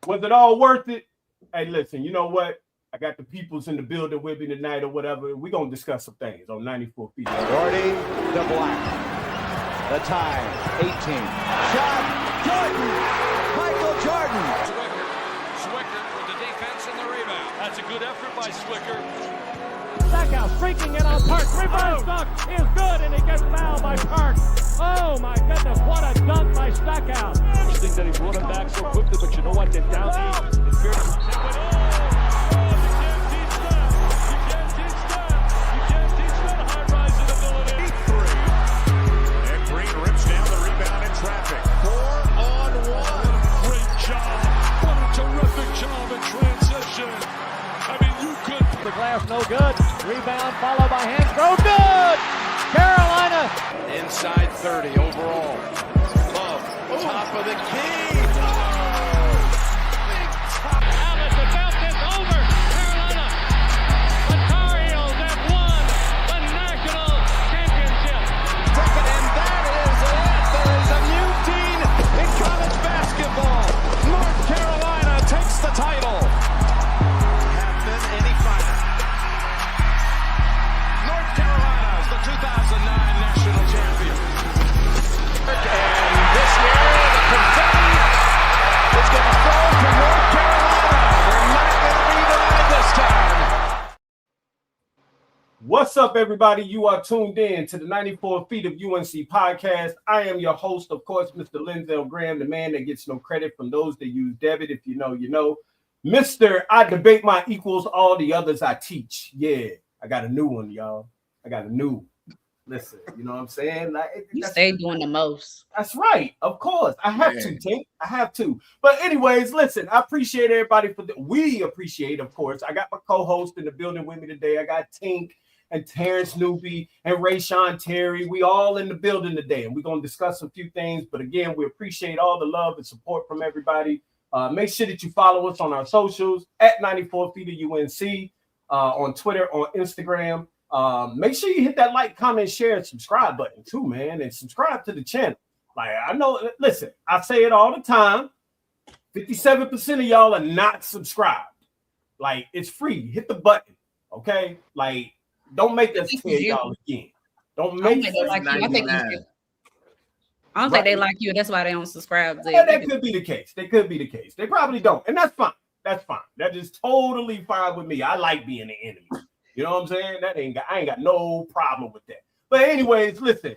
Was it all worth it? Hey, listen, you know what? I got the peoples in the building with me tonight or whatever. We're going to discuss some things on 94 feet. Gordy to Black. The time, 18. Shot, Jordan! Michael Jordan! Swicker with the defense and the rebound. That's a good effort by Swicker. Stackhouse streaking in on Park. Rebound dunk is good, and he gets fouled by Park. Oh, my goodness, what a dunk by Stackhouse. I think that he brought him back so quickly, but you know what? They're down east. It's fair to say, but you can't teach that. You can't teach that. You can't teach that high-rising ability. 3. And Green rips down the rebound in traffic. 4-on-1. Great job. What a terrific job in transition. I mean, you could. The glass no good. Rebound followed by Hansgrove. Good! Carolina. Inside 30 overall. Love, top of the key. Alice, the bounce is over. Carolina. The Tar Heels have won the national championship. And that is it. There is a new team in college basketball. North Carolina takes the title. Happen any fighter. North Carolina is the 2009 national champion. And this year, the confetti is going to fall to North Carolina. They're not going to be denied this time. What's up, everybody? You are tuned in to the 94 Feet of UNC podcast. I am your host, of course, Mr. Linzel Graham, the man that gets no credit from those that use debit. If you know, you know. Mr. I debate my equals, all the others I teach. Yeah, I got a new one, y'all. I got a new one. Listen, you know what I'm saying? Like, You stay doing the most. That's right. Of course. I have to, Tink. I have to. But anyways, listen, I appreciate everybody we appreciate, of course. I got my co-host in the building with me today. I got Tink and Terrence Newby and Rayshawn Terry. We all in the building today, and we're going to discuss a few things. But again, we appreciate all the love and support from everybody. Make sure that you follow us on our socials at 94 Feet of UNC, on Twitter, on Instagram. Make sure you hit that like, comment, share, and subscribe button too, man, and subscribe to the channel. Like, I know, listen, I say it all the time. 57% of y'all are not subscribed. Like, it's free. Hit the button, okay? Like, don't make us tell y'all again. Don't make us like you. I think I don't think they like you. That's why they don't subscribe. Yeah, that could be the case. They could be the case. They probably don't, and that's fine. That's fine. That is totally fine with me. I like being the enemy. You know what I'm saying? I ain't got no problem with that. But anyways, listen,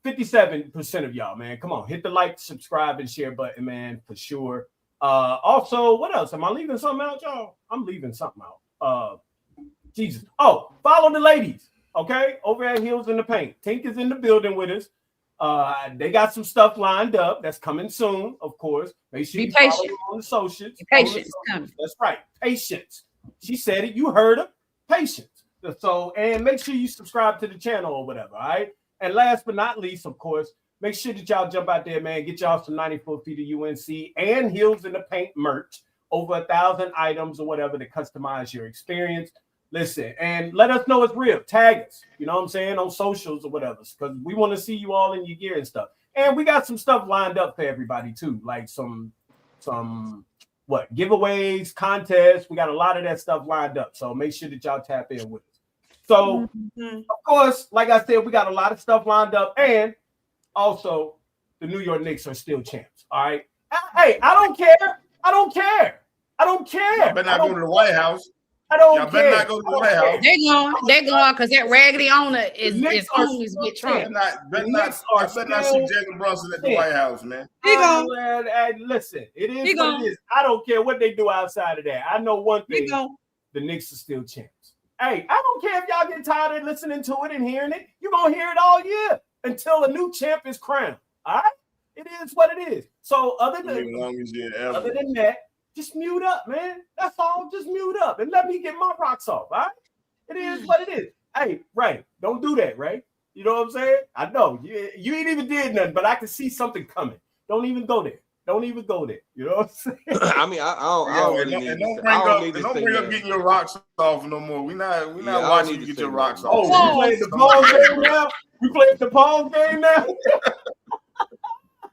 57% of y'all, man, come on, hit the like, subscribe, and share button, man, for sure. Also, what else? Am I leaving something out, y'all? I'm leaving something out. Jesus. Oh, follow the ladies, okay? Over at Heels in the Paint. Tink is in the building with us. They got some stuff lined up that's coming soon, of course. Make sure you follow them on the socials. Patience. That's right. Patience. She said it. You heard her. Patience. So, and make sure you subscribe to the channel or whatever, all right? And last but not least, of course, make sure that y'all jump out there, man. Get y'all some 94 Feet of UNC and Heels in the Paint merch. Over 1,000 items or whatever to customize your experience. Listen, and let us know it's real. Tag us, you know what I'm saying, on socials or whatever, because we want to see you all in your gear and stuff. And we got some stuff lined up for everybody too, like some giveaways, contests. We got a lot of that stuff lined up. So make sure that y'all tap in with us. So, of course, like I said, we got a lot of stuff lined up. And also, the New York Knicks are still champs. All right. Hey, I don't care. I don't care. I don't care. Better not go to the White House. I don't care. Better not go to the White House. They're going because that raggedy owner is always with Trump. Better not see Jalen Brunson at the White House, man. Listen, it is what it is. I don't care what they do outside of that. I know one thing. The Knicks are still champs. Hey, I don't care if y'all get tired of listening to it and hearing it. You're going to hear it all year until a new champ is crowned. All right? It is what it is. So other than that, just mute up, man. That's all. Just mute up and let me get my rocks off. All right? It is what it is. Hey, Ray, don't do that, Ray. You know what I'm saying? I know. You ain't even did nothing, but I can see something coming. Don't even go there. Don't even go there. You know what I'm saying? I mean, I don't really need to. Don't bring up getting your rocks off no more. We're not watching you get your rocks off. Oh, you playing the ball game now? You playing the ball game now?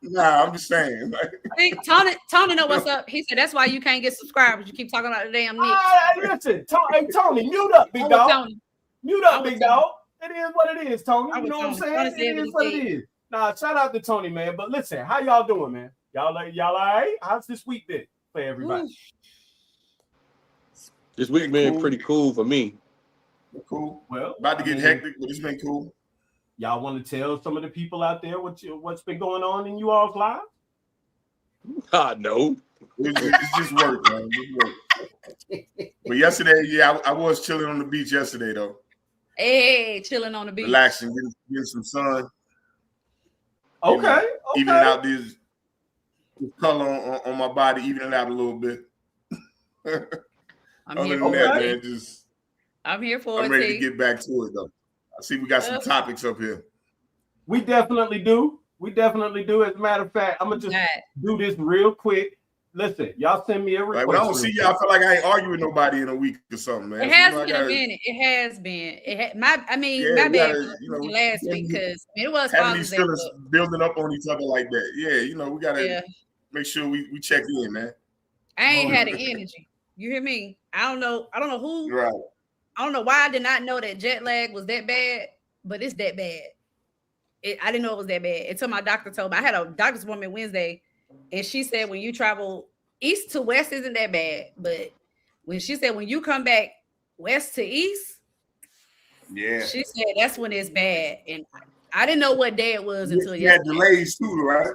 Nah, I'm just saying. Hey, Tony know what's up. He said that's why you can't get subscribers. You keep talking about the damn Knicks. Listen, Tony, mute up, big dog. Mute up, big dog. It is what it is, Tony. You know what I'm saying? It is what it is. Nah, shout out to Tony, man. But listen, how y'all doing, man? Y'all all right? How's this week been for everybody? This week been pretty cool for me. Cool. Well, about to get hectic, but it's been cool. Y'all want to tell some of the people out there what's been going on in you all's lives? No. It's just work, man. It's work. But yesterday, yeah, I was chilling on the beach yesterday, though. Hey, chilling on the beach. Relaxing, getting some sun. Okay. Evening out this color on my body, evening out a little bit. I'm here for it. I'm ready to get back to it, though. I see we got some topics up here. We definitely do. As a matter of fact, I'm going to just do this real quick. Listen, y'all send me a request. When I don't see y'all, I feel like I ain't arguing with nobody in a week or something, man. It has been a minute. It has been. My bad last week because it was having these feelings building up on each other like that. Yeah, we gotta make sure we check in, man. I ain't had the energy. You hear me? I don't know who. Right. I don't know why I did not know that jet lag was that bad, but it's that bad. I didn't know it was that bad until my doctor told me. I had a doctor's appointment Wednesday, and she said when you travel east to west isn't that bad, but when she said when you come back west to east, she said that's when it's bad. And I didn't know what day it was until yesterday. Had delays too, right?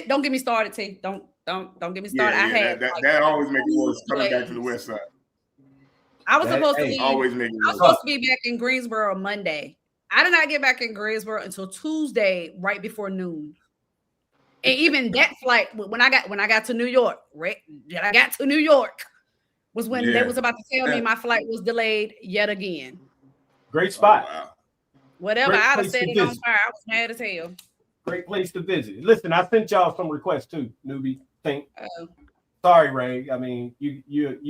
Don't get me started, T. Don't get me started. I had that always makes it worse coming back to the west side. I was supposed to leave. Always make it worse. I was supposed to be back in Greensboro Monday. I did not get back in Greensboro until Tuesday, right before noon. And even that flight, when I got to New York, was when they was about to tell me my flight was delayed yet again. Great spot. Oh, wow. Whatever, I'd have set it on fire. I was mad as hell. Great place to visit. Listen, I sent y'all some requests too, newbie. Sorry, Ray. I mean, you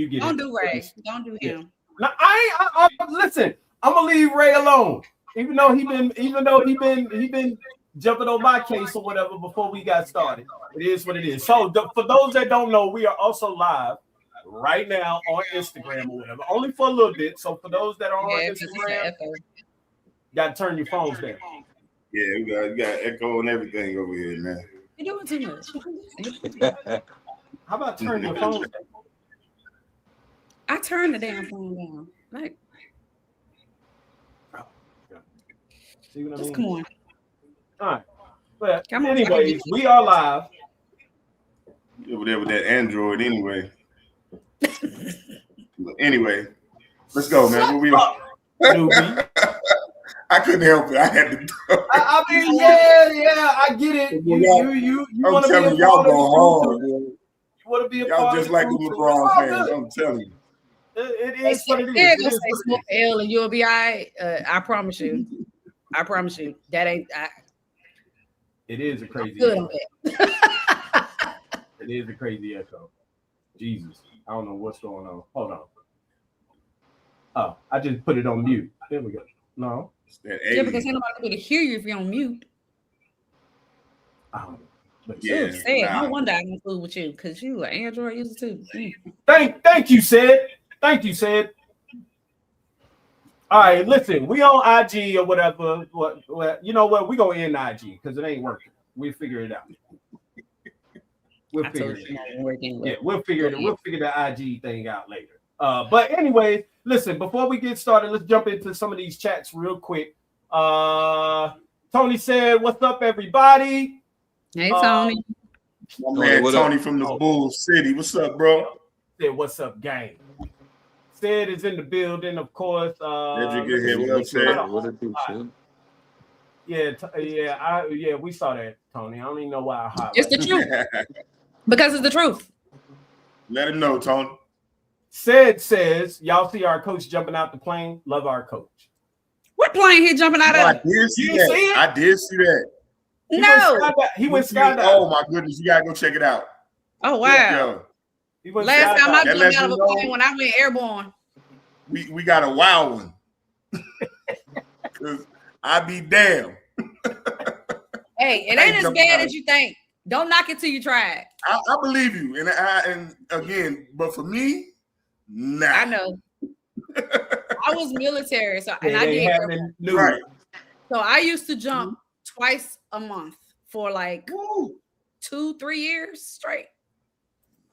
get Don't it. do Ray. Don't do him. Now, I listen. I'm gonna leave Ray alone, even though he been jumping on my case or whatever before we got started. It is what it is. So for those that don't know, we are also live right now on Instagram or whatever, only for a little bit. So for those that are on Instagram, you got to turn your phones down. Yeah, you got echo and everything over here, man. You're doing too much. How about turn your phone down? I turned the damn phone down. Like, see what I mean? Come on. All right. But anyways, we are live. Over there with that Android anyway. Anyway, let's go, man. I couldn't help it. I had to. I mean, yeah, I get it. You want to be a y'all part of go hard, man. You want to be a y'all part just of like the LeBron fans. I'm telling you. It is what it is. L and you'll be all right. I promise you. That ain't. It is a crazy. It is a crazy echo. Jesus, I don't know what's going on. Hold on. Oh, I just put it on mute. There we go. No. Yeah, because ain't nobody going to hear you if you're on mute. No wonder I'm in fool with you because you are Android user too. Thank you, Sid. Thank you, Sid. All right, listen, we on IG or whatever. What you know what? We gonna end IG because it ain't working. We'll figure it out. We'll figure it out. Yeah, we'll figure it. We'll figure the IG thing out later. But anyways, listen, before we get started, let's jump into some of these chats real quick. Tony said, "What's up, everybody?" Hey, Tony. My man Tony from the Bull City. What's up, bro? Said, "What's up, gang?" Sid is in the building, of course. Yeah, we saw that, Tony. I don't even know why I highlighted. It's the truth. Because it's the truth. Let him know, Tony. Sid says, y'all see our coach jumping out the plane? Love our coach. What plane he jumping out of? I did see that. I did see that. He went skydiving. Oh, my goodness. You got to go check it out. Oh, wow. Last time I jumped out of a plane when I went airborne. We got a wild one. Cause I be damn. Hey, it ain't as bad as you think. Don't knock it till you try it. I believe you, and again, but for me, nah. I know. I was military, so and I did. Right. So I used to jump twice a month for like 2-3 years straight.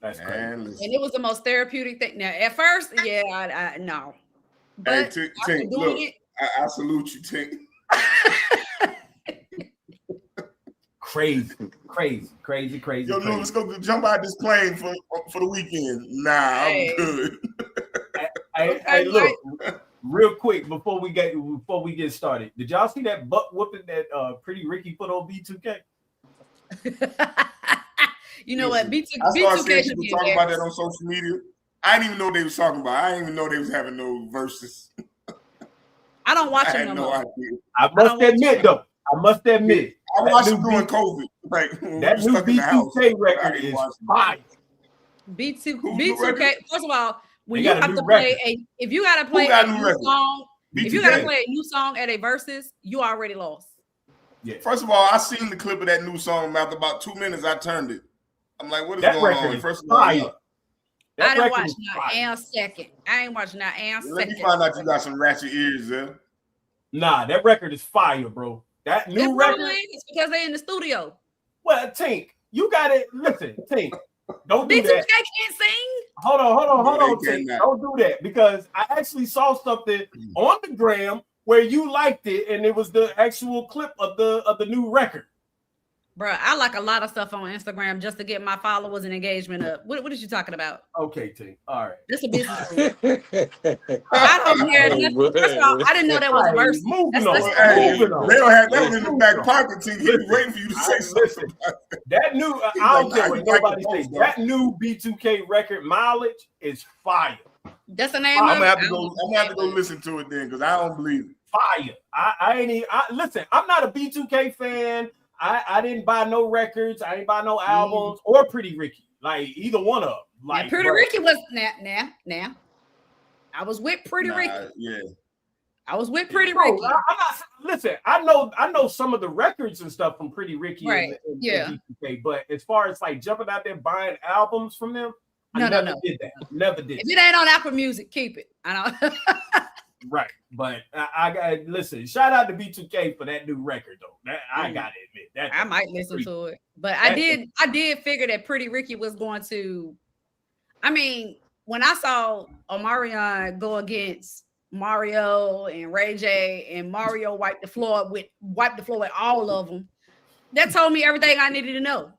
That's crazy. And it was the most therapeutic thing. Now, at first, I no. But hey, Tink, look, I salute you, Tink. Crazy. Yo, no, let's go jump out this plane for the weekend. Nah, I'm good. Hey, look, real quick before we get started. Did y'all see that butt whooping that Pretty Ricky put on B2K? You know what? B2K seeing people talking about that on social media. I didn't even know what they was talking about. I didn't even know they was having no verses. I don't watch them no idea. I must admit, though. I watched them during COVID. Like that new B2K record is fire. B2K. First of all, when you have to play if you gotta play a new song, if you gotta play a new song at a versus, you already lost. Yeah. First of all, I seen the clip of that new song. After about 2 minutes, I turned it. I'm like, what is going on? First of all, I didn't watch not a second. I ain't watching not a second. Let me find out you got some ratchet ears there. Nah, that record is fire, bro. That new record. It's because they're in the studio. Well, Tink, you got it. Listen, Tink, don't do B2K that. can't sing. Hold on, Tink. Don't do that because I actually saw something on the gram where you liked it, and it was the actual clip of the new record. Bro, I like a lot of stuff on Instagram just to get my followers and engagement up. What is you talking about? Okay, Tink. All right. This a business. I don't care. First of all, I didn't know that was a verse. Moving on. They don't have that one in the back pocket. Tink. He was waiting for you to say something. That new, I don't care what nobody says. That new B2K record, Mileage, is fire. That's the name. I'm gonna have to go listen to it then because I don't believe it. Fire. Listen, I'm not a B2K fan. I didn't buy no records. I didn't buy no albums or Pretty Ricky. Like either one of them. Like Pretty Ricky was now. I was with Pretty Ricky. Yeah. I was with Pretty Ricky. Listen, I know some of the records and stuff from Pretty Ricky. Right. And B2K, but as far as like jumping out there buying albums from them, I never did that. Never did. If it ain't on Apple Music, keep it. I know. Right, but I got listen. Shout out to B2K for that new record though. I gotta admit that I might listen to it, but I did figure that Pretty Ricky was going to. I mean, when I saw Omarion go against Mario and Ray J, and Mario wiped the floor with all of them, that told me everything I needed to know.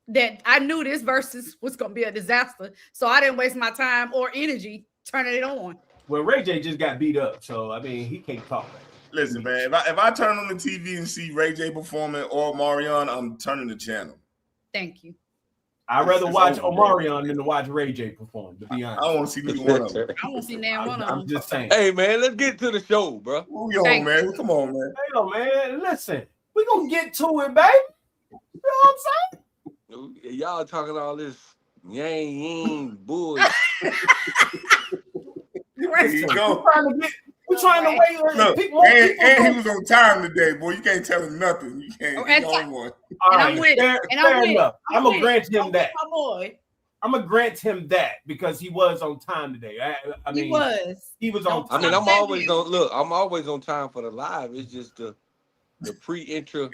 That I knew this versus was going to be a disaster, so I didn't waste my time or energy turning it on. Well, Ray J just got beat up, so I mean he can't talk. Listen, man, if I turn on the TV and see Ray J performing or Omarion, I'm turning the channel. Thank you. I'd rather watch Omarion than to watch Ray J perform, to be honest. I want to see neither one of them. I want to see neither one of them. I'm just saying. Hey, man, let's get to the show, bro. Move on, man. Come on, man. Hey, man, listen. We're going to get to it, baby. You know what I'm saying? Y'all talking all this yang bullshit. We're trying to wait. Look, and he was on time today, boy. You can't tell him nothing. You can't. He's the only one. All right, fair enough. I'm gonna grant him that. My boy. I'm gonna grant him that because he was on time today. I mean, he was on time. I mean, I'm always on time for the live. It's just the pre-intro.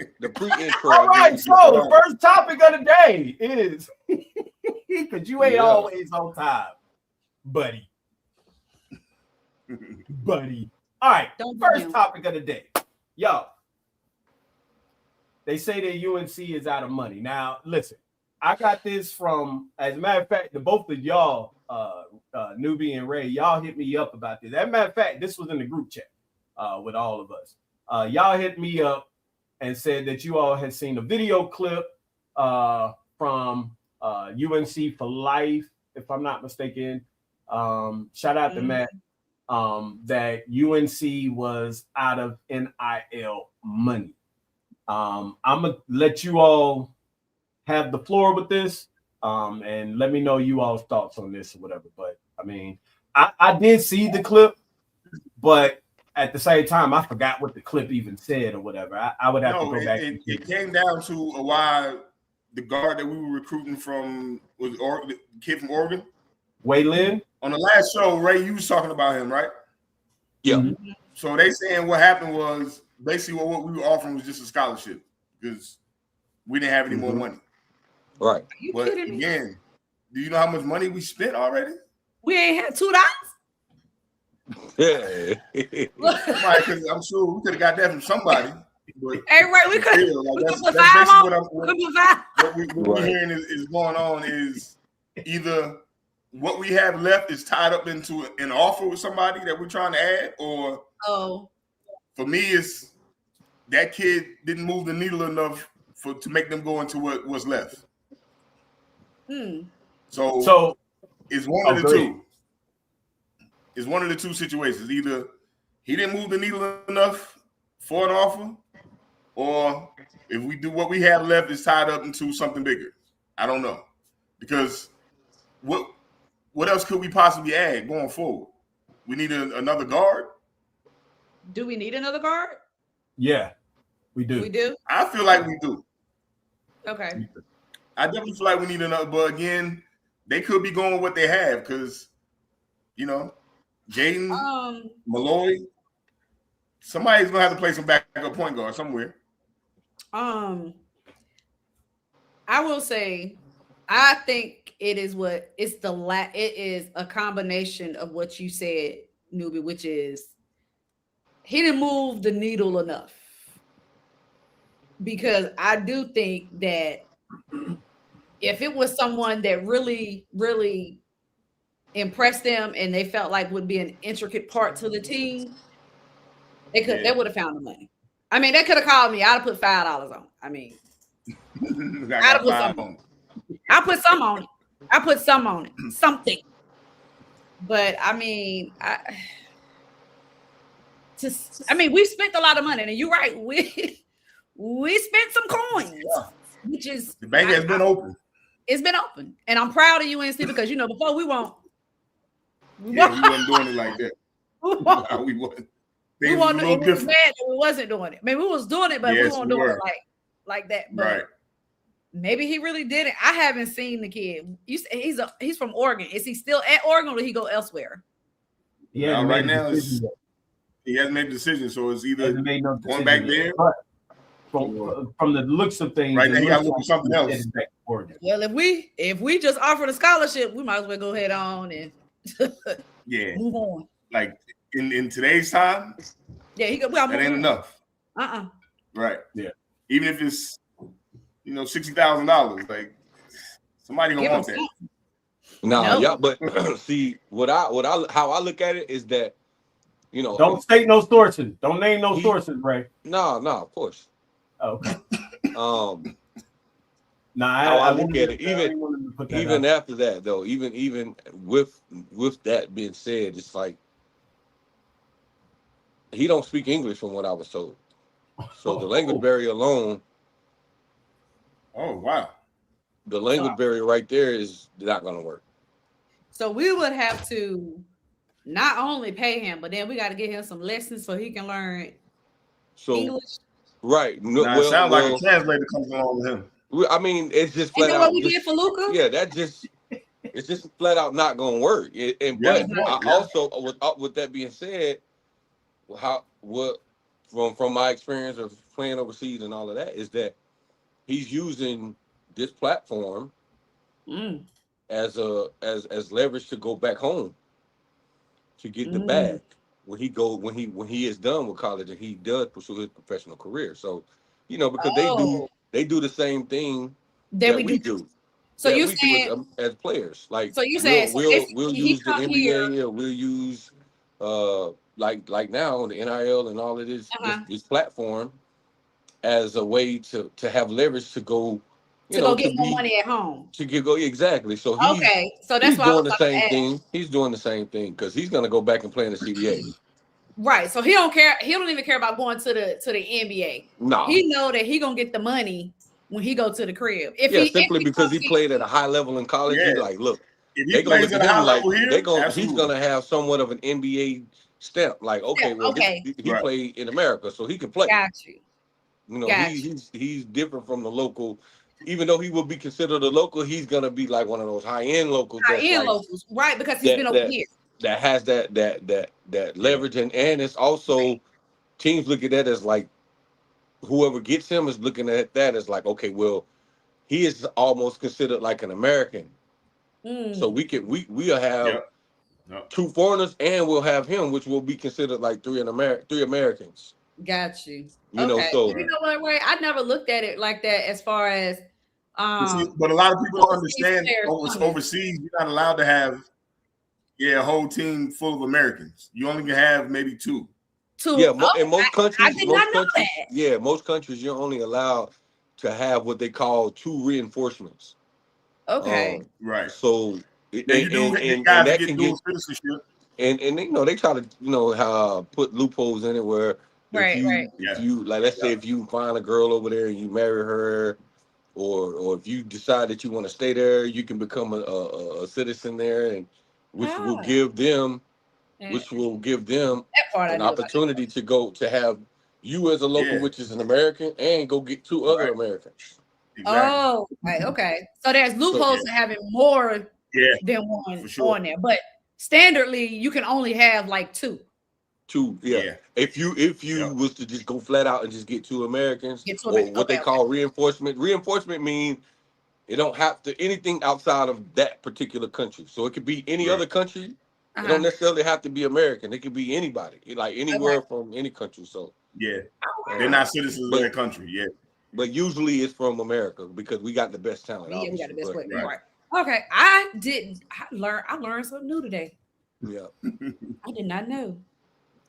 All right, so the first topic of the day is because you ain't always on time, buddy. All right, first topic of the day. Yo, they say that UNC is out of money. Now, listen, I got this from, as a matter of fact, the both of y'all, Newbie and Ray, y'all hit me up about this. As a matter of fact, this was in the group chat with all of us. Y'all hit me up and said that you all had seen a video clip from UNC for Life, if I'm not mistaken. Shout out to Matt. That UNC was out of NIL money. I'm gonna let you all have the floor with this, and let me know you all's thoughts on this or whatever. But I mean, I did see the clip, but at the same time, I forgot what the clip even said or whatever. I would have to go back. It came down to why the guard that we were recruiting from was the kid from Oregon. Wei Lin? On the last show, Ray, you was talking about him, right? Yeah. Mm-hmm. So they saying what happened was basically what we were offering was just a scholarship because we didn't have any more money. Right. But again, do you know how much money we spent already? We ain't had $2. Yeah. Right, because I'm sure we could have got that from somebody. But hey, right, we could that's put basically $5 what we're hearing is going on is either what we have left is tied up into an offer with somebody that we're trying to add, or for me, it's that kid didn't move the needle enough to make them go into what's left. So it's one of the two. It's one of the two situations. Either he didn't move the needle enough for an offer, or if we do what we have left is tied up into something bigger. I don't know. Because what else could we possibly add going forward? We need another guard? Do we need another guard? Yeah, we do. We do? I feel like we do. Okay. I definitely feel like we need another, but again, they could be going with what they have because, Jaden, Malloy, somebody's going to have to play some backup point guard somewhere. I will say, I think it is a combination of what you said, Newbie, which is he didn't move the needle enough. Because I do think that if it was someone that really, really impressed them and they felt like would be an intricate part to the team, they would have found the money. I mean, they could have called me. I'd have put $5 on. I mean, I'd have put some on it. I put some on it. I put some on it. Something. But I mean, we spent a lot of money, and you're right. We spent some coins, which is the bank has been open. It's been open, and I'm proud of UNC because before we wasn't doing it like that. We wasn't. It was bad that we wasn't doing it. I mean, we was doing it, but we weren't doing it like that. But maybe he really did it. I haven't seen the kid. You say he's from Oregon. Is he still at Oregon, or did he go elsewhere? Yeah, right now he hasn't made a decision, so it's either going back there. From the looks of things, right now he got to look for something else. Well, if we just offered a scholarship, we might as well go ahead on and move on. Like in today's time, that ain't enough. Right. Yeah. Even if it's $60,000, like somebody gonna want that. No, but see how I look at it is that don't state no sources. Don't name no sources, Ray. No, of course. Okay. How I look at it, even after that though, even with that being said, it's like he don't speak English from what I was told. So the language barrier alone. Oh wow. The language barrier right there is not gonna work. So we would have to not only pay him, but then we got to get him some lessons so he can learn English. it Right. sounds like a translator comes along with him. I mean, it's just flat out. What we did for Luka? Yeah, it's just flat out not gonna work. Also, with that being said, from my experience of playing overseas and all of that is that he's using this platform as leverage to go back home to get the bag when he is done with college and he does pursue his professional career. So, because they do the same thing that we do. So you saying as players, like so you saying we'll use the NBA or we'll use like now the NIL and all of this platform as a way to have leverage to go get more money at home. Exactly. So so that's he's doing the same thing. He's doing the same thing because he's gonna go back and play in the CBA. Right. So he don't care. He don't even care about going to the NBA. No. He know that he gonna get the money when he go to the crib. Simply because he played at a high level in college. He's like, look, if he plays at a high level here, he's gonna have somewhat of an NBA stamp. Like, okay, well, he played in America, so he can play. Got you. You know, he's different from the local. Even though he will be considered a local, he's gonna be like one of those high-end locals. Locals, right? Because he's been over here. That has that leverage, and it's also teams look at that as like whoever gets him is looking at that as like, okay, well, he is almost considered like an American. So we'll have two foreigners, and we'll have him, which will be considered like three Americans. Got you. You know, so you know what, Ray? I never looked at it like that as far as but a lot of people don't understand overseas, you're not allowed to have a whole team full of Americans. You only can have maybe two. Yeah, in most countries, I did not know that. Yeah, most countries you're only allowed to have what they call 2 reinforcements. Okay. Right. So and that can get citizenship. And you know, they try to put loopholes in it where if you like, let's say if you find a girl over there and you marry her, or if you decide that you want to stay there, you can become a citizen there, and which will give them an opportunity to have you as a local, which is an American, and go get 2 other Americans. Exactly. Oh, right, okay. So there's loopholes to having more than one on there, but standardly you can only have like 2. 2, If you was to just go flat out and just get 2 Americans, or what they call reinforcement. Reinforcement means it don't have to anything outside of that particular country. So it could be any other country. It don't necessarily have to be American. It could be anybody, like anywhere from any country. So they're not citizens of their country. Yeah, but usually it's from America because we got the best talent. Yeah, we got the best player. Right. Okay, I learned something new today. Yeah, I did not know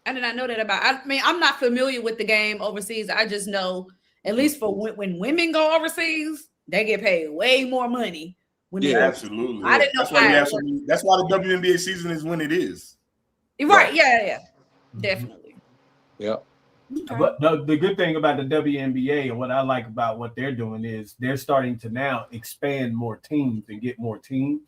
that about. I mean, I'm not familiar with the game overseas. I just know, at least for when women go overseas, they get paid way more money. Absolutely. I didn't know. That's why the WNBA season is when it is. Right. Yeah. Definitely. Yeah. Okay. But the good thing about the WNBA and what I like about what they're doing is they're starting to now expand more teams and get more teams,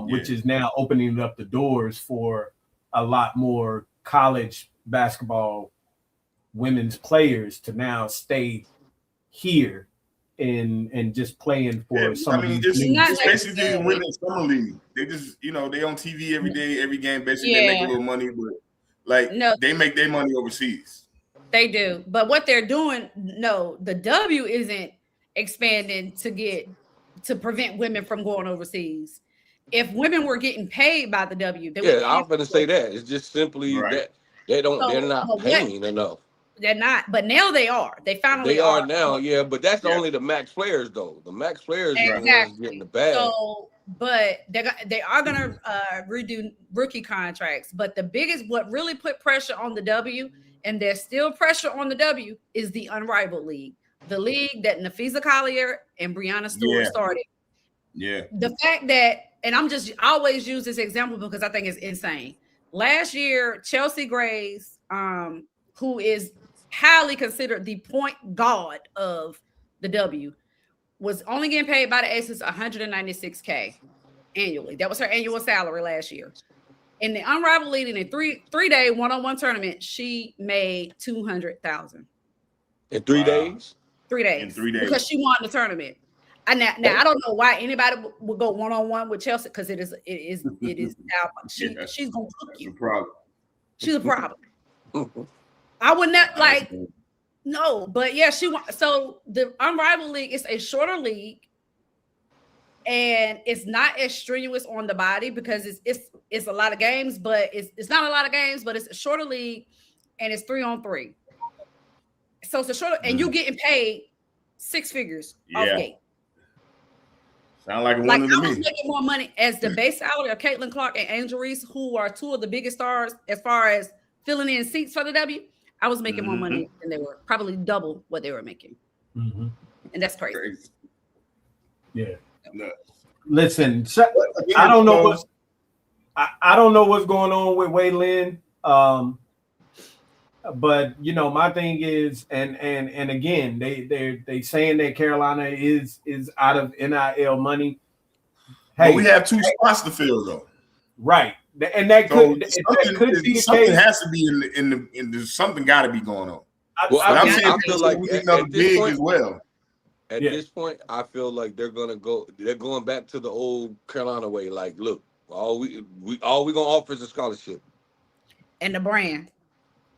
which is now opening up the doors for a lot more college basketball women's players to now stay here and just playing for some. I mean, it's basically the women's summer league. They just, they on TV every day, every game. Basically, they make a little money, but they make their money overseas. They do, but what they're doing, the W isn't expanding to prevent women from going overseas. If women were getting paid by the W, I'm going to say that it's just simply that they're not paying enough. They're not, but now they are. They finally are now, but that's only the max players though. The max players are the ones getting the bag. So, but they are gonna redo rookie contracts. But what really put pressure on the W, and there's still pressure on the W, is the Unrivaled League, the league that Nafisa Collier and Breanna Stewart started. Yeah. The fact that, and I always use this example because I think it's insane. Last year, Chelsea Grace, who is highly considered the point guard of the W, was only getting paid by the Aces $196K annually. That was her annual salary last year. In the Unrivaled League, in a three-day one-on-one tournament, she made $200,000 in 3 days. 3 days. In 3 days, because she won the tournament. And now I don't know why anybody would go one-on-one with Chelsea, because it is she's gonna cook you. She's a problem. I would not but she won. So the Unrivaled League is a shorter league, and it's not as strenuous on the body because it's a lot of games, but it's not a lot of games, but it's a shorter league, and it's 3-on-3. So it's a shorter, and you getting paid 6 figures off gate. Sound like a winner to me. I was making more money as the base salary of Caitlin Clark and Angel Reese, who are 2 of the biggest stars as far as filling in seats for the W. I was making more money than they were, probably double what they were making. And that's crazy. Yeah. Listen, I don't know what's going on with Wei Lin. But my thing is, and again, they saying that Carolina is out of NIL money. Hey, but we have 2 spots to fill though. Right. And that So could be the something case. has to be in the something got to be going on. Well, But I'm I saying feel like we need another at this big point, as well. At this point, I feel like they're going back to the old Carolina way. Like, look, all we gonna offer is a scholarship and the brand.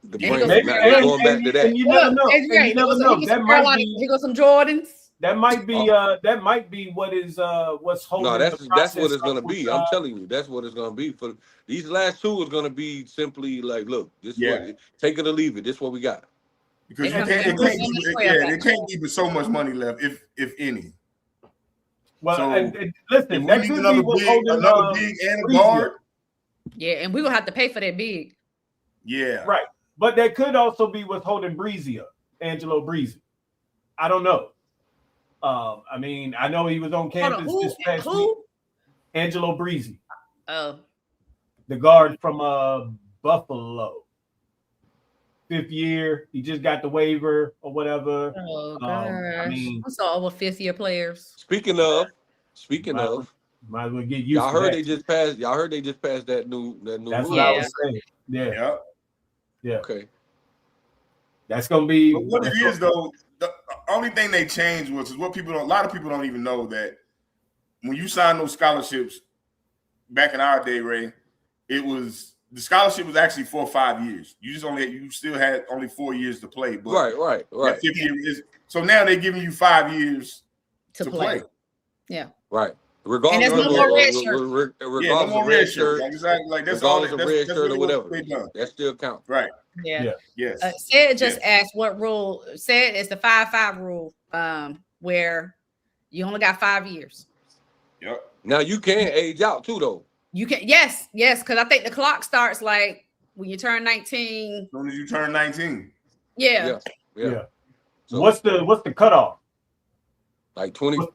The And brand. maybe, Now, going back to that. And you never know. And you never know. That might be. He got some Jordans. That might be. That might be what is. What's holding. No, that's what it's gonna be. I'm telling you, that's what it's gonna be. For these last two, is gonna be simply like, look, this is what, take it or leave it. This is what we got. Because they can't keep so much money left, if any. Well, so and listen, if that we could need be another big and a guard. Yeah, and we will have to pay for that big. Yeah, right. But that could also be what's holding Breezy up, Angelo Breezy. I don't know. I mean, I know he was on campus this past week. Angelo Breezy. Oh. The guard from Buffalo. 5th year. He just got the waiver or whatever. Oh, gosh. I mean, I saw over 5th-year players. Speaking of, might as well get used y'all to heard that. Y'all heard they just passed that new That's rule. what I was saying. Yeah. Okay. That's gonna be. But what it is though, the only thing they changed was a lot of people don't even know that when you sign those scholarships back in our day, Ray, the scholarship was actually 4 or 5 years. You still had only 4 years to play. But right. That 5th year so now they're giving you 5 years to play. Yeah. Right. Regardless, and there's no more red shirt. Regardless of red shirt. Exactly. Like that's regardless all. of red shirt really or whatever. That still counts. Right. Yeah. Yes. Sid just asked what rule. Sid is the 5-5 rule, where you only got 5 years. Yep. Now you can age out too, though. You can, yes, because I think the clock starts like when you turn 19. As soon as you turn 19. Yeah. So what's the cutoff? Like 24,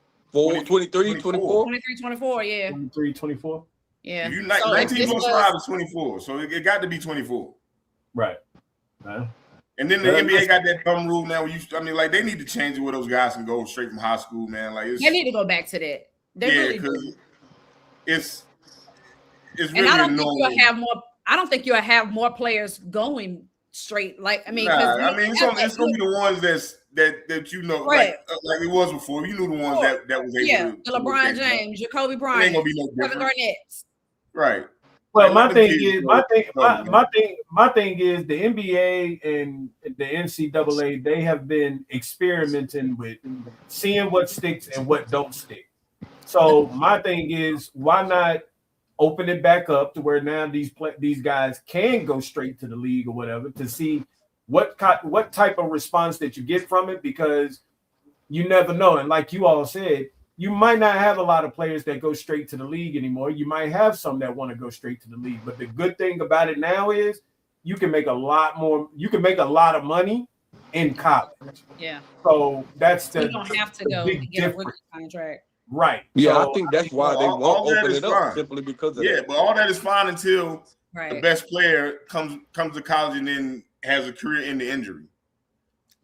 23, 24? 23, 24, yeah. 23, 24? Yeah. You 19 plus 5 is 24, so it got to be 24. Right. And then the NBA got that thumb rule now. They need to change it where those guys can go straight from high school, man. Like they need to go back to that. Because it's really and I don't annoying. think you'll have more. I don't think you'll have more players going straight. Like it's gonna be the ones that you know, right. like it was before. You knew the ones that was able to. The LeBron James, Jacoby Bryant, ain't gonna be no Kevin Garnett. Right. Well, my thing is the NBA and the NCAA, they have been experimenting with seeing what sticks and what don't stick. So my thing is, why not open it back up to where now these guys can go straight to the league or whatever to see what type of response that you get from it, because you never know. And like you all said, you might not have a lot of players that go straight to the league anymore. You might have some that want to go straight to the league. But the good thing about it now is you can make a lot more. You can make a lot of money in college. Yeah. So that's you don't have to go and get a rookie contract. Right. Yeah, so, I think that's why they won't open it up simply because of that. But all that is fine until the best player comes to college and then has a career in the injury,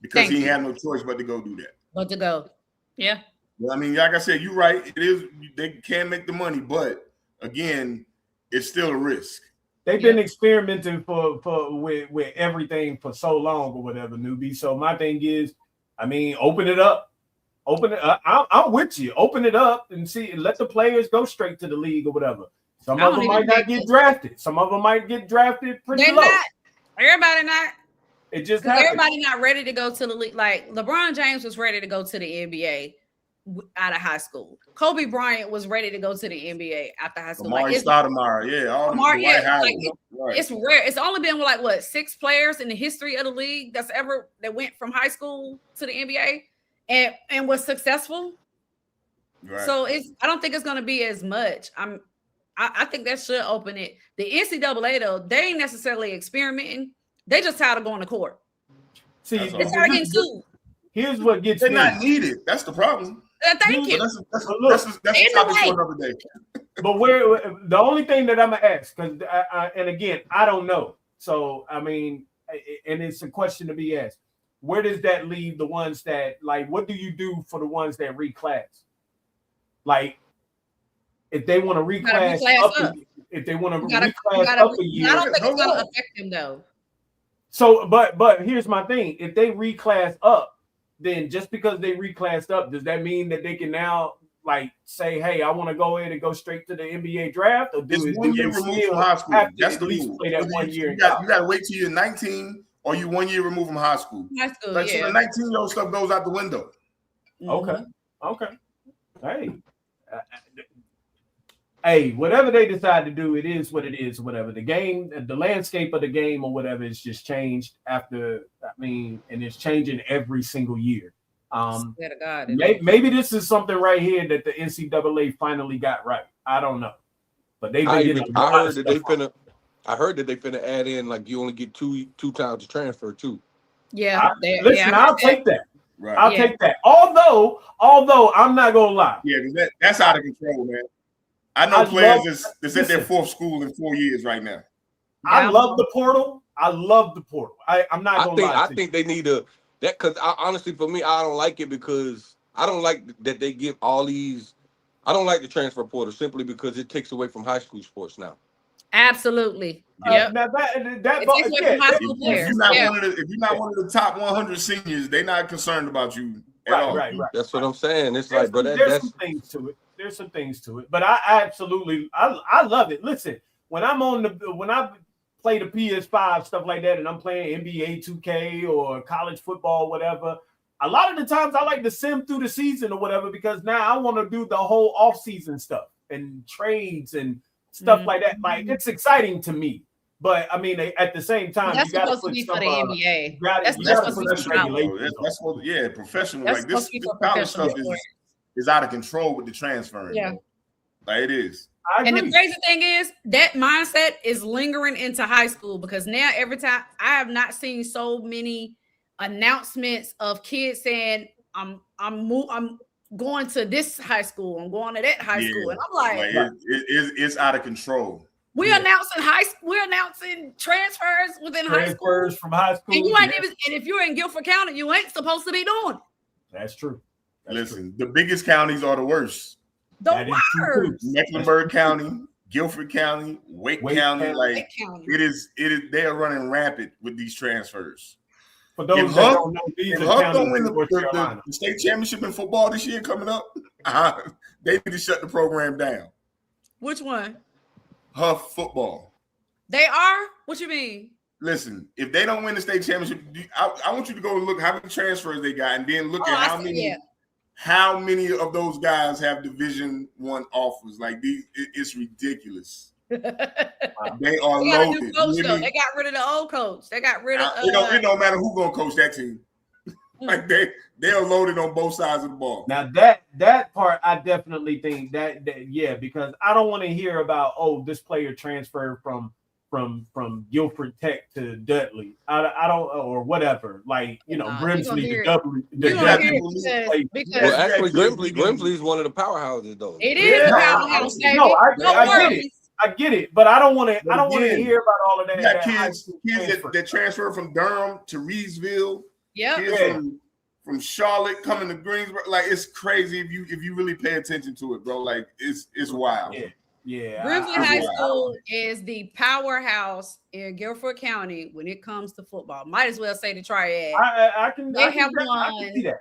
because he had no choice but to go do that. But to go, yeah. Well, I mean, like I said, you're right. It is, they can make the money, but again, it's still a risk. They've been experimenting with everything for so long or whatever, newbie. So my thing is, I mean, open it up. I'm with you. Open it up and see, and let the players go straight to the league or whatever. Some of them might not get drafted. Some of them might get drafted pretty low. Not. Everybody not. It just everybody not ready to go to the league. Like LeBron James was ready to go to the NBA out of high school. Kobe Bryant was ready to go to the NBA after high school. Amari Stoudemire, it's rare. It's only been 6 players in the history of the league that went from high school to the NBA and was successful. Right. So I don't think it's going to be as much. I think that should open it. The NCAA though, they ain't necessarily experimenting. They just tired of going to court. See, they start getting sued. Here's what gets they're not needed. That's the problem. Thank you. That's a topic for another day. But the only thing that I'm gonna ask, because and again, I don't know. So I mean, and it's a question to be asked. Where does that leave the ones that what do you do for the ones that reclass? Like, if they want to reclass up. if they want to You reclass gotta, up a year. I don't think it's gonna affect him though. So, but here's my thing: if they reclass up, then just because they reclassed up, does that mean that they can now like say, "Hey, I want to go in and go straight to the NBA draft"? Or do It's 1 year removed from high school. That's the rule. Play that 1 year. You got to wait till you're 19, or you 1 year removed from high school. High school, like, yeah. So the 19-year-old stuff goes out the window. Okay. Hey. Hey, whatever they decide to do, it is what it is. Whatever the game, the landscape of the game, or whatever, is just changed after. I mean, and it's changing every single year. Swear to God, maybe this is something right here that the NCAA finally got right. I don't know, but they've been getting. I heard that they finna add in like you only get two times to transfer too. Yeah, I'll take that. Right. I'll take that. Although I'm not gonna lie. Yeah, that's out of control, man. I know players that's at their fourth school in 4 years right now. I love the portal. I'm not gonna lie. I think they need that because honestly, for me, I don't like it because I don't like that they give all these. I don't like the transfer portal simply because it takes away from high school sports now. Absolutely. Yep. Now if you're not one of the top 100 seniors, they're not concerned about you at all. Right. That's what I'm saying. It's there's like, bro, there's some things to it. There's some things to it, but I absolutely I love it. Listen, when I play the PS5 stuff like that, and I'm playing NBA 2K or college football, whatever. A lot of the times I like to sim through the season or whatever because now I want to do the whole off-season stuff and trades and stuff like that. Like it's exciting to me. But I mean, at the same time, that's you got to supposed to be some, for the NBA. That's supposed to be regulations. That's what, yeah, professional. That's like this college stuff is out of control with the transferring. Yeah, like it is. And the crazy thing is that mindset is lingering into high school because now every time I have not seen so many announcements of kids saying I'm going to this high school, I'm going to that high school, and I'm like it's out of control. We're announcing transfers within high school. Transfers from high school. And you ain't even, and if you're in Guilford County, you ain't supposed to be doing it. That's true. Listen, the biggest counties are the worst. The worst. Mecklenburg County, Guilford County, Wake County, like it is. They are running rampant with these transfers. For those that don't know, these are Huck don't win the state championship in football this year coming up, they need to shut the program down. Which one? Huff football. They are? What you mean? Listen, if they don't win the state championship, I want you to go and look how many transfers they got, and then look at how many of those guys have Division I offers. Like these, it's ridiculous. They are loaded. They got rid of the old coach. They got rid of. It don't matter who's gonna coach that team. Like they are loaded on both sides of the ball. Now that part, I definitely think that because I don't want to hear about this player transferred from Guilford Tech to Dudley. I don't or whatever. Like Grimsley to Dudley. Well, actually, Grimsley is one of the powerhouses, though. It is a powerhouse. No, I get it, but I don't want to. I don't want to hear about all of that. You got kids that transfer from Durham to Reedsville. Yeah. From Charlotte coming to Greensboro. Like it's crazy if you really pay attention to it, bro. Like it's wild. Yeah. Grimsley High School is the powerhouse in Guilford County when it comes to football. Might as well say the Triad. I can see that.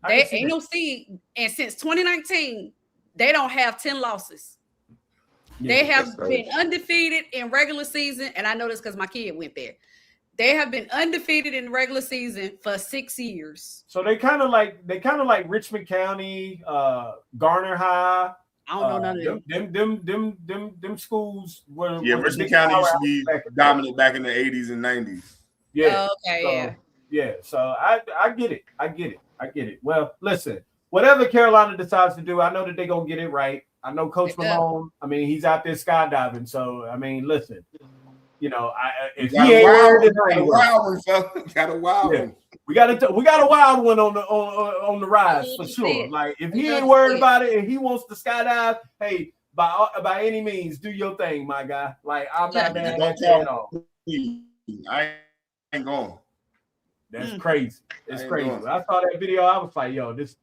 They ain't no seed, and since 2019, they don't have 10 losses. They have been undefeated in regular season, and I know this because my kid went there. They have been undefeated in regular season for 6 years. So they kind of like Richmond County, Garner High. I don't know none of them. Them schools were. Yeah, Richmond County used to be dominant back in the 80s and 90s. Yeah. So I get it. I get it. Well, listen, whatever Carolina decides to do, I know that they're gonna get it right. I know Coach Malone. I mean, he's out there skydiving. So I mean, listen. If he ain't worried, got a wild one. We got a wild one on the rise for sure. Like if he ain't worried about it and he wants to skydive, hey, by any means, do your thing, my guy. Like I'm not mad at that at all. I ain't going. That's crazy. It's crazy. When I saw that video, I was like, yo, this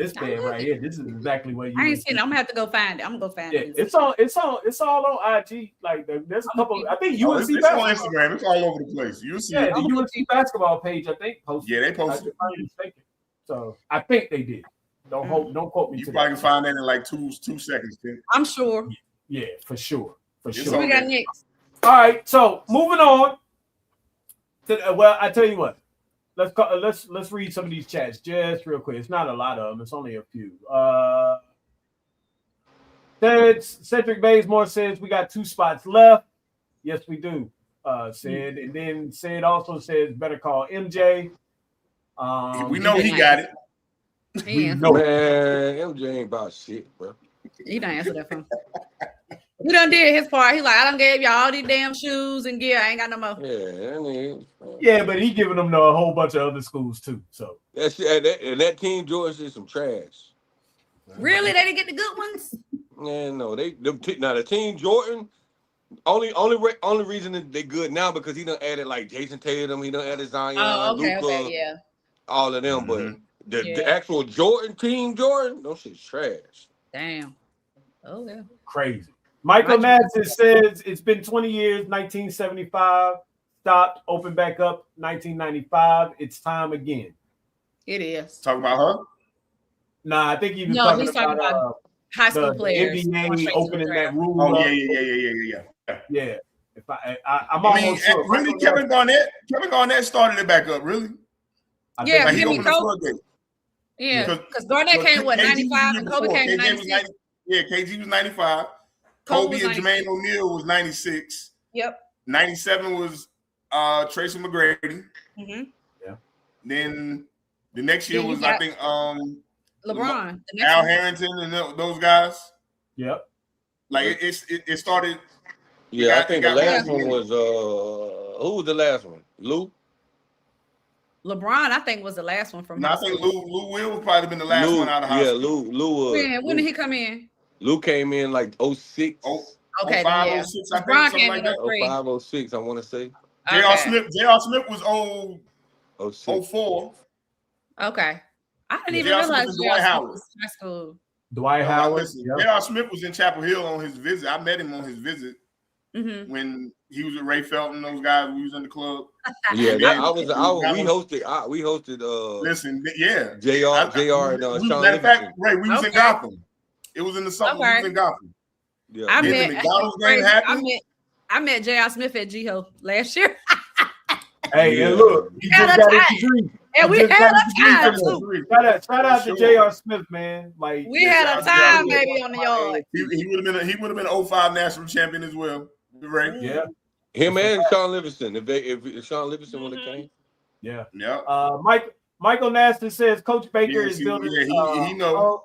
This band right here. This is exactly what you. I ain't seen it. I'm gonna have to go find it. I'm gonna go find it. It's all on IG. Like there's a couple. I think UNC it's on Instagram. It's all over the place. You see, the UNC basketball page. I think posted. Yeah, they posted. So I think they did. Don't quote me. You probably can find that in like 2 seconds. Tim. I'm sure. Yeah, for sure. What we got next? All right, so moving on. Well, I tell you what. Let's read some of these chats just real quick. It's not a lot of them. It's only a few. Cedric Bazemore says we got 2 spots left. Yes, we do. Said, and then Said also says better call MJ. We know he got it. Man, MJ ain't about shit, bro. He done answered that phone. He done did his part. He like, I done gave y'all all these damn shoes and gear. I ain't got no more. Yeah, I mean, yeah, but he giving them to a whole bunch of other schools too. So that Team Georgia is some trash. Really, they didn't get the good ones. Yeah, no, the Team Jordan. Only reason that they good now because he done added like Jason Tatum, he done added Zion, Luka, yeah, all of them. But the actual Team Jordan, those shit's trash. Damn. Oh yeah. Crazy. Michael Madsen says it's been 20 years, 1975, stopped, opened back up, 1995. It's time again. It is. Talk about her? Nah, I think he was he's talking about high school players. NBA opening that rule. Oh, yeah. Yeah. I'm almost sure. Really, Kevin Garnett started it back up, really? Yeah, like he opened the floodgate. Yeah, because Garnett came, 95, and Kobe came in 96. KG was 95. Kobe and Jermaine O'Neal was 96. Yep. 97 was Tracy McGrady. Mm-hmm. Yeah. Then the next year was, I think, LeBron. Al Harrington and those guys. Yep. Like it started. Yeah, I think the last one was who was the last one? Lou? LeBron, I think, was the last one from. No, I think Lou Will would probably been the last one out of high school. Yeah, Lou. When did he come in? Lou came in like 06. Okay, 05, 06, I think, something like that. 05, 06, I want to say. J.R. Smith was 04. Okay. I didn't even realize J.R. Smith was high school. Dwight Howard. J.R. Smith was in Chapel Hill on his visit. I met him on his visit when he was with Ray Felton, those guys. We was in the club. Yeah, we hosted. Listen, yeah, Jr. And Sean. Matter of fact, Ray, we was in Gotham. It was in the summer. We was in Gotham. Yeah, I met J.R. Smith at G-Ho last year. Hey, and look, he just got his degree. And we had a time too. Shout out to J.R. Smith, man. Like we had a time, baby, on the yard. He would have been 05 national champion as well. Right? Yeah. Him and Sean Livingston. If Sean Livingston would have came. Yeah. Yeah. Michael Nasty says Coach Baker is building he know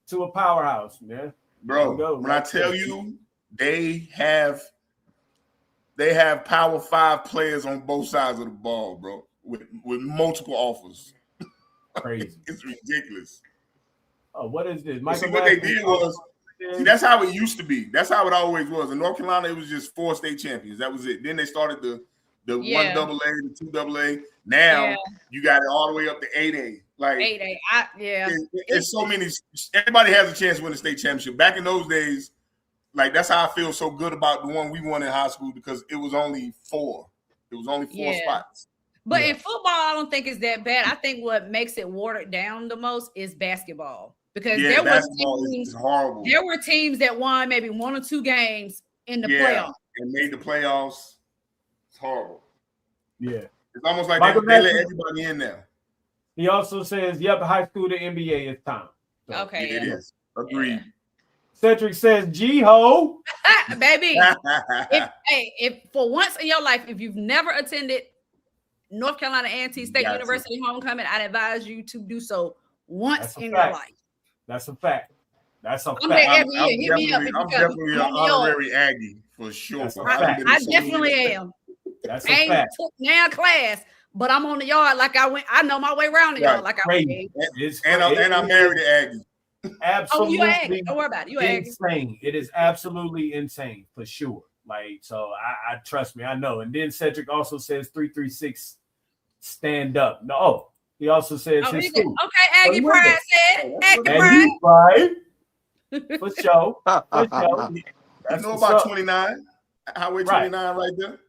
to a powerhouse, man. Bro, when I tell you they have Power 5 players on both sides of the ball, bro, with multiple offers. Crazy. It's ridiculous. What is this? What they did was, that's how it used to be. That's how it always was. In North Carolina, it was just 4 state champions. That was it. Then they started the 1AA, the 2AA. Now you got it all the way up to 8A. Like 8A. It's so many. Everybody has a chance to win a state championship. Back in those days, like that's how I feel so good about the one we won in high school because it was only 4. It was only 4 spots. But in football, I don't think it's that bad. I think what makes it watered down the most is basketball. Because there were teams that won maybe 1 or 2 games in the playoffs. And made the playoffs. It's horrible. Yeah. It's almost like they let everybody in there. He also says, high school to NBA is time. So, okay. It is. Agreed. Yeah. Cedric says, G-Ho. Baby. if for once in your life, if you've never attended North Carolina A&T State University homecoming, I'd advise you to do so once in your life. That's a fact. I'm definitely an honorary Aggie for sure. I definitely am. That's I ain't took now class, but I'm on the yard like I went. I know my way around the yard like I went. And I'm married to Aggie. Absolutely. Oh, you Aggie. Don't worry about it. You insane. It is absolutely insane for sure. Like, so I trust me, I know. And then Cedric also says 336 stand up. No, He also says his school. Okay, Aggie Pride said. Aggie Pride. For sure. For sure. You know about 29? Highway 29 right there.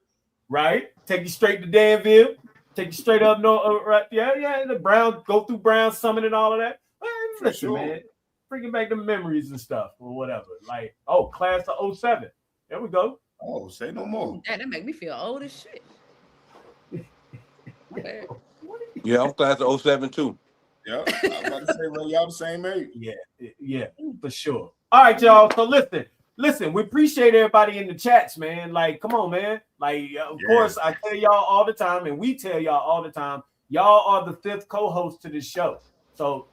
Right. Take you straight to Danville. Take you straight up north. Right. Yeah. The Brown, go through Brown Summit and all of that. Listen, man. Bringing back the memories and stuff or whatever. Like, class of 07. There we go. Oh, say no more. That make me feel old as shit. Yeah, I'm class of 07 too. Yeah, I was about to say, well, y'all the same age. Yeah, for sure. All right, y'all. So listen, we appreciate everybody in the chats, man. Like, come on, man. Like, of course, I tell y'all all the time, and we tell y'all all the time, y'all are the 5th co-host to this show. So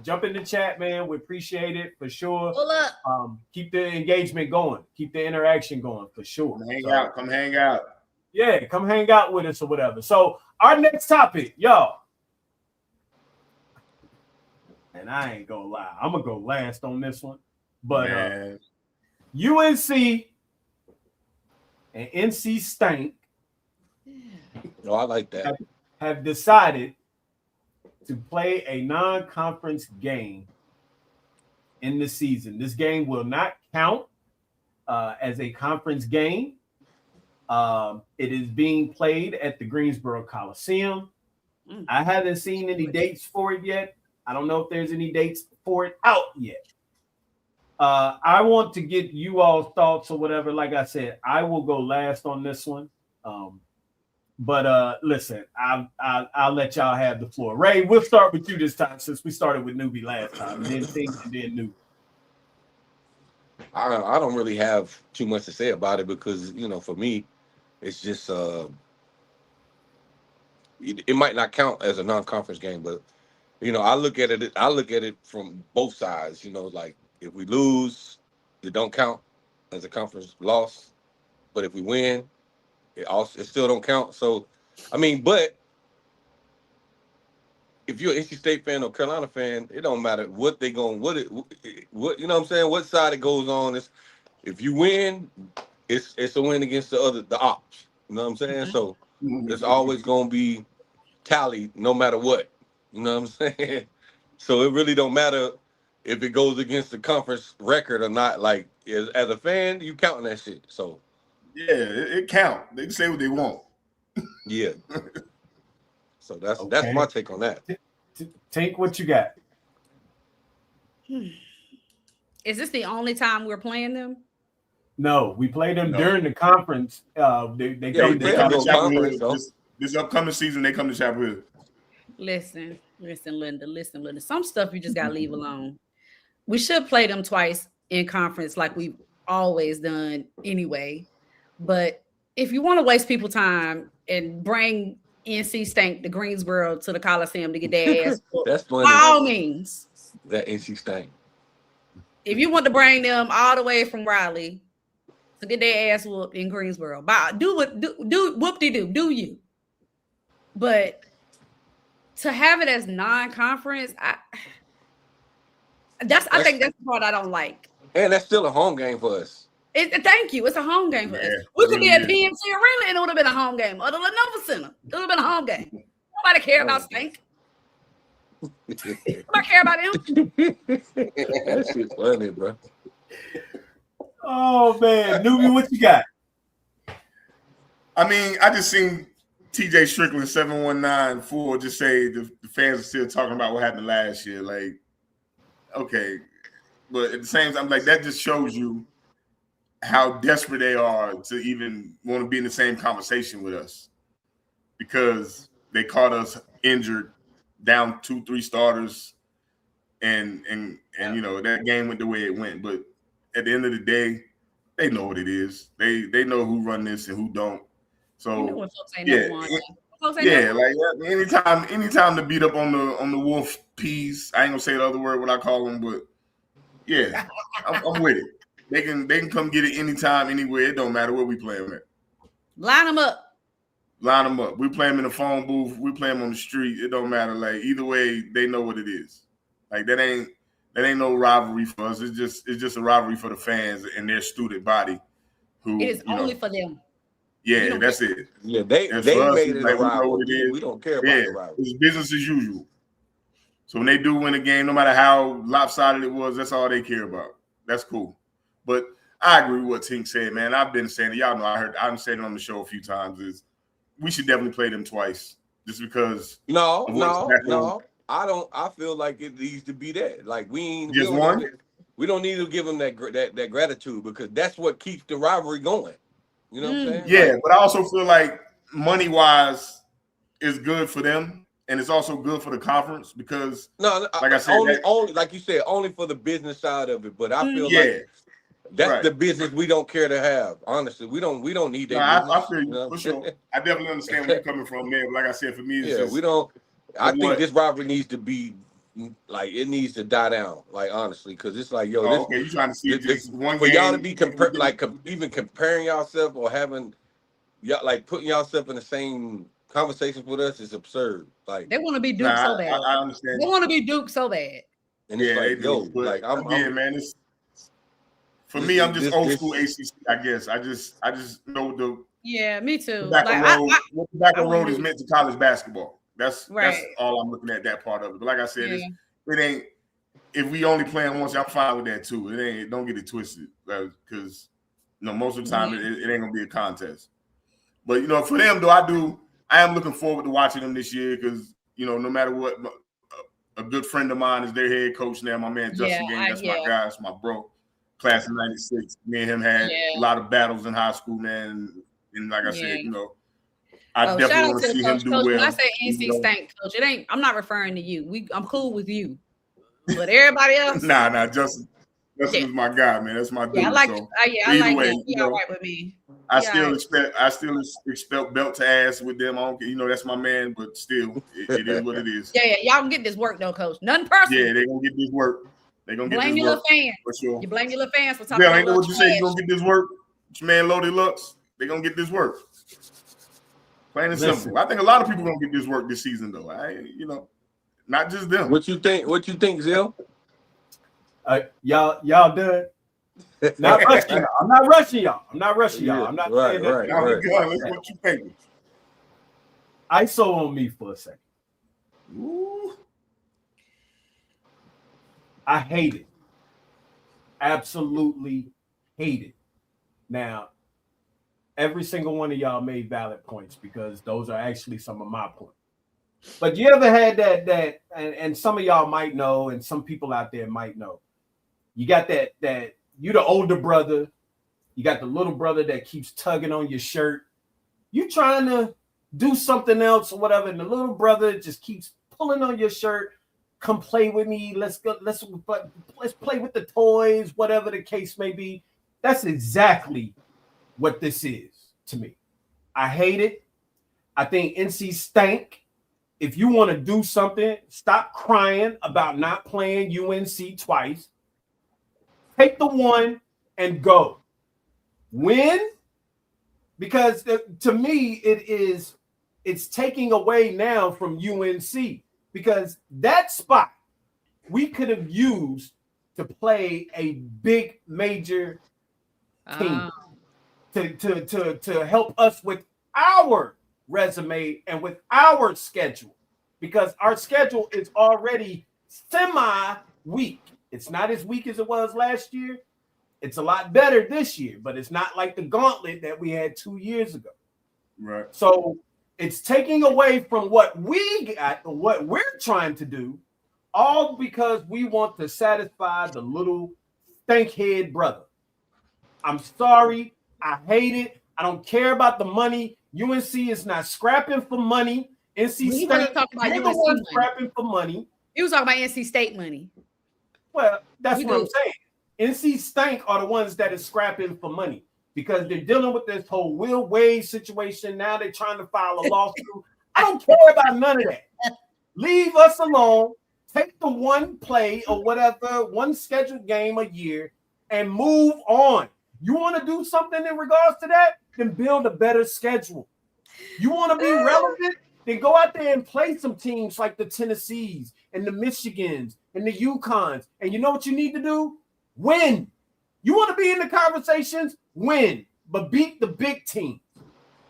jump in the chat, man. We appreciate it for sure. Pull up. Keep the engagement going. Keep the interaction going for sure. Come hang out. Yeah, come hang out with us or whatever. So our next topic, y'all. And I ain't gonna lie, I'm gonna go last on this one. But UNC and NC State I like that. have decided to play a non-conference game in the season. This game will not count as a conference game. It is being played at the Greensboro Coliseum. I haven't seen any dates for it yet. I don't know if there's any dates for it out yet. I want to get you all's thoughts or whatever. Like I said, I will go last on this one. But listen, I'll let y'all have the floor. Ray, we'll start with you this time since we started with Newbie last time, and then Things and then Newbie. I don't really have too much to say about it because, for me, it's just it might not count as a non-conference game, but I look at it from both sides. Like if we lose, it don't count as a conference loss, but if we win, it still don't count. So, but if you're an NC State fan or Carolina fan, it don't matter what they going, what you know what I'm saying, what side it goes on. If you win, it's a win against the ops. You know what I'm saying? So it's always gonna be tallied no matter what. You know what I'm saying? So it really don't matter if it goes against the conference record or not. Like as a fan, you counting that shit. So yeah, it count. They can say what they want. Yeah. So that's my take on that. Take what you got. Is this the only time we're playing them? No, we played them during the conference. They come to Chapel Hill. This upcoming season, they come to Chapel Hill. Listen, Linda. Some stuff you just gotta leave alone. We should play them twice in conference like we've always done anyway. But if you want to waste people time and bring NC State to Greensboro to the Coliseum to get their ass whooped, that's funny. By all means. That NC State. If you want to bring them all the way from Raleigh to get their ass whooped in Greensboro, do whoop-de-doo, do you? But to have it as non-conference, I think that's the part I don't like. And that's still a home game for us. Thank you. It's a home game for us. We could be at PNC Arena and it would have been a home game. Or the Lenovo Center. It would have been a home game. Nobody care about Stank. Nobody care about him. That shit's funny, bro. Oh, man. Newbie, what you got? I just seen TJ Strickland 719 just say the fans are still talking about what happened last year. Like, okay. But at the same time, like, that just shows you how desperate they are to even want to be in the same conversation with us because they caught us injured, down 2-3 starters, and that game went the way it went. But at the end of the day, they know what it is. They know who run this and who don't. So like anytime to beat up on the Wolf Peas. I ain't gonna say the other word what I call them, but yeah, I'm with it. They can come get it anytime, anywhere. It don't matter where we play them at. Line them up. We play them in the phone booth. We play them on the street. It don't matter. Like either way, they know what it is. Like that ain't no rivalry for us. It's just a rivalry for the fans and their student body. Who it is only for them. Yeah, that's it. Yeah, they us, made it like, a rival. We don't care about the rival. It's business as usual. So when they do win a game, no matter how lopsided it was, that's all they care about. That's cool. But I agree with what Tink said, man. I've been saying it. Y'all know I've said it on the show a few times. Is we should definitely play them twice, just because. No. I don't. I feel like it needs to be that. Like we don't need to give them that gratitude, because that's what keeps the rivalry going. You know what I'm saying? Yeah, but I also feel like money wise is good for them, and it's also good for the conference, because like I said, only like you said, only for the business side of it. But I feel like that's the business we don't care to have. Honestly, we don't need that. I feel you, for sure. I definitely understand where you're coming from, man. But like I said, for me, it's just, we don't. I think this rivalry needs to be like, it needs to die down. Like, honestly, because it's like, yo, okay, you trying to see just one for game, y'all to be even comparing yourself or having y'all like putting yourself in the same conversations with us is absurd. Like, they want to be Duke so bad. I understand. They want to be Duke so bad. And it's like, yo, like man, it's for me. I'm just old school ACC. I guess I just know the me too. What the back of road is meant to college basketball. That's all I'm looking at, that part of it. But like I said, it ain't. If we only playing once, I'm fine with that too. It ain't. Don't get it twisted, because most of the time it ain't gonna be a contest. But for them though, I am looking forward to watching them this year, because no matter what, a good friend of mine is their head coach now. My man Justin Gang, that's my guy, that's my bro. Class of '96. Me and him had a lot of battles in high school, man. And like I said, I definitely want to see him do well. When I say NC stank, coach, it ain't. I'm not referring to you. I'm cool with you, but everybody else. Nah, Justin is my guy, man. That's my dude. I like. So, I like him. He all right with me. I still expect belt to ass with them. I don't, that's my man, but still, it is what it is. Yeah, y'all can get this work though, coach. Nothing personal. Yeah, they're gonna get this work. They're gonna get blame this your work. fans. For sure. You blame your little fans for talking. Yeah, ain't know what you say. You gonna get this work. Your man Loaded Lux. They're gonna get this work. Plain and simple. I think a lot of people gonna get this work this season, though. Not just them. What you think, Zil? Y'all done? Not rushing y'all. I'm not rushing y'all. I'm not saying that. Right. What you thinking? ISO on me for a second. Ooh. I hate it. Absolutely hate it. Now, every single one of y'all made valid points, because those are actually some of my points. But you ever had that and some of y'all might know, and some people out there might know. You got that you the older brother, you got the little brother that keeps tugging on your shirt. You trying to do something else or whatever, and the little brother just keeps pulling on your shirt. Come play with me. Let's go. Let's play with the toys, whatever the case may be. That's exactly what this is to me. I hate it. I think NC stank. If you want to do something, stop crying about not playing UNC twice. Take the one and go. Win, because to me it's taking away now from UNC, because that spot we could have used to play a big major team to help us with our resume and with our schedule, because our schedule is already semi-weak. It's not as weak as it was last year. It's a lot better this year, but it's not like the gauntlet that we had 2 years ago. Right. So it's taking away from what we got, what we're trying to do, all because we want to satisfy the little stankhead brother. I'm sorry. I hate it. I don't care about the money. UNC is not scrapping for money. NC State, they're the ones scrapping for money. He was talking about NC State money. Well, that's what I'm saying. NC Stank are the ones that is scrapping for money, because they're dealing with this whole Will Wade situation. Now they're trying to file a lawsuit. I don't care about none of that. Leave us alone. Take the one play or whatever, one scheduled game a year, and move on. You want to do something in regards to that? Then build a better schedule. You want to be relevant? Then go out there and play some teams like the Tennessees and the Michigans and the UConns. And you know what you need to do? Win. You want to be in the conversations? Win. But beat the big team.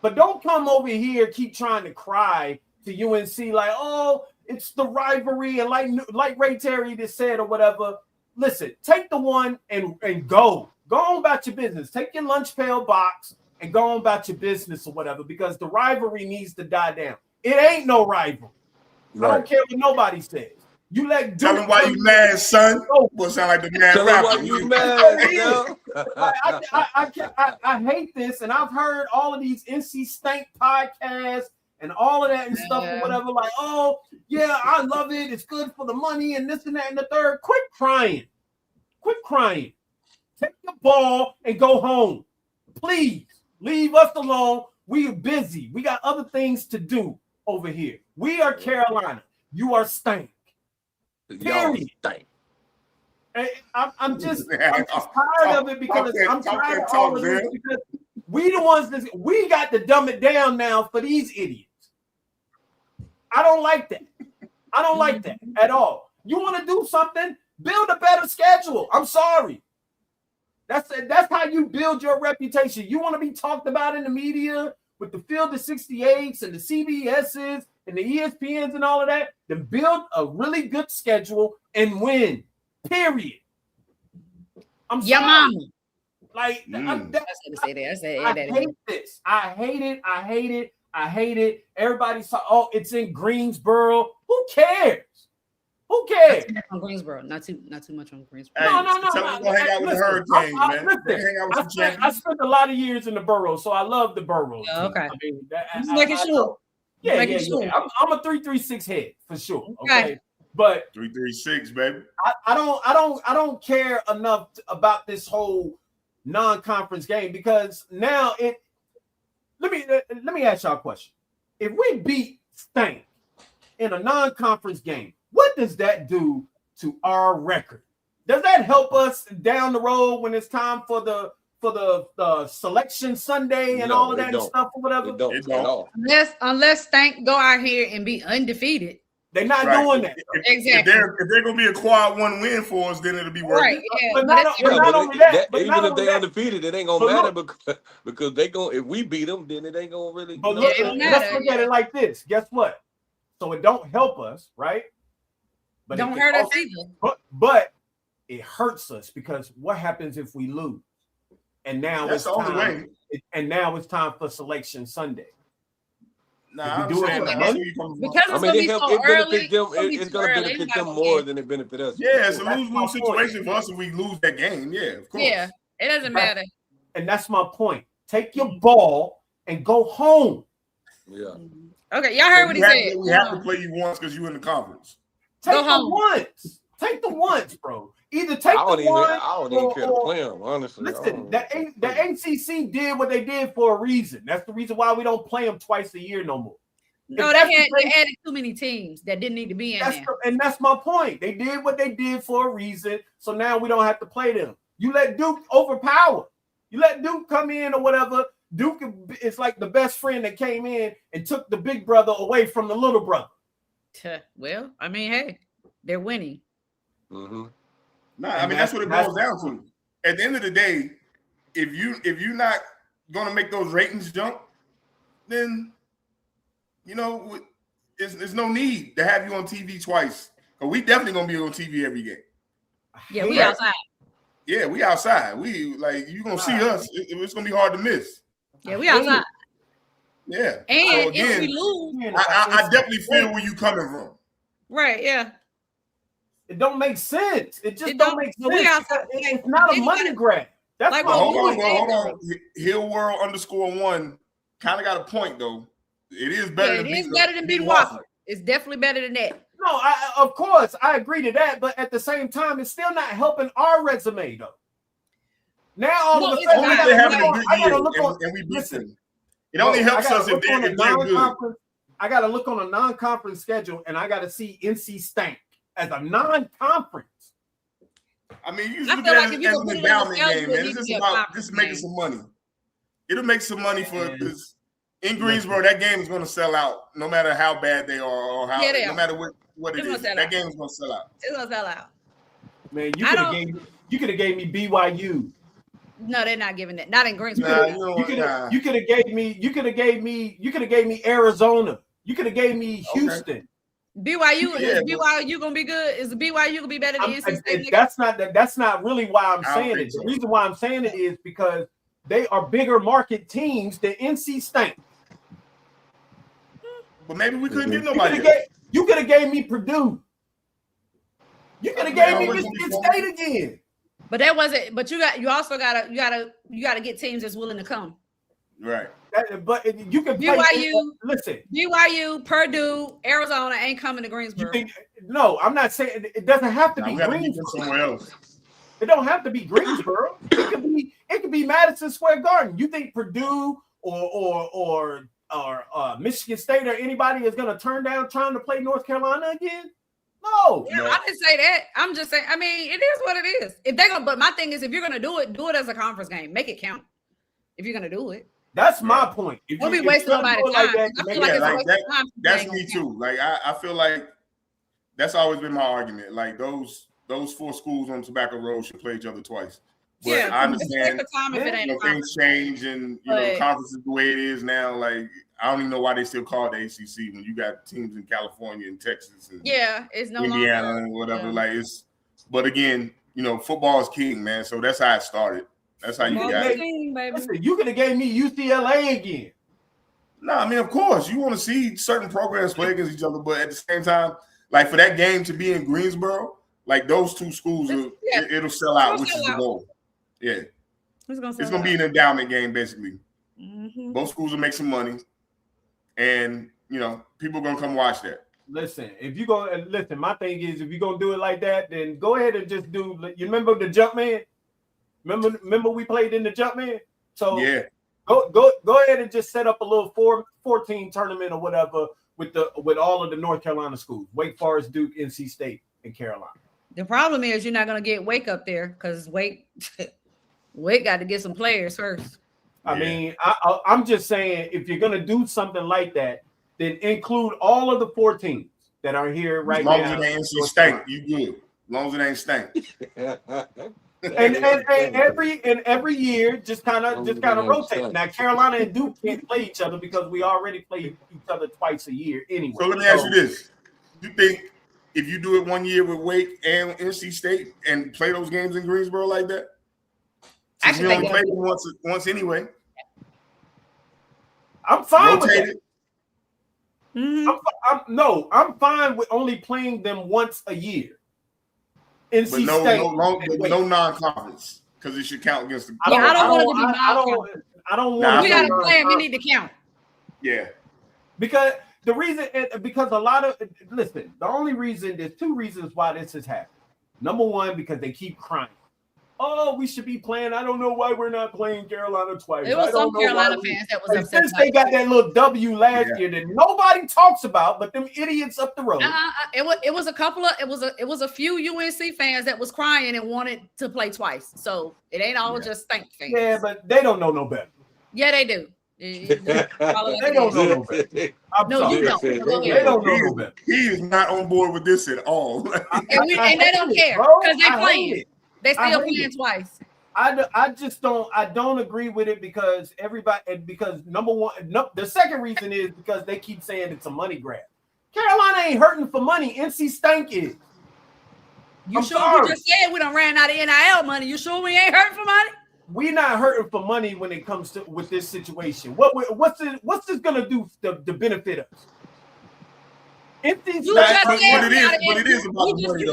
But don't come over here keep trying to cry to UNC like, oh, it's the rivalry, and like Ray Terry just said or whatever. Listen, take the one and go on about your business. Take your lunch pail box and go on about your business or whatever, because the rivalry needs to die down. It ain't no rivalry. Right. I don't care what nobody says. You let Tell him why you mad, son. Will sound like the mad rapper. Tell him why you mad. I hate this, and I've heard all of these NC Stank podcasts and all of that and stuff or whatever. Like, oh yeah, I love it. It's good for the money and this and that and the third. Quit crying. Take the ball and go home, please. Leave us alone. We are busy. We got other things to do over here. We are Carolina. You are Stank. Period. And I'm just tired of it, because I'm tired of all of this, because we the ones that we got to dumb it down now for these idiots. I don't like that. I don't like that at all. You want to do something? Build a better schedule. I'm sorry. That's how you build your reputation. You want to be talked about in the media with the Field of 68s and the CBSs and the ESPNs and all of that, then build a really good schedule and win. Period. I'm sorry. Mama. Like, I hate this. I hate it. Everybody saw, oh, it's in Greensboro. Who cares? On Greensboro, not too much on Greensboro. Hey, no. Tell them to hang out with the Hurricanes, man. I spent a lot of years in the boroughs, so I love the boroughs. Okay. I mean, just making sure. Yeah. I'm a 336 head for sure. Okay. But 336, baby. I don't care enough about this whole non-conference game, because now let me ask y'all a question. If we beat Stank in a non-conference game, what does that do to our record? Does that help us down the road when it's time for the selection Sunday and all of that and stuff or whatever? It don't. Unless Stank go out here and be undefeated. They're not doing that. Exactly. If they're gonna be a quad one win for us, then it'll be worth it. Yeah. But not only that, even if they undefeated, it ain't gonna matter, because they gonna, if we beat them, then it ain't gonna really. But let's look at it like this. Guess what? So it don't help us, right? But don't hurt us either. But it hurts us, because what happens if we lose? And now it's time. And now it's time for selection Sunday. Nah, because it's gonna be so early. It's gonna benefit them more than it benefit us. Yeah, it's a lose-lose situation for us if we lose that game. Yeah, of course. Yeah, it doesn't matter. And that's my point. Take your ball and go home. Yeah. Okay, y'all heard what he said. We have to play you once because you're in the conference. Take the once, bro. Either take the one. I don't even care to play them, honestly. Listen, the ACC did what they did for a reason. That's the reason why we don't play them twice a year no more. No, they added too many teams that didn't need to be in there. And that's my point. They did what they did for a reason, so now we don't have to play them. You let Duke overpower. You let Duke come in or whatever. Duke is like the best friend that came in and took the big brother away from the little brother. Well, I mean, hey, they're winning. Mm-hmm. No, I mean that's what it boils down to. At the end of the day, if you're not going to make those ratings jump, then there's no need to have you on TV twice. But we definitely gonna be on TV every game. Yeah, we outside. Yeah, we outside. We you gonna see us. It's gonna be hard to miss. Yeah, we outside. Yeah. And so again, if we lose, I definitely feel where you coming from. Right. Yeah. It don't make sense. It just don't make sense. It's not a money grab. That's like, hold on. Hill World _1 kind of got a point though. It is better. It is better than beating Wofford. It's definitely better than that. No, of course I agree to that, but at the same time, it's still not helping our resume though. Now all of a sudden, I gotta look on, and we beat them. It only helps us if they're good. I gotta look on a non-conference schedule, and I gotta see NC Stank as a non-conference. I mean, you look at it as an endowment game, man. It's just about making some money. It'll make some money for this. In Greensboro, that game is going to sell out, no matter how bad they are or how, no matter what it is. That game is going to sell out. It's going to sell out. Man, you could have gave me BYU No, they're not giving that. Not in Greensboro. You could have gave me Arizona. You could have gave me Houston. BYU is BYU gonna be good? Is BYU gonna be better than NC State? That's not really why I'm saying it. The reason why I'm saying it is because they are bigger market teams than NC State. But maybe we couldn't get nobody. You could have gave me Purdue. You could have gave me Michigan State again. But that wasn't. But you also gotta get teams that's willing to come. Right. But you can play. BYU, Purdue, Arizona ain't coming to Greensboro. No, I'm not saying it doesn't have to be Greensboro. Somewhere else. It don't have to be Greensboro. It could be Madison Square Garden. You think Purdue or Michigan State or anybody is going to turn down trying to play North Carolina again? No. Yeah, I didn't say that. I'm just saying. I mean, it is what it is. If they're gonna, but my thing is, if you're gonna do it as a conference game. Make it count. If you're gonna do it. That's my point. We'll be wasting nobody's time. That's me too. Like I feel like that's always been my argument. Like those 4 schools on Tobacco Road should play each other twice. But I understand things change and conference is the way it is now. Like I don't even know why they still call it the ACC when you got teams in California and Texas and it's no Indiana longer, and whatever. Like it's, but again, football is king, man. So that's how it started. That's how you got it. Listen, you could have gave me UCLA again. No, I mean, of course, you want to see certain programs play against each other, but at the same time, like for that game to be in Greensboro, like those 2 schools, it'll sell out, which is the goal. Yeah, it's gonna be an endowment game, basically. Mm-hmm. Both schools will make some money, and people are gonna come watch that. Listen, my thing is, if you're gonna do it like that, then go ahead and just do. You remember the Jumpman? Remember we played in the Jumpman? So yeah, go ahead and just set up a little 14 tournament or whatever with all of the North Carolina schools: Wake Forest, Duke, NC State, and Carolina. The problem is you're not gonna get Wake up there because Wake got to get some players first. I mean, I'm just saying, if you're gonna do something like that, then include all of the 4 teams that are here right now. As long as it ain't stank, you good. As long as it ain't stank. and every year, just kind of rotate. Now, Carolina and Duke can't play each other because we already play each other twice a year anyway. So let me ask you this: you think if you do it one year with Wake and NC State and play those games in Greensboro like that? Actually, we only played them once anyway. I'm fine with that. Mm-hmm. I'm fine with only playing them once a year. NC State, no non-conference because it should count against the. I don't want it to be non-conference. I don't want. We got to play and we need to count. Yeah, because a lot of the only reason there's 2 reasons why this has happened. Number one, because they keep crying. Oh, we should be playing. I don't know why we're not playing Carolina twice. There was some Carolina fans that was upset. Since they got that little W last year that nobody talks about, but them idiots up the road. It was a couple of it was a few UNC fans that was crying and wanted to play twice. So it ain't all just Stank fans. Yeah, but they don't know no better. Yeah, they do. They don't know no better. No, you don't. They don't know no better. He is not on board with this at all. and they don't care because they playing. They still playing twice. I just don't. I don't agree with it because number one, the second reason is because they keep saying it's a money grab. Carolina ain't hurting for money. NC State is. You sure? You just said we done ran out of NIL money. You sure we ain't hurting for money? We're not hurting for money when it comes to with this situation. What's this gonna do to benefit us? If these but it is about the money.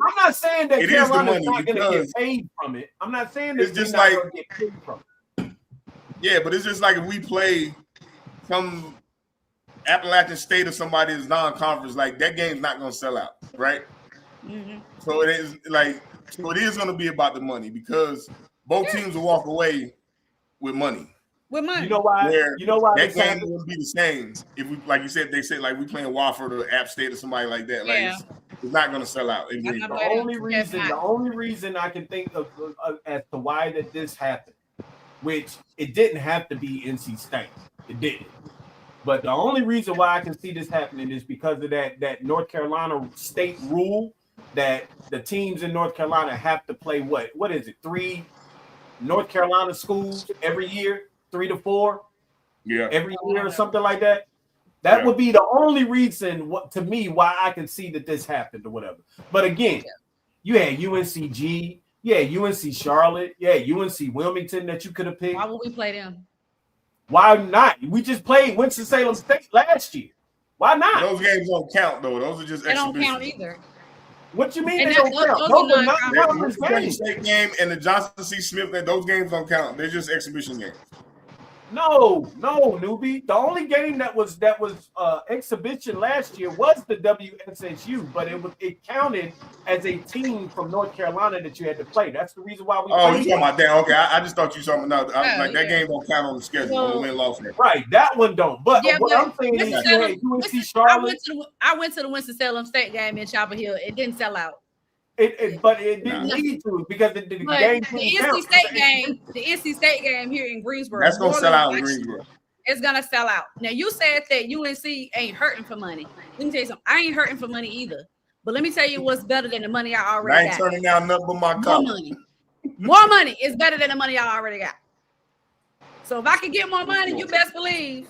I'm not saying that Carolina's not going to get paid from it. I'm not saying that it's just like get paid from it. Yeah, but it's just like if we play some Appalachian State or somebody that's non-conference, like that game's not going to sell out, right? Mm-hmm. So it is going to be about the money because both teams will walk away with money. With money. You know why that game wouldn't be the same if we, like you said, they said like we playing Wofford or App State or somebody like that. Like it's not going to sell out. The only reason I can think of as to why that this happened, which it didn't have to be NC State, it didn't. But the only reason why I can see this happening is because of that North Carolina state rule that the teams in North Carolina have to play what is it, 3 North Carolina schools every year, 3 to 4, every year or something like that. That would be the only reason, to me, why I can see that this happened or whatever. But again, you had UNCG, you had UNC Charlotte, you had UNC Wilmington that you could have picked. Why would we play them? Why not? We just played Winston-Salem State last year. Why not? Those games don't count, though. Those are just exhibitions. They don't count either. What you mean And they don't count? Those are not conference The games. State game and the Johnson C. Smith, those games don't count. They're just exhibition games. No, newbie. The only game that was exhibition last year was the WSSU, but it counted as a team from North Carolina that you had to play. That's the reason why we. Oh, you talking about that? Okay, I just thought you talking about that game don't count on the schedule. Well, win loss. Right, that one don't. But what I'm saying is, you had UNC Charlotte. I went to the Winston-Salem State game in Chapel Hill. It didn't sell out. But it didn't need to because the game. The NC State game here in Greensboro. That's gonna sell out in Greensboro. It's gonna sell out. Now you said that UNC ain't hurting for money. Let me tell you something. I ain't hurting for money either. But let me tell you what's better than the money I already got. I ain't turning down nothing but my cup. More money is better than the money I already got. So if I can get more money, you best believe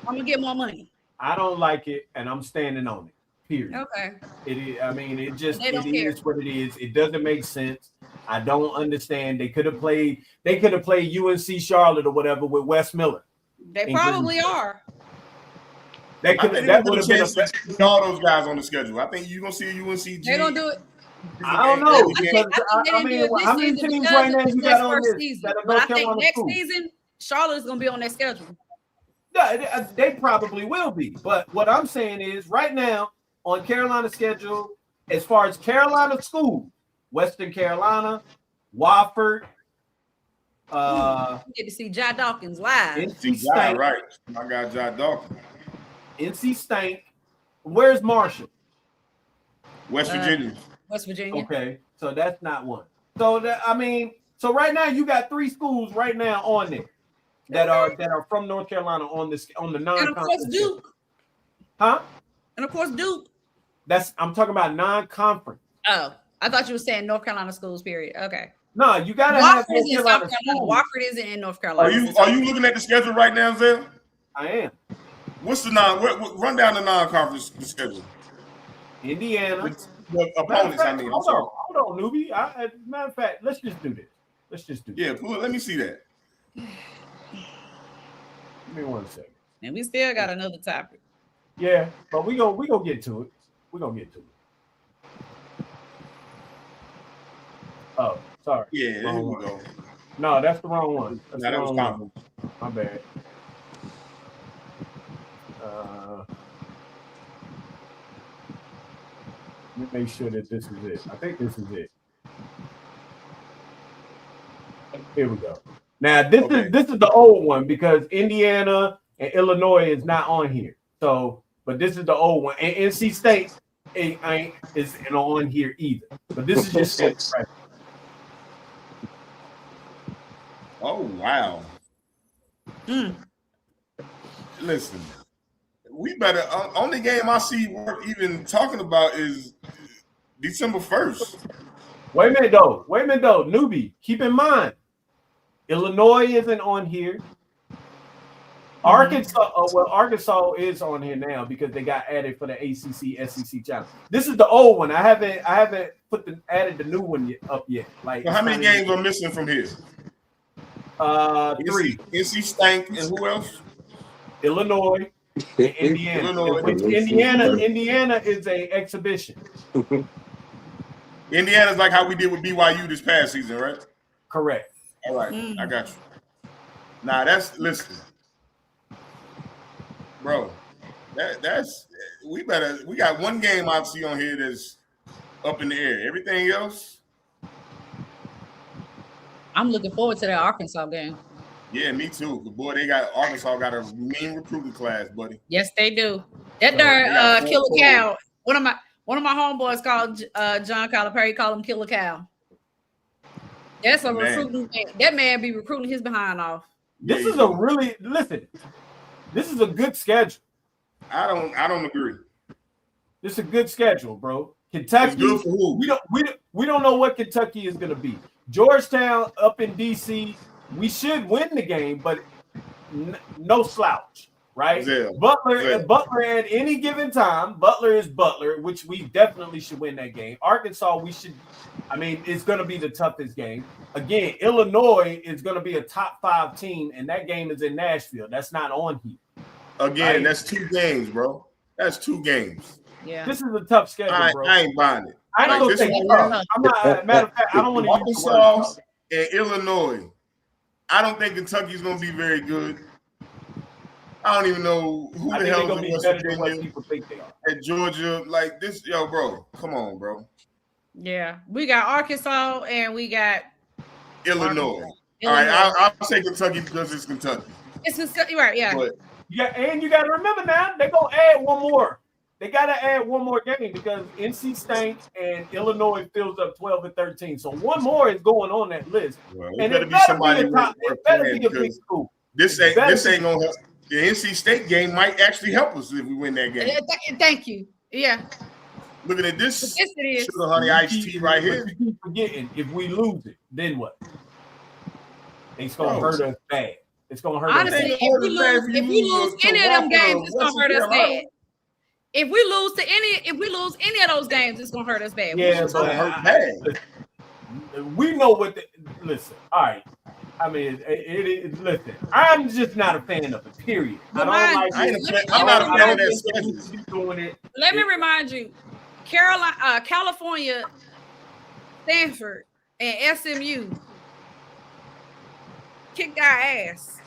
I'm gonna get more money. I don't like it, and I'm standing on it. Period. Okay. It is. I mean, it is what it is. It doesn't make sense. I don't understand. They could have played UNC Charlotte or whatever with Wes Miller. They probably are. That would have been all those guys on the schedule. I think you're gonna see a UNCG. They're gonna do it. I don't know. I mean, how many teams right now you got on this? But I think next season, Charlotte is gonna be on that schedule. Yeah, they probably will be. But what I'm saying is, right now on Carolina's schedule, as far as Carolina school, Western Carolina, Wofford, get to see Jai Dawkins live. NC State, right? My guy Jai Dawkins. NC State. Where's Marshall? West Virginia. West Virginia. Okay, so that's not one. So so right now you got 3 schools right now on there that are from North Carolina on the non-conference. And of course Duke. Huh? And of course Duke. I'm talking about non-conference. Oh, I thought you were saying North Carolina schools. Period. Okay. No, you gotta have Wofford is in South Carolina. Wofford isn't in North Carolina. Are you looking at the schedule right now, Zell? I am. What's the run down the non-conference schedule? Indiana. The opponents, I mean. Hold on, newbie. Matter of fact, let's just do this. Yeah, let me see that. Give me 1 second. And we still got another topic. Yeah, but we gonna get to it. We're gonna get to it. Oh, sorry. Yeah, there we go. No, that's the wrong one. That was common. My bad. Let me make sure that this is it. I think this is it. Here we go. Now this is the old one because Indiana and Illinois is not on here. So, but this is the old one. And NC State isn't on here either. But this is just right. Oh wow. Listen, we better. Only game I see worth even talking about is December 1st. Wait a minute though, newbie. Keep in mind, Illinois isn't on here. Arkansas is on here now because they got added for the ACC SEC challenge. This is the old one. I haven't added the new one up yet. Like, well, how many games are missing from here? 3. NC State and who else? Illinois and Indiana. Indiana is a exhibition. Indiana's like how we did with BYU this past season, right? Correct. All right, I got you. Nah, listen, bro. We got one game I see on here that's up in the air. Everything else, I'm looking forward to that Arkansas game. Yeah, me too. Boy, Arkansas got a mean recruiting class, buddy. Yes, they do. That darn Killer Cow. One of my homeboys called John Calipari, call him Killer Cow. That's a recruiting. That man be recruiting his behind off. This is a good schedule. I don't agree. This is a good schedule, bro. Kentucky. It's good for who? We don't know what Kentucky is going to be. Georgetown up in DC, we should win the game, but no slouch, right? Yeah. Butler at any given time. Butler is Butler, which we definitely should win that game. Arkansas, we should. I mean, it's going to be the toughest game. Again, Illinois is going to be a top 5 team, and that game is in Nashville. That's not on here. Again, right? That's 2 games, bro. That's 2 games. Yeah. This is a tough schedule, bro. I ain't buying it. I don't think I'm not. Matter of fact, I don't want to use the word Arkansas and Illinois. I don't think Kentucky's going to be very good. I don't even know who the hell going to be better than what people think they are. At Georgia, like this, yo, bro. Come on, bro. Yeah, we got Arkansas and we got Illinois. All right, I'll say Kentucky because it's Kentucky. It's right, yeah. But, and you got to remember now, they're going to add one more. They got to add one more game because NC State and Illinois fills up 12 and 13. So one more is going on that list. Well, and it better be a big school. This ain't going to help. The NC State game might actually help us if we win that game. Thank you. Yeah. Looking at this Yes, it is. sugar honey iced tea right here. You keep forgetting, if we lose it, then what? It's going to hurt us bad. It's going to hurt us bad. Honestly, if we lose any of them games, it's going to hurt us bad. If we lose any of those games, it's going to hurt us bad. Yeah, but hurt bad. We know what listen, all right. I mean, listen, I'm just not a fan of it, period. I'm not a fan of that schedule. Let me remind you, California, Stanford, and SMU kicked our ass.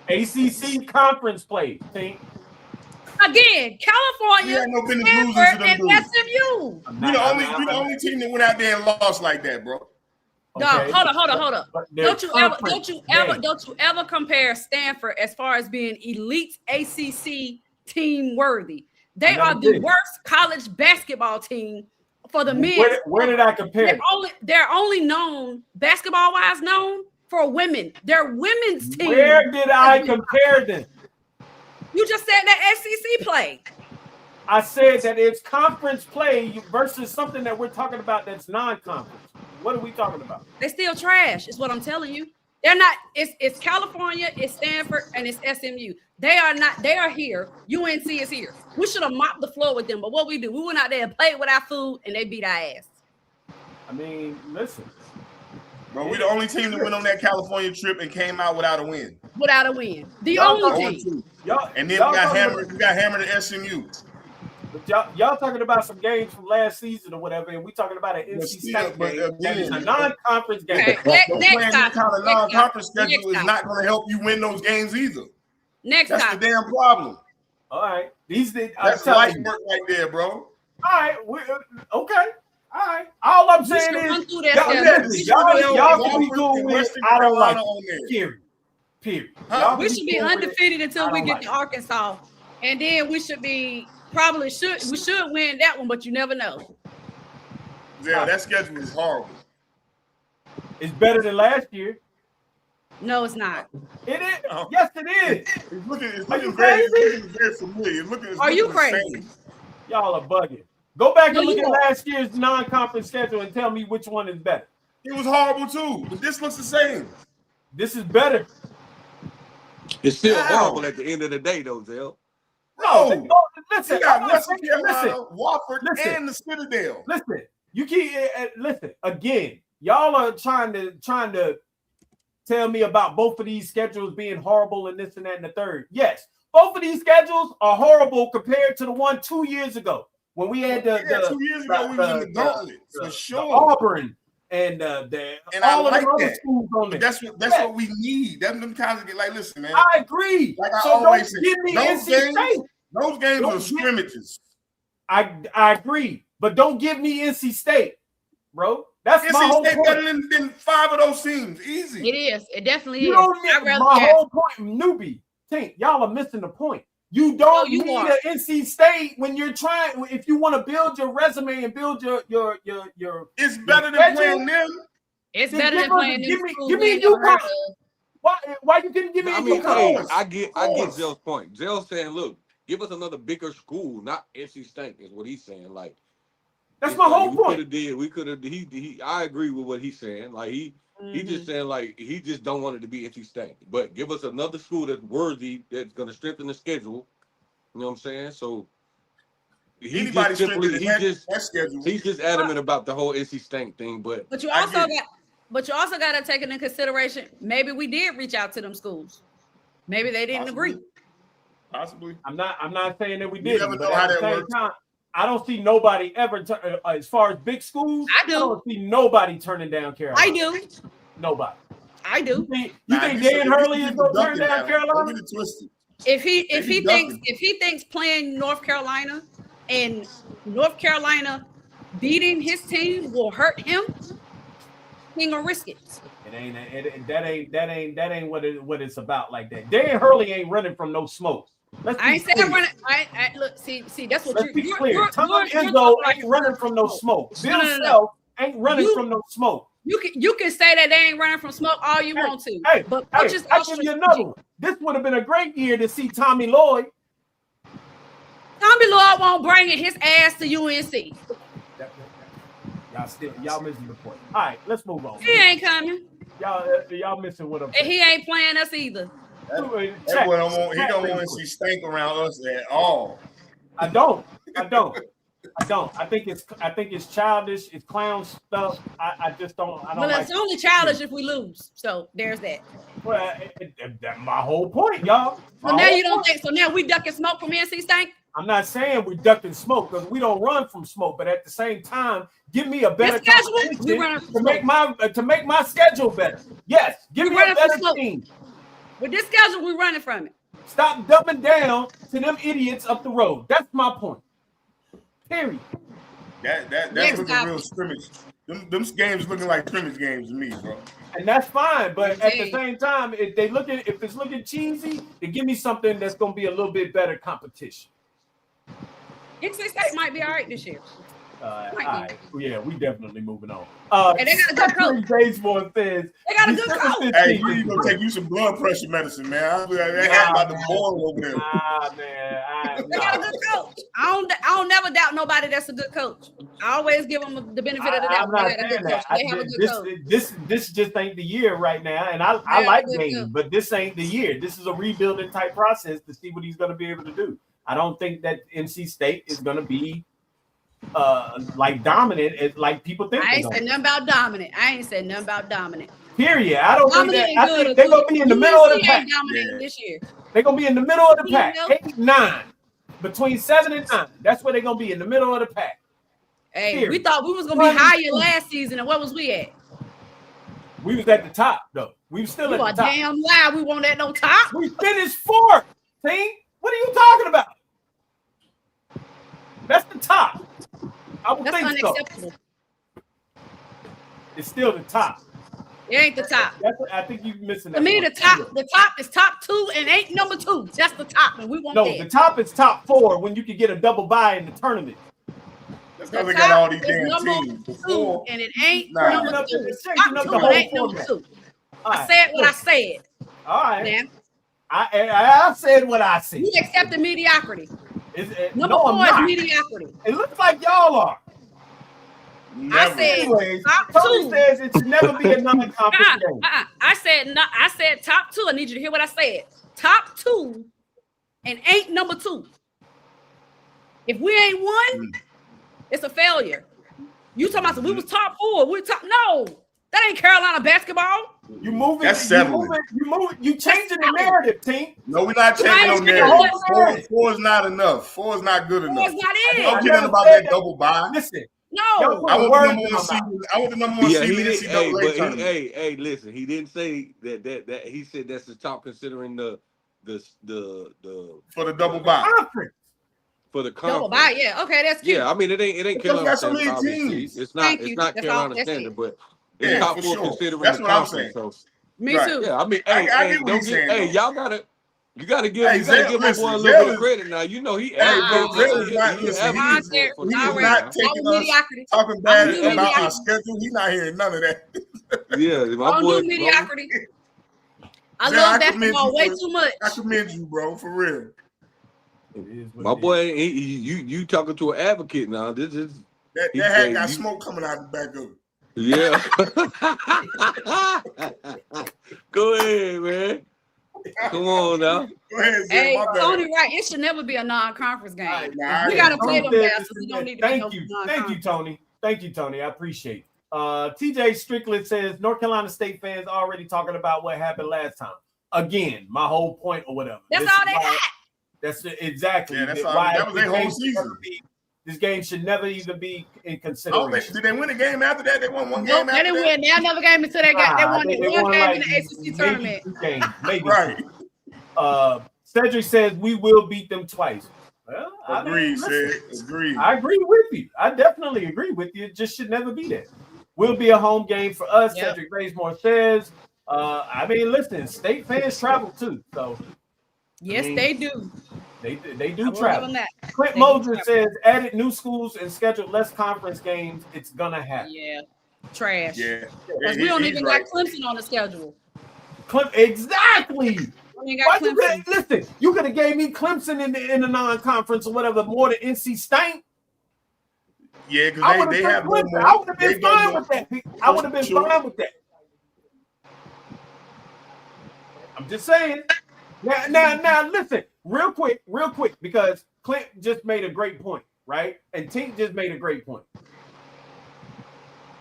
ACC conference play, think. Again, California, Stanford, and SMU. We the only team that went out there and lost like that, bro. No, okay. hold up. Don't you ever compare Stanford as far as being elite ACC team worthy? They are the worst college basketball team for the men. Where did I compare? They're only known basketball wise known for women. They're women's team. Where did I compare them? You just said that SEC play. I said that it's conference play versus something that we're talking about that's non-conference. What are we talking about? They're still trash, is what I'm telling you. They're not. It's California, it's Stanford, and it's SMU. They are not. They are here. UNC is here. We should have mopped the floor with them, but what we do, we went out there and played with our food, and they beat our ass. I mean, listen. Bro, we the only team that went on that California trip and came out without a win. Without a win. The only team. And then we got hammered at SMU. But y'all talking about some games from last season or whatever, and we talking about an NC State game. It's a non-conference game. Next time. Non-conference schedule is not going to help you win those games either. That's the damn problem. All right, that's light work right there, bro. All right, okay. All right. All I'm saying is, y'all can be cool with it. I don't like it. Period. We should be undefeated until we get to Arkansas, and then we should be. We should win that one, but you never know. Yeah, that schedule is horrible. It's better than last year. No, it's not. It is. Yes, it is. It's looking very familiar. Are you crazy? Y'all are bugging. Go back and look at last year's non-conference schedule and tell me which one is better. It was horrible too, but this looks the same. This is better. It's still horrible at the end of the day, though, Zell. No, listen. You got Western Carolina, Wofford, and the Citadel. Listen, you keep listen again. Y'all are trying to tell me about both of these schedules being horrible and this and that and the third. Yes, both of these schedules are horrible compared to the one 2 years ago when we had 2 years ago we was in the gauntlet for sure. Auburn and all of the other schools on there. That's what we need. Them kinds of like, listen, man. I agree. Like I so always say, give me NC State. Those games are scrimmages. I agree, but don't give me NC State, bro. That's NC my whole State point. better than 5 of those teams. Easy. It is. It definitely you is. Don't need, my whole point, newbie. Tink, y'all are missing the point. You don't need an NC State when you're trying. If you want to build your resume and build your it's better than playing them. It's better than playing them. Give me UConn. Why you couldn't give me UConn? I get Zell's point. Zell's saying, look, give us another bigger school, not NC State, is what he's saying. Like, That's my whole point. We could have. I agree with what he's saying. Like he just saying like he just don't want it to be NC State. But give us another school that's worthy, that's going to strengthen the schedule. You know what I'm saying? So he's just adamant about the whole NC State thing. But you also got to take into consideration. Maybe we did reach out to them schools. Maybe they didn't agree. Possibly. I'm not saying that we didn't. Never know how that works. I don't see nobody ever as far as big schools. I don't see nobody turning down Carolina. I do. Nobody. I do. You think Dan Hurley is going to turn down Carolina? If he thinks playing North Carolina and North Carolina beating his team will hurt him, he gonna risk it. That ain't what it's about like that. Dan Hurley ain't running from no smoke. I ain't saying running. I look. See. That's what you're clear. Tom Izzo ain't running from no smoke. Bill Self ain't running from no smoke. You can say that they ain't running from smoke all you want to. But I'll give you another one. This would have been a great year to see Tommy Lloyd. Tommy Lloyd won't bring his ass to UNC. Y'all missing the point. All right, let's move on. He ain't coming. Y'all missing what I'm saying. And he ain't playing us either. That's what I want. He don't want to see stank around us at all. I don't. I think it's childish. It's clown stuff. I just don't. Well, it's only childish if we lose. So there's that. Well, that's my whole point, y'all. So now you don't think. So now we ducking smoke from NC State. I'm not saying we're ducking smoke because we don't run from smoke, but at the same time, give me a better schedule to make my schedule better. Yes, give me a better team. With this schedule, we're running from it. Stop dumbing down to them idiots up the road. That's my point. Period. That's looking real scrimmage. Them games looking like scrimmage games to me, bro. And that's fine, but at the same time, if it's looking cheesy, then give me something that's gonna be a little bit better competition. NC State might be all right this year. All right. Yeah, we definitely moving on. And they got a good coach. Baseball says they got a good coach. Hey, you gonna take you some blood pressure medicine, man. They about to boil over there. Man. They got a good coach. I don't never doubt nobody that's a good coach. I always give them the benefit of the doubt. They have a good coach. This just ain't the year right now, and I like Dayton, but this ain't the year. This is a rebuilding type process to see what he's going to be able to do. I don't think that NC State is going to be like dominant, like people think. I ain't said nothing about dominant. Period. I don't think that. I think they're gonna be in the middle of the pack. This year. They're gonna be in the middle of the pack. 8, 9, between 7 and 9. That's where they're gonna be in the middle of the pack. Hey, period. We thought we was gonna be higher last season, and what was we at? We was at the top, though. We were still at the top. Damn lie, we weren't at no top. We finished 4th. Team, what are you talking about? That's the top. I would think unacceptable. So. It's still the top. It ain't the top. I think you're missing that. To me, the top is top 2 and ain't number 2. That's the top, and we won't. No, the top is top 4 when you can get a double bye in the tournament. That's because they got all these damn teams. 2, and it ain't number 2. Top 2 ain't number 2. I said what I said. All right. Man. I said what I said. You accepted mediocrity. Number 4 is mediocrity. It looks like y'all are. Never. I said anyways, Tony says it should never be a non-conference game. I said top 2. I need you to hear what I said. Top 2 and ain't number 2. If we ain't won, it's a failure. You talking about we was top 4? No, that ain't Carolina basketball. You moving? That's 7. You changing the narrative, team. No, we're not changing no narrative. 4 is not enough. 4 is not good enough. 4 is not it. Don't get about that double bye. Listen. No, I want the number one seed. Hey, listen. He didn't say that. He said that's the top considering the for the double bye. For the conference. Double bye, yeah. Okay, that's cute. Yeah, I mean it ain't Carolina standard. Obviously, it's not Carolina standard, but it's top 4 considering that's the what conference. I'm saying. So, me too. Yeah, I mean, y'all gotta. You gotta give my boy a little bit of credit now. You know he He's not taking us talking bad about our schedule. He's not hearing none of that. Yeah, my boy. Mediocrity. I love basketball way too much. I commend you, bro, for real. My boy, you talking to an advocate now. This is That hat got smoke coming out the back of it. Yeah. Go ahead, man. Come on now. Go ahead, Zay, Hey, my bad. Tony, right? It should never be a non-conference game. Nah, We gotta play them bastards. We don't need to Thank be you. no Thank you, Tony. Thank you, Tony. I appreciate it. TJ Strickland says North Carolina State fans already talking about what happened last time. Again, my whole point or whatever. That's all they got. That's exactly. Yeah, that's why that was their whole season. This game should never even be in consideration. Did they win a game after that? They won one Nope, game they after didn't that? win. They never game until they got. They won one game like in the ACC tournament. Maybe. Right. Cedric says we will beat them twice. Well, Agreed. I agree with you. I definitely agree with you. It just should never be there. Will be a home game for us. Yep. Cedric Gracemore says. I mean, listen, state fans travel too. So Yes, they do. They do travel. Clint They Moses says added new schools and scheduled less conference games. It's gonna happen. Yeah, trash. Yeah. Because we don't even got Clemson on the schedule. Exactly. We got Clemson. Listen, you could have gave me Clemson in the non-conference or whatever more than NC State. Yeah, because they have more. I would have been fine with that. I would have been fine with that. I'm just saying. Now, listen, real quick, because Clint just made a great point, right? And Tink just made a great point.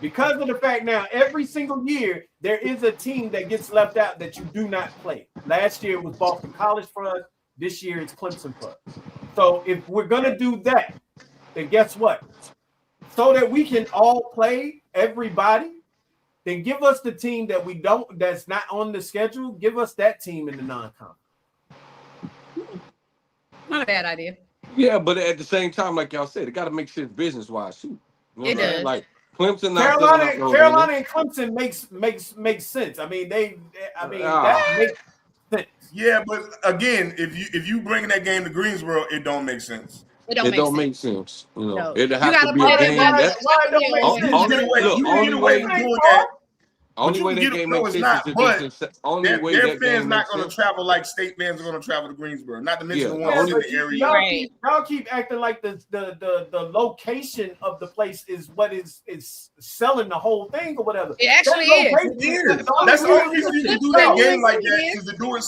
Because of the fact now, every single year, there is a team that gets left out that you do not play. Last year it was Boston College for us. This year it's Clemson for us. So if we're going to do that, then guess what? So that we can all play everybody, then give us the team that's not on the schedule. Give us that team in the non-conference. Not a bad idea. Yeah, but at the same time, like y'all said, it got to make sense business-wise too. You know It does. Like Clemson, Carolina and Clemson makes sense. I mean, that makes sense. Yeah, but again, if you bring that game to Greensboro, it don't make sense. It don't make sense. You know, No. it'd have to be a game. Only way that game makes sense is their fans not going to travel like state fans are going to travel to Greensboro. Not to mention the ones in the area. Y'all keep acting like the location of the place is what is selling the whole thing or whatever. It actually is. That's the only reason you can do that game like that is to do it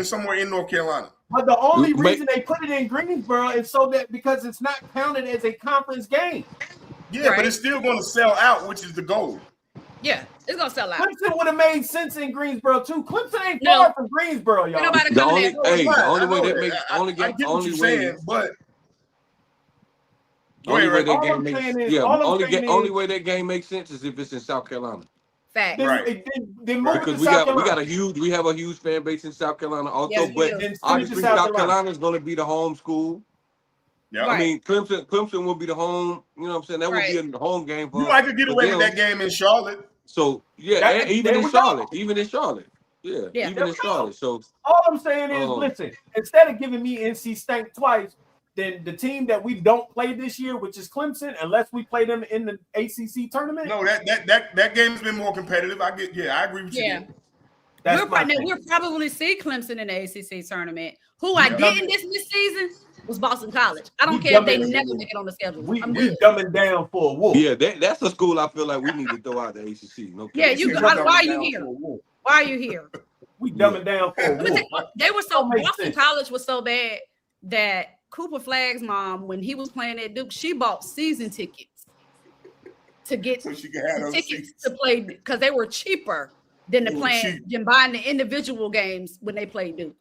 somewhere in North Carolina. But the only reason they put it in Greensboro is so that because it's not counted as a conference game. Yeah, but it's still going to sell out, which is the goal. Yeah, it's gonna sell out. Clemson would have made sense in Greensboro too. Clemson ain't far from Greensboro, y'all. Nobody the only way that makes only way that game makes sense is if it's in South Carolina. Fact. Right. Because we have a huge fan base in South Carolina also, yes, but obviously South Carolina is going to be the home school. Yeah, I mean Clemson will be the home. You know what I'm saying? That would be a home game for. You might could get away with that game in Charlotte. So yeah, even in Charlotte. Yeah, even in Charlotte. So all I'm saying is, listen, instead of giving me NC State twice, then the team that we don't play this year, which is Clemson, unless we play them in the ACC tournament. No, that game's been more competitive. I agree with you. Yeah. We'll probably see Clemson in the ACC tournament. Who I didn't this season was Boston College. I don't care if they never make it on the schedule. We dumbing down for a wolf. Yeah, that's a school I feel like we need to throw out the ACC. No yeah, why are you here? Why are you here? We dumbing down for a wolf. They were so Boston College was so bad that Cooper Flagg's mom, when he was playing at Duke, she bought season tickets to get tickets to play because they were cheaper than than buying the individual games when they played Duke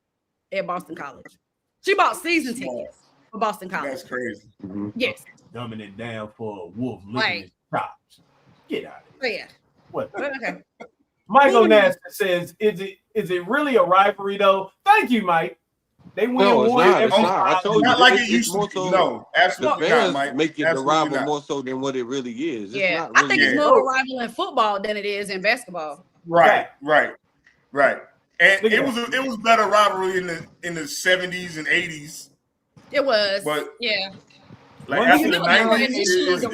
at Boston College. She bought season tickets for Boston College. That's crazy. Mm-hmm. Yes. Dumbing it down for a wolf licking his chops. Get out of here. Yeah. What? Okay. Michael Nash says, "Is it really a rivalry though?" Thank you, Mike. They win one. It's not. I told you, not like it used to be. No, absolutely not, Mike. Make it the rival more so than what it really is. Yeah, I think it's more of a rival in football than it is in basketball. Right. And it was better rivalry in the 70s and 80s. It was, but yeah. Like after the 90s, it's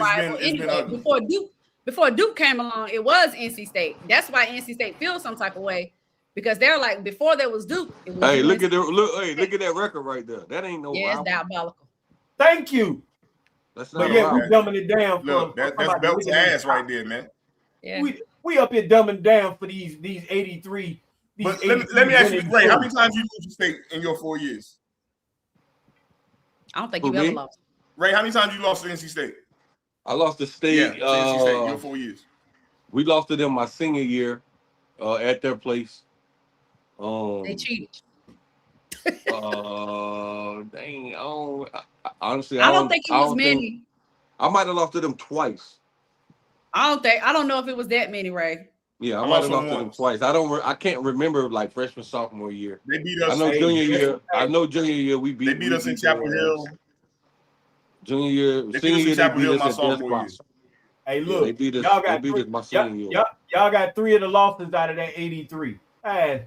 been before Duke came along, it was NC State. That's why NC State feels some type of way because they're like before there was Duke. It was look at that record right there. That ain't no. Yeah, it's diabolical. Thank you. Let's But not yeah, allow we that. dumbing it down. Look, that's belt to ass right there, man. Yeah. We up here dumbing down for these 83. But let me ask you, Ray, how many times you lose state in your 4 years? I don't think Who, you ever me? lost. Ray, how many times you lost to NC State? I lost the state. Yeah, to NC State, your 4 years. We lost to them my senior year at their place. They cheated. Dang, honestly, I don't think it was many. I might have lost to them twice. I don't know if it was that many, Ray. Yeah, I might have lost to them twice. I can't remember like freshman, sophomore year. They beat us. I know junior year. I know junior year we beat. They beat us in Chapel Hill. Junior year, They senior year, they beat us my at their sophomore year. spot. Hey, look, They beat us. Y'all They got beat us my senior year. Y'all got 3 of the losses out of that 83. Hey,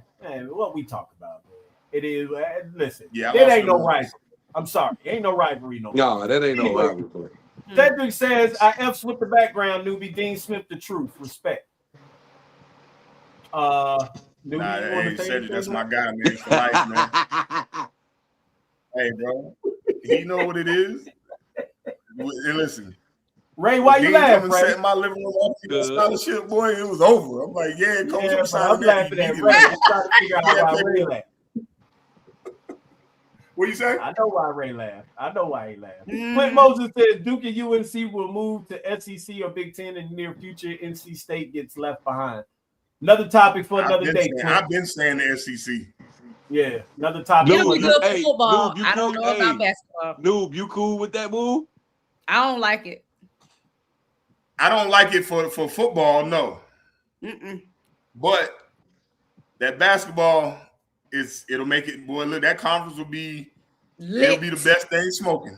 what we talk about, man? It is. Listen, Yeah, it ain't no rivalry. I'm sorry, it ain't no rivalry no more. No, that ain't no rivalry. Cedric says, "I F's with the background, newbie. Dean Smith, the truth. Respect." Newbie, Hey, Cedric, that's my guy, man. For life, man. Hey, bro, he know what it is. And listen, Ray, why you laughing, Ray? Set my living room up for scholarship, boy. It was over. I'm like, yeah, coach, Yeah, I'm laughing at Ray. I'm trying to figure out why Ray laughed. What you say? I know why Ray laughed. I know why he laughed. Clint Moses says Duke and UNC will move to SEC or Big Ten in the near future. NC State gets left behind. Another topic for another day. I've been saying the SEC. Yeah, another topic. It'll be good for football. Noob, I don't know about basketball. Noob, you cool with that move? I don't like it. I don't like it for football, no. But that basketball it'll make it, boy. Look, that conference will be lit. It'll be the best thing smoking.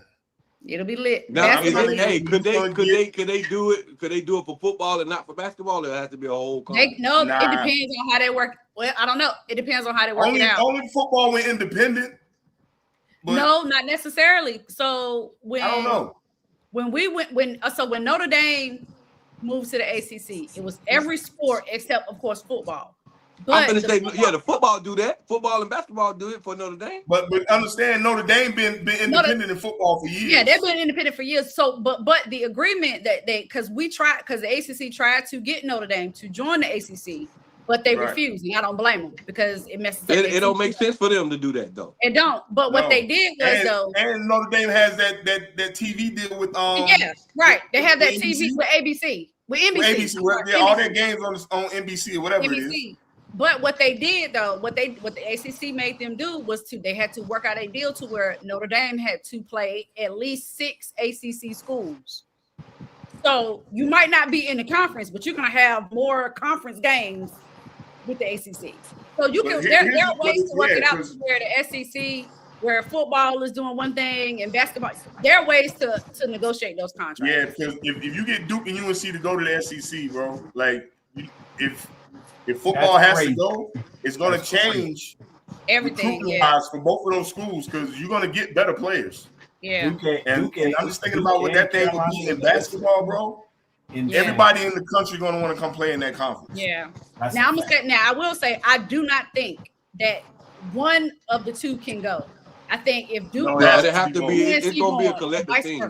It'll be lit. Now, could they do it? Could they do it for football and not for basketball? Or it has to be a whole conference? It depends on how they work. Well, I don't know. It depends on how they work it out. Only football went independent. No, not necessarily. So I don't know. When Notre Dame moved to the ACC, it was every sport except, of course, football. But I'm gonna say, the football do that. Football and basketball do it for Notre Dame. But understand, Notre Dame been independent in football for years. Yeah, they've been independent for years. So, but the agreement that because the ACC tried to get Notre Dame to join the ACC, but they refused, and I don't blame them because it messes up. It don't make sense for them to do that though. It don't. But what they did was and Notre Dame has that TV deal with yeah, right. They have that TV with ABC, with NBC. All their games on NBC or whatever it is. But what they did though, what the ACC made them do was they had to work out a deal to where Notre Dame had to play at least 6 ACC schools. So you might not be in the conference, but you're gonna have more conference games with the ACC. So you can there are ways to work it out to where the SEC, where football is doing one thing and basketball, there are ways to negotiate those contracts. Yeah, because if you get Duke and UNC to go to the SEC, bro, like if football has to go, it's going to change everything for both of those schools because you're going to get better players. Yeah. And I'm just thinking about what that thing would be in basketball, bro. Everybody in the country going to want to come play in that conference. Yeah. Now I will say I do not think that one of the two can go. I think if Duke it's going to be a collective team.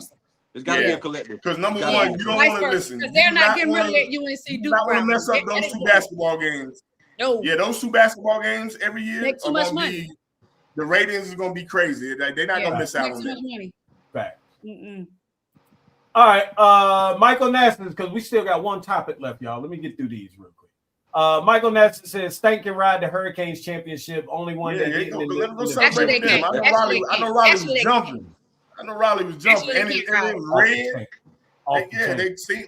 It's got to be a collective. Because number one, you don't want to listen. Because they're not getting rid of that UNC Duke. You not want to mess up those 2 basketball games. No. Yeah, those 2 basketball games every year make too much money. The ratings is going to be crazy. They're not going to miss out on that. Money. Right. All right, Michael Nasson, because we still got one topic left, y'all. Let me get through these real quick. Michael Nasson says, "Stank can ride the Hurricanes championship. Only one that didn't." Actually, they can't. I know Riley was jumping. And it was red.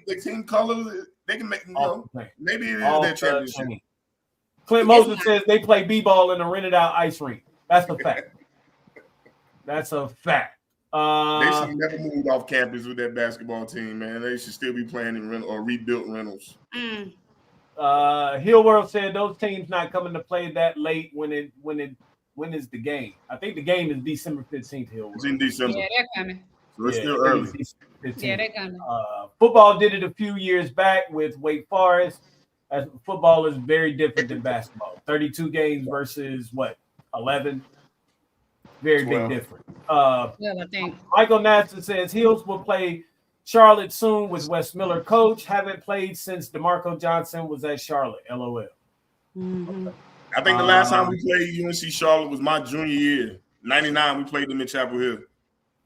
They team colors. They can make, maybe it is their championship. Clint Moses says they play b-ball in a rented out ice rink. That's a fact. That's a fact. They should have never moved off campus with that basketball team, man. They should still be playing in rental or rebuilt rentals. Hill World said those teams not coming to play that late when is the game? I think the game is December 15th. Hill World. It's in December. Yeah, they're coming. So it's still early. Yeah, they're coming. Football did it a few years back with Wake Forest. Football is very different than basketball. 32 games versus 11. Very 12. big difference. I think. Michael Nasser says Heels will play Charlotte soon with Wes Miller coach. Haven't played since DeMarco Johnson was at Charlotte. LOL. Mm-hmm. I think the last time we played UNC Charlotte was my junior year. 99, we played them in Chapel Hill.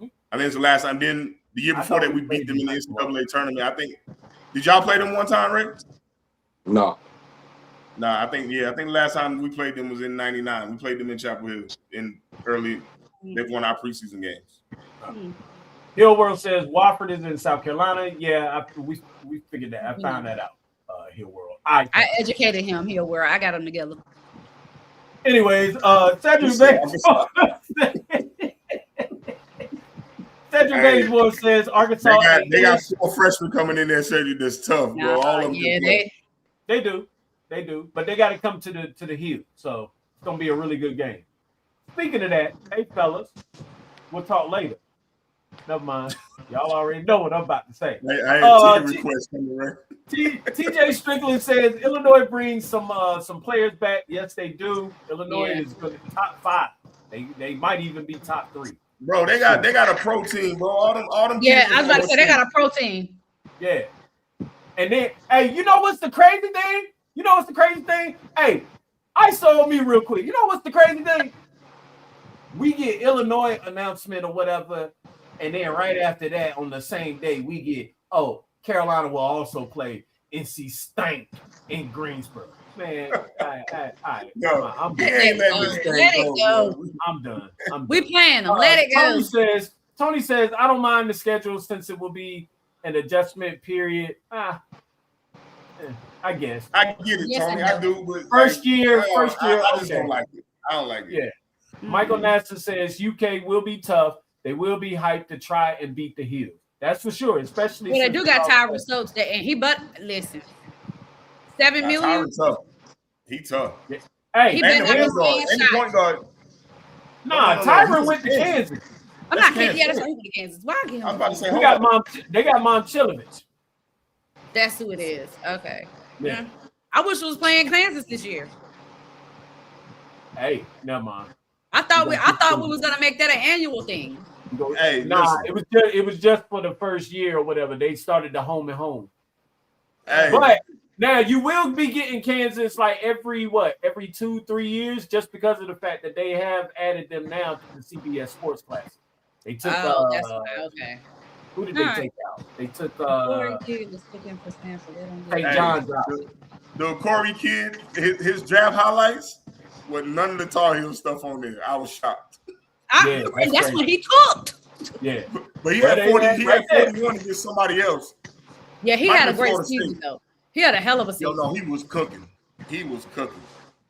I think it's the last time. Then the year before that, we beat them in the NCAA tournament. I think. Did y'all play them one time, Ray? No. Nah, I think the last time we played them was in 99. We played them in Chapel Hill in early. They won our preseason games. Hill World says Wofford is in South Carolina. Yeah, we figured that. I found that out. Hill World. I educated him. Hill World. I got them together. Anyways, Cedric Baseball says Arkansas. They got 4 freshmen coming in there. Cedric, that's tough, bro. All of them. Yeah, they do, but they got to come to the Hill. So it's gonna be a really good game. Speaking of that, hey fellas, we'll talk later. Never mind. Y'all already know what I'm about to say. I have a request coming, right? TJ Strickland says Illinois brings some players back. Yes, they do. Illinois is going to be top 5. They might even be top 3. Bro, they got a pro team, bro. All them. Yeah, I was about to say they got a pro team. Yeah. And then, hey, you know what's the crazy thing? Hey, ISO me real quick. You know what's the crazy thing? We get Illinois announcement or whatever, and then right after that, on the same day, we get, Carolina will also play NC State in Greensboro. Man, I'm done. Let it go. I'm done. We playing them. Let it go. Tony says, I don't mind the schedule since it will be an adjustment period. I guess. I get it, Yes, Tony. I I do. But first year. I just okay. don't like it. I don't like it. Yeah. Michael Nasser says UK will be tough. They will be hyped to try and beat the Heels. That's for sure. Especially they do got Tyron Stokes there, and listen, $7 million. He tough. Yeah. Hey, he and the point guard. Nah, Tyron went to Kansas. I'm not kidding. Yeah, that's why he went to Kansas. Why I get him? I was about to say, they got Momcilovic. That's who it is. Okay. Yeah. I wish it was playing Kansas this year. Hey, never mind. I thought we was gonna make that an annual thing. Hey, it was just for the first year or whatever. They started the home and home. Hey. But now you will be getting Kansas like every 2-3 years, just because of the fact that they have added them now to the CBS Sports Classic. They took that's okay. Who did they take out? They took Corey Kidd was looking for Stanford. St. John's. The Corey Kidd, his draft highlights with none of the Tar Heel stuff on there. I was shocked. That's when he cooked. Yeah, but he had 41 against somebody else. Yeah, he had a great season though. He had a hell of a season. No, he was cooking.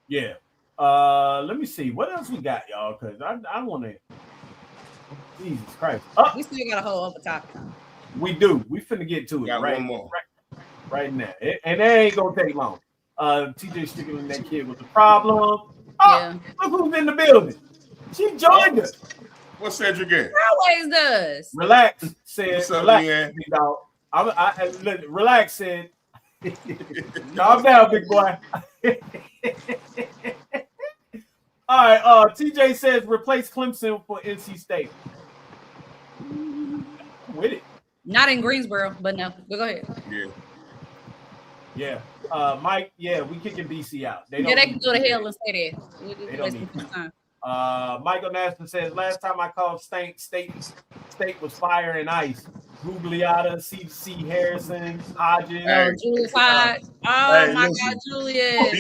Yeah. Let me see what else we got, y'all, because I want to. Jesus Christ! We still got a whole other topic. We do. We finna get to it one more. right now, and that ain't gonna take long. TJ Strickland, that kid was a problem. Look who's in the building. She joined us. What's Cedric at? Always does. Relax, said. What's up, relax, man? big dog. Relax, said. Calm down, big boy. All right. TJ says replace Clemson for NC State. With it. Not in Greensboro, but no. Go ahead. Yeah. Mike. Yeah, we kicking BC out. They can go to hell and stay there. They don't need time. Michael Naston says last time I called State was fire and ice. Gugliotta, C.C. Harrison, Hodges. Julius Hodge. Oh my God, Julius.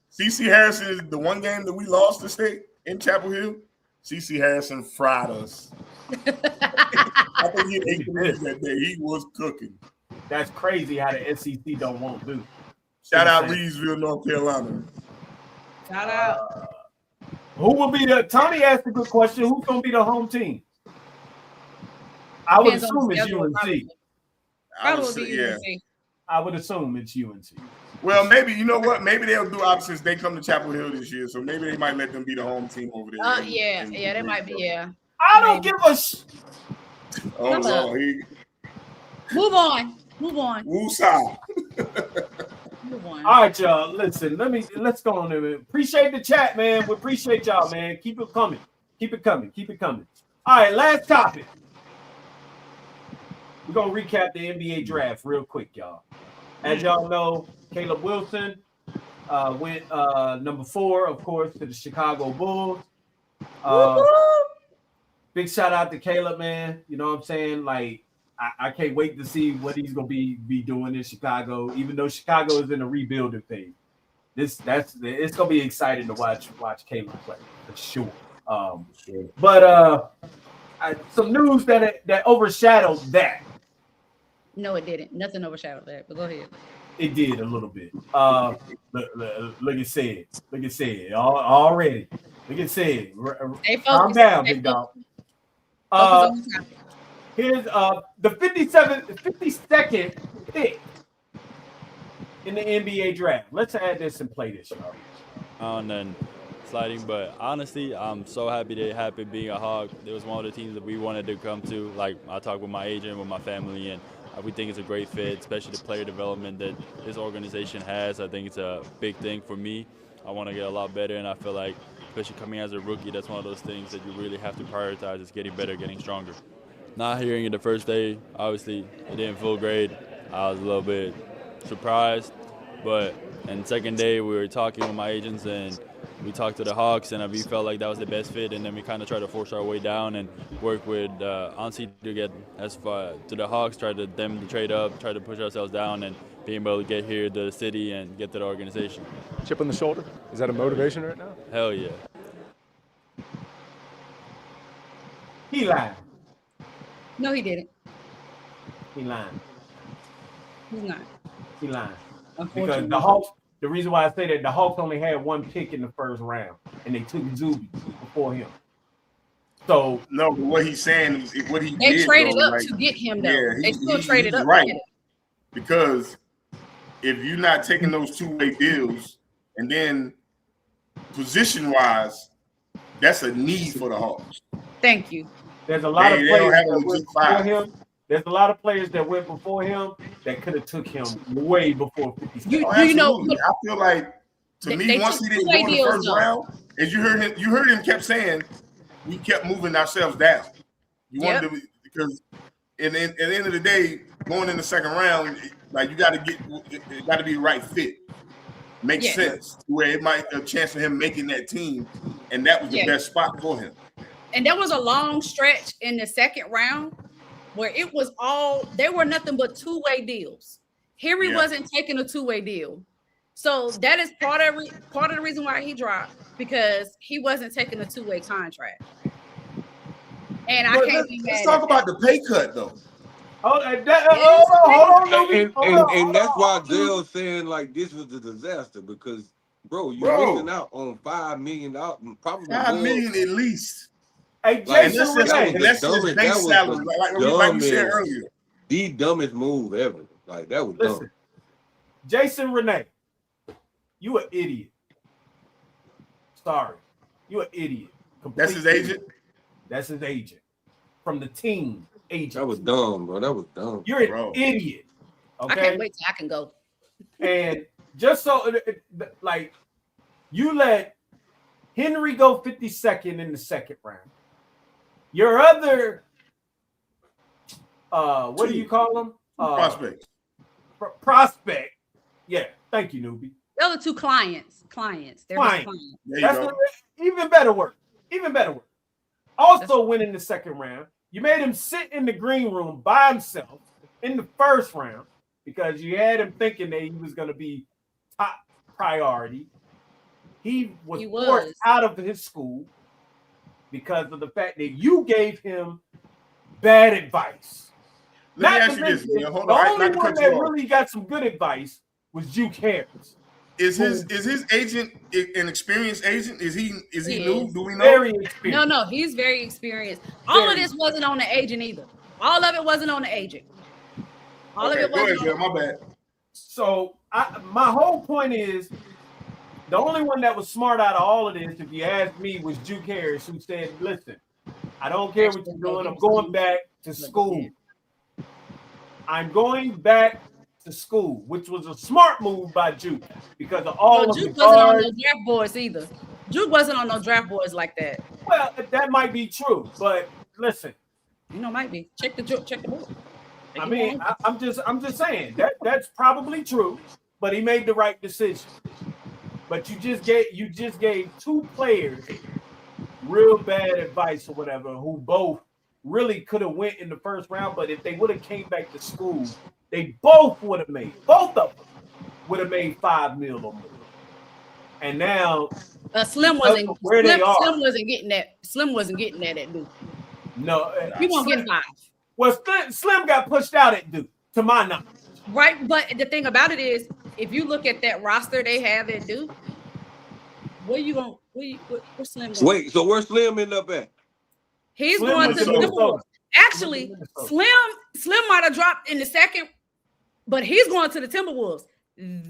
C.C. Harrison is the one game that we lost to State in Chapel Hill. C.C. Harrison fried us. I think he ate that day. He was cooking. That's crazy how the SEC don't want to do. Shout out Reedsville, North Carolina. Shout out. Who will be Tony asked a good question. Who's going to be the home team? I would assume it's UNC. I would assume it's UNC. Well, maybe, you know what? Maybe they'll do opposites. They come to Chapel Hill this year, so maybe they might let them be the home team over there. They might be, I don't give a Oh, Lord. Move on. Woo-saw. Move on. All right, y'all. Listen, let's go on there, man. Appreciate the chat, man. We appreciate y'all, man. Keep it coming. Keep it coming. Keep it coming. All right, last topic. We're going to recap the NBA draft real quick, y'all. As y'all know, Caleb Wilson went number 4, of course, to the Chicago Bulls. Big shout out to Caleb, man. You know what I'm saying? Like, I can't wait to see what he's going to be doing in Chicago, even though Chicago is in a rebuilding phase. It's going to be exciting to watch Caleb play, for sure. But some news that overshadowed that. No, it didn't. Nothing overshadowed that. But go ahead. It did a little bit. Look at Sid. Look at Sid already. Look at Sid. Calm down, big dog. Here's the 52nd pick in the NBA draft. Let's add this and play this, y'all. And sliding, but honestly, I'm so happy that it happened being a Hawk. It was one of the teams that we wanted to come to. Like, I talked with my agent, with my family, and we think it's a great fit, especially the player development that this organization has. I think it's a big thing for me. I want to get a lot better, and I feel like, especially coming as a rookie, that's one of those things that you really have to prioritize is getting better, getting stronger. Not hearing it the first day, obviously, it didn't feel great. I was a little bit surprised, but and second day we were talking with my agents, and we talked to the Hawks, and we felt like that was the best fit, and then we kind of tried to force our way down and work with Ansi to get as far to the Hawks, try to them to trade up, try to push ourselves down, and being able to get here to the city and get to the organization. Chip on the shoulder? Is that a motivation right now? Hell yeah. He lied. No, he didn't. He lied. He's not. He lied. Because the Hawks, the reason why I say that, the Hawks only had 1 pick in the first round, and they took Zuby before him. So no, but what he's saying is what he they did, traded though, up like, to get him though. Yeah, they still traded up. Right. Because if you're not taking those two-way deals, and then position-wise, that's a need for the Hawks. Thank you. There's a lot of players that went before him. There's a lot of players that went before him that could have took him way before 50. You know, I feel like to me, once he didn't go in the first round, as you heard him kept saying, we kept moving ourselves down. You wanted to, because at the end of the day, going in the second round, like you got to it got to be the right fit. Makes sense where it might a chance for him making that team, and that was the best spot for him. And there was a long stretch in the second round where it was they were nothing but two-way deals. Henry wasn't taking a two-way deal. So that is part of the reason why he dropped, because he wasn't taking a two-way contract. And I can't be mad. Let's talk about the pay cut though. Hold on. And that's why Dale's saying like this was a disaster, because bro, you're missing out on $5 million, probably $5 million at least. Hey, Jason, that's his base salary, like you said earlier. The dumbest move ever. Like that was dumb. Jason Renee, you an idiot. Sorry, you an idiot. That's his agent. That's his agent from the team agent. That was dumb, bro. That was dumb. You're an idiot. Okay? I can't wait till I can go. And just so, like, you let Henry go 52nd in the second round. Your other, what do you call them? Prospect. Prospect. Yeah. Thank you, newbie. The other two clients. They're clients. That's even better work. Also went in the second round. You made him sit in the green room by himself in the first round because you had him thinking that he was going to be top priority. He was forced out of his school because of the fact that you gave him bad advice. Let me ask you this. The only one that really got some good advice was Duke Harris. Is his agent an experienced agent? Is he new? Do we know? Very experienced. No, he's very experienced. All of this wasn't on the agent either. All of it wasn't on the agent. All of it wasn't. Go ahead, my bad. So my whole point is, the only one that was smart out of all of this, if you ask me, was Duke Harris, who said, "Listen, I don't care what you're doing. I'm going back to school. I'm going back to school," which was a smart move by Duke because of all of the Duke wasn't on the draft boards either. Juke wasn't on no draft boards like that. Well, that might be true, but listen. Might be. Check the board. I mean, I'm just saying that's probably true, but he made the right decision. But you just gave two players real bad advice or whatever, who both really could have went in the first round, but if they would have came back to school, they both of them would have made $5 million or more. And now Slim wasn't where they are. Slim wasn't getting that. Slim wasn't getting that at Duke. No, he won't get 5. Well, Slim got pushed out at Duke, to my knowledge. Right, but the thing about it is, if you look at that roster they have at Duke, where Slim going? Wait, so where's Slim end up at? He's going to Timberwolves. Actually, Slim might have dropped in the second, but he's going to the Timberwolves.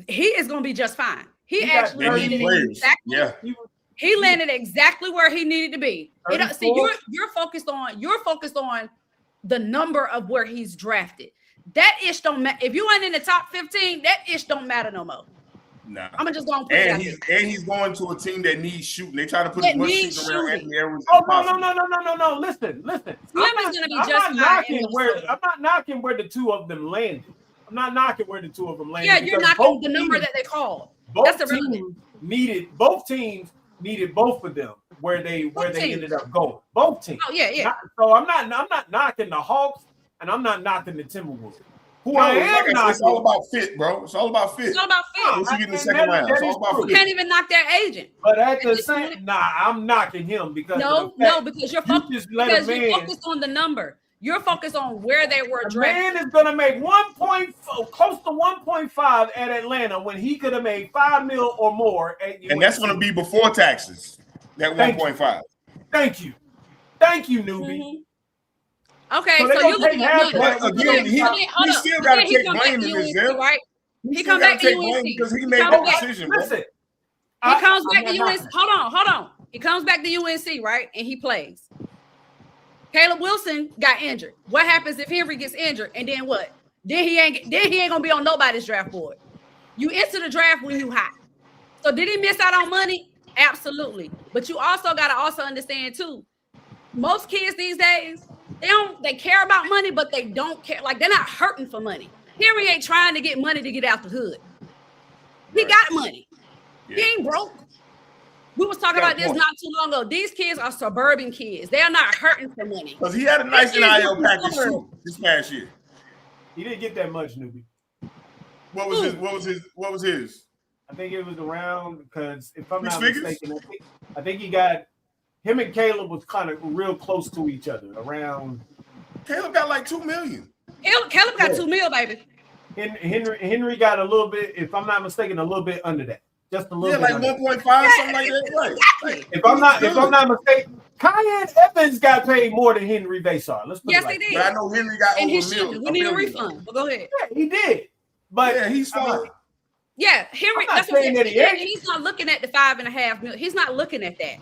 He is going to be just fine. He actually landed exactly. He landed exactly where he needed to be. See, you're focused on the number of where he's drafted. That ish don't matter. If you ain't in the top 15, that ish don't matter no more. Nah. I'm just gonna put and he's going to a team that needs shooting. They try to put as much shooting around Anthony Edwards. Oh no! Listen. Slim is gonna be just fine. I'm not knocking where the two of them landed. Yeah, you're knocking the number that they called. That's the teams needed both of them where they ended up going. Both teams. Oh yeah. So I'm not knocking the Hawks and I'm not knocking the Timberwolves. It's all about fit, bro. It's all about fit. Once you get in the second round, it's all about fit. You can't even knock their agent. But at the same, I'm knocking him because because you're focused on the number. You're focused on where they were drafted. Man is gonna make close to 1.5 at Atlanta when he could have made $5 million or more at UNC. And that's gonna be before taxes. That 1.5. Thank you, newbie. Mm-hmm. Okay, so you're looking at again, he still got to take blame in this, right? He comes back to UNC because he made that decision. Listen, he comes back to UNC. Hold on. He comes back to UNC, right? And he plays. Caleb Wilson got injured. What happens if Henry gets injured? And then what? Then he ain't gonna be on nobody's draft board. You enter the draft when you hot. So did he miss out on money? Absolutely. But you also gotta understand too. Most kids these days, they care about money, but they don't care. Like, they're not hurting for money. Henry ain't trying to get money to get out the hood. He got money. Yeah. He ain't broke. We was talking about this not too long ago. These kids are suburban kids. They are not hurting for money. Because he had a nice NIL package too this past year. He didn't get that much, newbie. What was his? I think it was around, because if I'm not mistaken, I think he got him and Caleb was kind of real close to each other. Around Caleb got like $2 million. Caleb got $2 million, baby. Henry got a little bit, if I'm not mistaken, a little bit under that. Just a little bit. Yeah, like 1.5, something like that. Right. If I'm not mistaken, Cayenne Evans got paid more than Henry Vasar. Let's put it like he did. But I know Henry got and over he should. We need a refund. But go ahead. Yeah, he did. But yeah, he's fine. Henry. That's what he's not looking at the $5.5 million. He's not looking at that.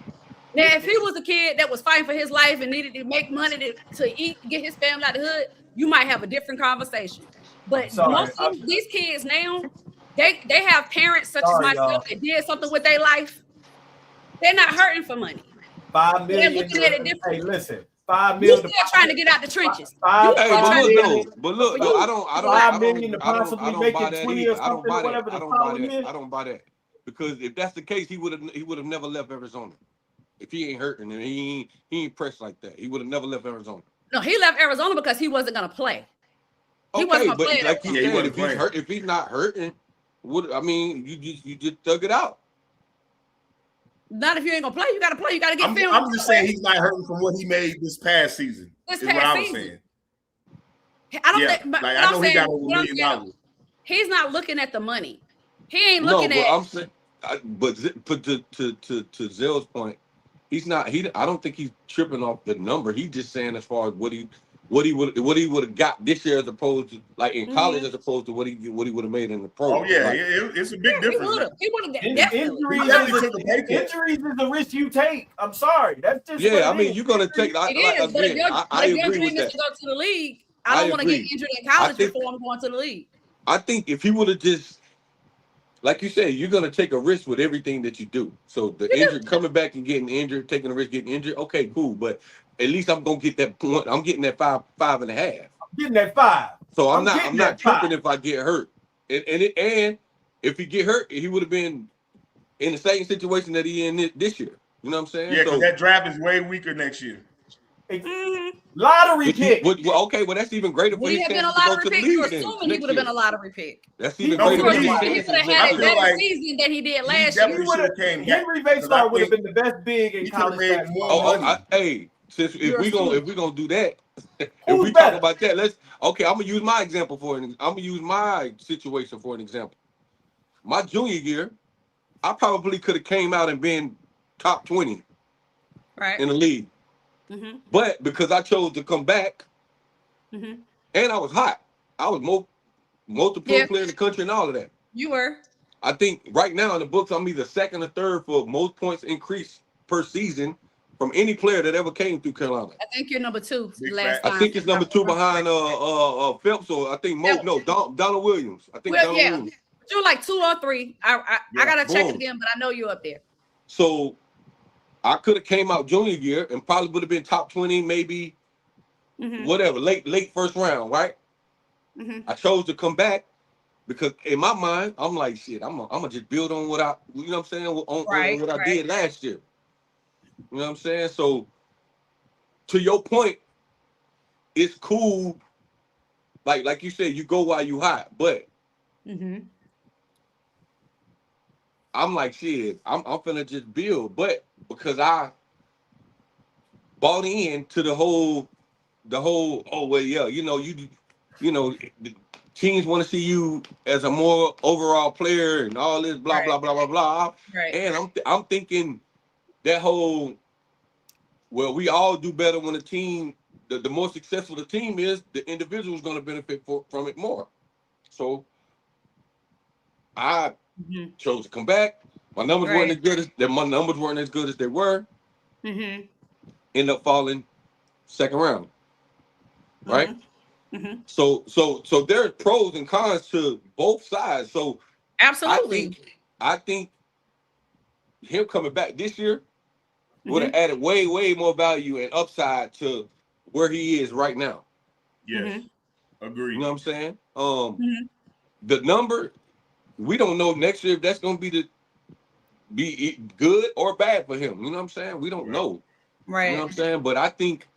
Now, if he was a kid that was fighting for his life and needed to make money to eat, get his family out of the hood, you might have a different conversation. But most of these kids now, they have parents such as myself that did something with their life. They're not hurting for money. $5 million. They're looking at it different. Hey, listen, $5 million. You're still trying to get out the trenches. But look, I don't buy that. Because if that's the case, he would have never left Arizona. If he ain't hurting and he ain't pressed like that, he would have never left Arizona. No, he left Arizona because he wasn't gonna play. He wasn't gonna play. Like you said, if he's not hurting, you just thug it out. Not if you ain't gonna play. You gotta play. You gotta get film. I'm just saying he's not hurting from what he made this past season. I was saying. I don't think. But I know he got over $1 million. He's not looking at the money. He ain't looking at. I'm saying, but to Zell's point, he's not. I don't think he's tripping off the number. He's just saying as far as what he would have got this year as opposed to like in college as opposed to what he would have made in the pro. Oh yeah, it's a big difference. He would have Injuries is the risk you take. I'm sorry, that's just you're gonna take. I agree with that. To go to the league, I don't want to get injured in college before I'm going to the league. I think if he would have just like you said, you're gonna take a risk with everything that you do. So the injury, coming back and getting injured, taking a risk, getting injured. Okay, cool. But at least I'm gonna get that point. I'm getting that 5.5. I'm getting that 5. So I'm not tripping if I get hurt. And if he get hurt, he would have been in the same situation that he in this year. You know what I'm saying? Yeah, because that draft is way weaker next year. Lottery pick. Okay, well, that's even greater for Would his he have been a chances to go lottery to the pick? league. You're assuming he would have been a lottery pick. That's even He greater for his He chances. would have had a better season than he did last year. Henry Vaystar would have been the best big in college basketball. Hey, since if we gonna do that, if Who's we better? talk about that, I'm gonna use my example I'm gonna use my situation for an example. My junior year, I probably could have came out and been top 20 in the league. Mm-hmm. But because I chose to come back, mm-hmm. and I was hot, I was multiple player in the country and all of that. You were. I think right now in the books, I'm either second or third for most points increase per season from any player that ever came through Carolina. I think you're number 2 I think it's number 2 behind Phelps, or I think Donald Williams. I think Donald Williams. You're like 2 or 3. I gotta check it again, but I know you're up there. So I could have came out junior year and probably would have been top 20, maybe whatever, late first round, right? Mm-hmm. I chose to come back because in my mind, I'm like, shit, I'm gonna just build on what I, you know what I'm saying, on what I did last year. You know what I'm saying? So to your point, it's cool. Like you said, you go while you hot, but I'm like, shit, I'm finna just build. But because I bought into the whole, oh well, yeah, you know, the teams want to see you as a more overall player and all this blah blah blah blah blah. Right. And I'm thinking that whole, well, we all do better when the team, the more successful the team is, the individual is going to benefit from it more. So I chose to come back. My numbers weren't as good as they were. End up falling second round. Right? So there's pros and cons to both sides. So absolutely, I think him coming back this year would have added way more value and upside to where he is right now. Yes, agreed. You know what I'm saying? The number, we don't know next year if that's going to be good or bad for him. You know what I'm saying? We don't know. Right. You know what I'm saying? But I think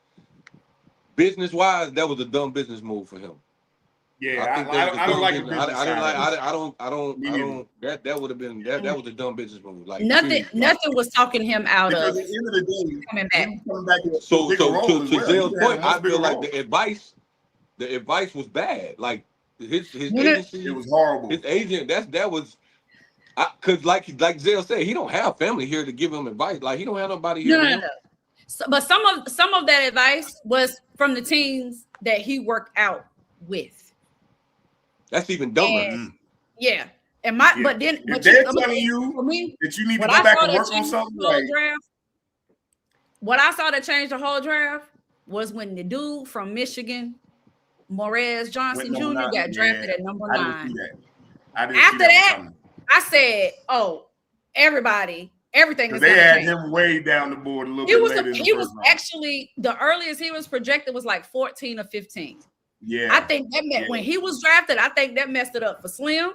business-wise, that was a dumb business move for him. Yeah, I don't like the business side. I don't. That would have been that was a dumb business move. Like nothing was talking him out of. At the end of the day, coming back. So to Zell's point, I feel like the advice was bad. Like his agency, it was horrible. His agent, that was. Because like Zell said, he don't have family here to give him advice. Like he don't have nobody here. No. So, but some of that advice was from the teams that he worked out with. That's even dumber. But then if they're telling you that you need to go back and work on something, what I saw that changed the whole draft was when the dude from Michigan, Morez Johnson Jr. got drafted at number 9. After that, I said, "Oh, everything is." They had him way down the board a little bit later. He was actually the earliest he was projected was like 14 or 15. Yeah, I think that meant when he was drafted, I think that messed it up for Slim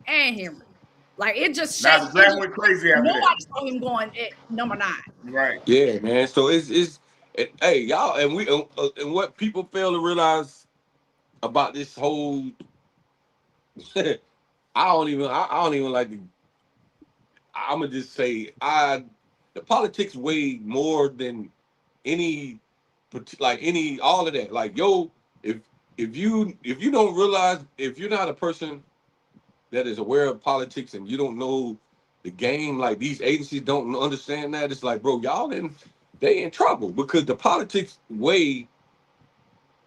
and Henry. Like it just the draft went crazy after nobody that. saw him going at number 9. Right. Yeah, man. So it's hey y'all, and we and what people fail to realize about this whole. I don't even like to. I'm gonna just say the politics weigh more than any all of that. Like if you don't realize, if you're not a person that is aware of politics and you don't know the game, like these agencies don't understand that, it's like, bro, y'all they in trouble because the politics weigh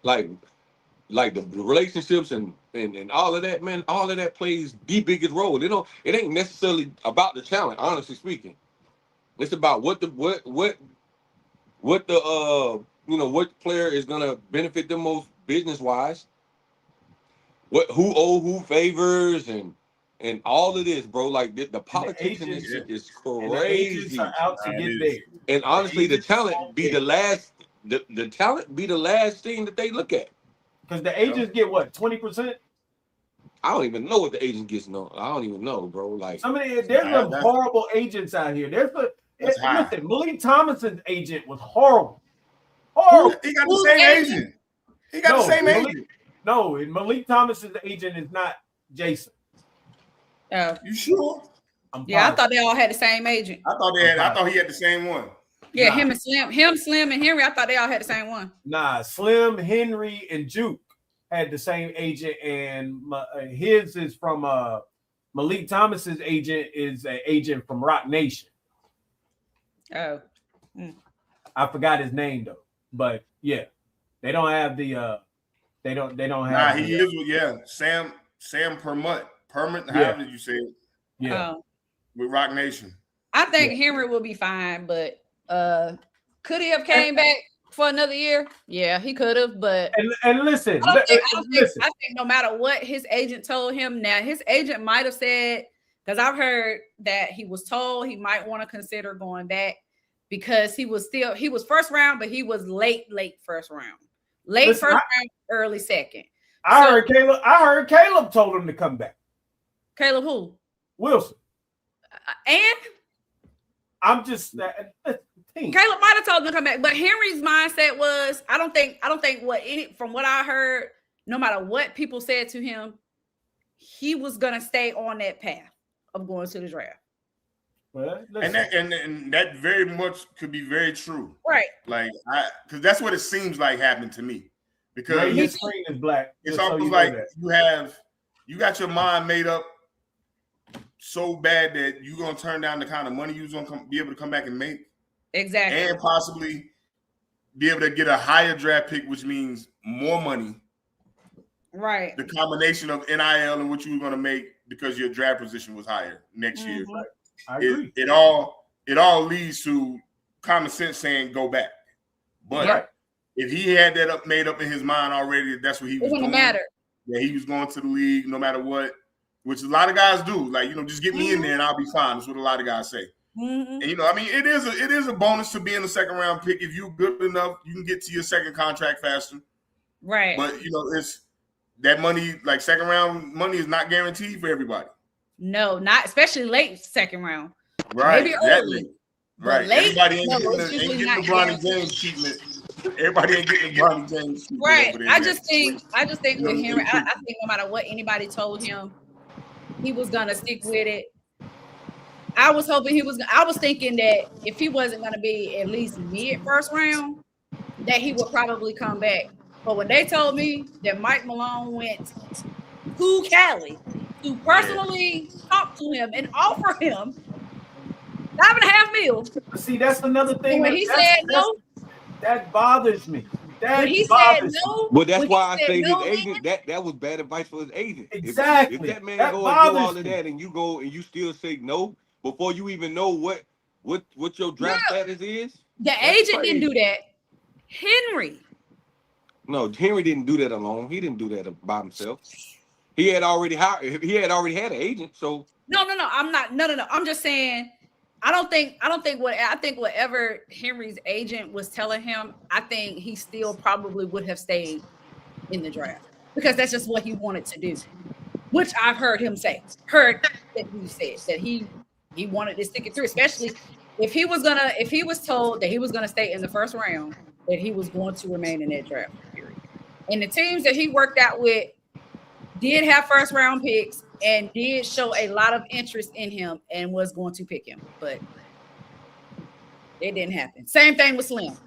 like the relationships and all of that, man. All of that plays the biggest role. It ain't necessarily about the talent, honestly speaking. It's about what player is gonna benefit the most business wise. Who favors and And all of this, bro, like the politics in this shit is crazy. Are out to get big. And honestly, the talent be the last. The talent be the last thing that they look at. Because the agents get what, 20%? I don't even know what the agent gets. No, I don't even know, bro. Like there's some horrible agents out here. Listen, Malik Thomas's agent was horrible. Horrible. He got the same agent. He got the same agent. No, Malik Thomas's agent is not Jason. Oh, you sure? I thought they all had the same agent. I thought he had the same one. Yeah, him, Slim, and Henry. I thought they all had the same one. Nah, Slim, Henry, and Juke had the same agent, and his is from Malik Thomas's agent is an agent from Rock Nation. Oh, I forgot his name though, but yeah, they don't have the they don't have. Nah, he is Sam Permut, however you say it. Yeah, with Rock Nation. I think Henry will be fine, but could he have came back for another year? Yeah, he could have, but and listen, I think no matter what his agent told him, now his agent might have said, because I've heard that he was told he might want to consider going back because he was first round, but he was late first round. First round, early second. I heard Caleb told him to come back. Caleb who? Wilson. And I'm just Caleb might have told him to come back, but Henry's mindset was, I don't think from what I heard, no matter what people said to him, he was gonna stay on that path of going to the draft. Well, and that very much could be very true, right? Like, because that's what it seems like happened to me. Because his screen is black. It's almost like you got your mind made up so bad that you're gonna turn down the kind of money you're gonna be able to come back and make. Exactly. And possibly be able to get a higher draft pick, which means more money. Right. The combination of NIL and what you were going to make because your draft position was higher next year. Right. I agree. It all leads to common sense saying go back. But if he had that made up in his mind already, that's what he was going. It wouldn't matter. Yeah, he was going to the league no matter what, which a lot of guys do. Like, just get me in there and I'll be fine. That's what a lot of guys say. Mm-hmm. And I mean, it is a bonus to being a second round pick. If you're good enough, you can get to your second contract faster. Right. But it's that money, like second round money, is not guaranteed for everybody. No, not especially late second round. Right. Maybe early. Right. Late, everybody ain't getting LeBron James treatment. Everybody ain't getting LeBron James treatment. Right. I just think with Henry, I think no matter what anybody told him, he was gonna stick with it. I was thinking that if he wasn't going to be at least mid first round, that he would probably come back. But when they told me that Mike Malone went to Cali to personally talk to him and offer him $5.5 million. See, that's another thing. When he said no, that bothers me. When he said no, well, that's why I say his agent. That was bad advice for his agent. Exactly. If that man go and do all of that, and you go and you still say no before you even know what your draft status is, the agent didn't do that. Henry. No, Henry didn't do that alone. He didn't do that by himself. He had already had an agent. So no. I'm not. No. I'm just saying. I think whatever Henry's agent was telling him, I think he still probably would have stayed in the draft because that's just what he wanted to do. Which I've heard him say. Heard that he said that he wanted to stick it through, especially if he was told that he was gonna stay in the first round, that he was going to remain in that draft period. And the teams that he worked out with did have first round picks and did show a lot of interest in him and was going to pick him, but it didn't happen. Same thing with Slim.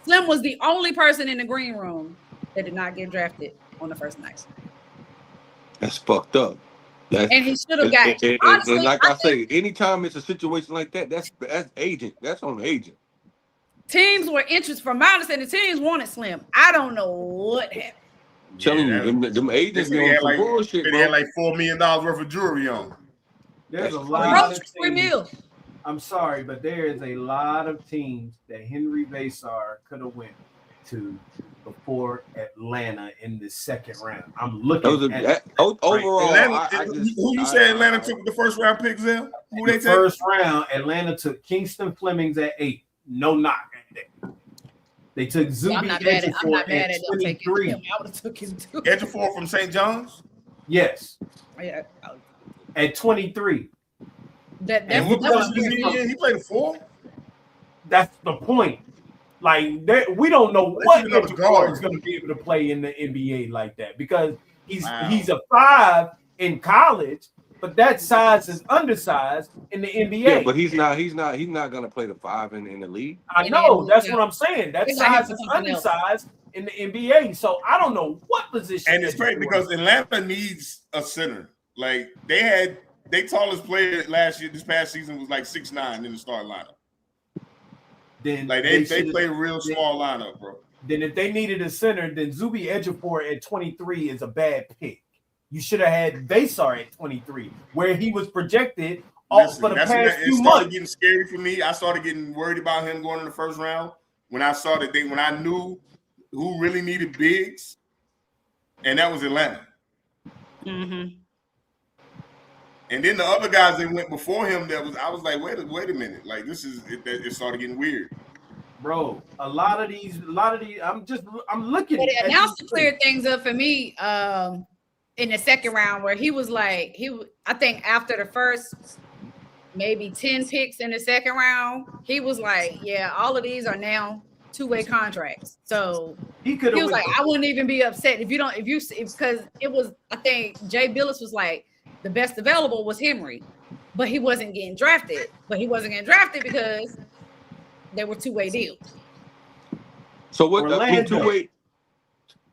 Slim was the only person in the green room that did not get drafted on the first night. That's fucked up. And he should have got it. Honestly, like I say, anytime it's a situation like that, that's agent. That's on the agent. Teams were interested. From my understanding, teams wanted Slim. I don't know what happened. Telling you, them agents doing some bullshit, bro. They had like $4 million worth of jewelry on. There's a lot of teams. I'm sorry, but there is a lot of teams that Henry Vasar could have went to before Atlanta in the second round. I'm looking at overall. Atlanta, who you say Atlanta took the first round pick, Zell? Who they take? First round, Atlanta took Kingston Flemings at 8. No knock at that. They took Zuby Ejiofor at 23. I would have took him too. Ejiofor from St. John's? Yes. Yeah. At 23. And what position he played a 4? That's the point. Like we don't know what Ejiofor is going to be able to play in the NBA like that because he's a 5 in college, but that size is undersized in the NBA. Yeah, but he's not going to play the 5 in the league. I know that's what I'm saying. That size is undersized in the NBA, so I don't know what position. And it's crazy because Atlanta needs a center. Like their tallest player this past season was like 6'9" in the starting lineup. Then like they play a real small lineup, bro. Then if they needed a center, then Zuby Ejiofor at 23 is a bad pick. You should have had Vassar at 23, where he was projected for the past few months. It started getting scary for me. I started getting worried about him going in the first round when I saw that when I knew who really needed bigs, and that was Atlanta. Mm-hmm. And then the other guys that went before him, I was like, wait a minute, like it started getting weird. Bro, a lot of these, I'm looking. But it announced to clear things up for me in the second round where he was like, I think after the first maybe 10 picks in the second round, he was like, yeah, all of these are now two-way contracts. So he was like, I wouldn't even be upset because it was, I think Jay Billis was like, the best available was Henry, but he wasn't getting drafted. But he wasn't getting drafted because they were two-way deals. So what the two-way?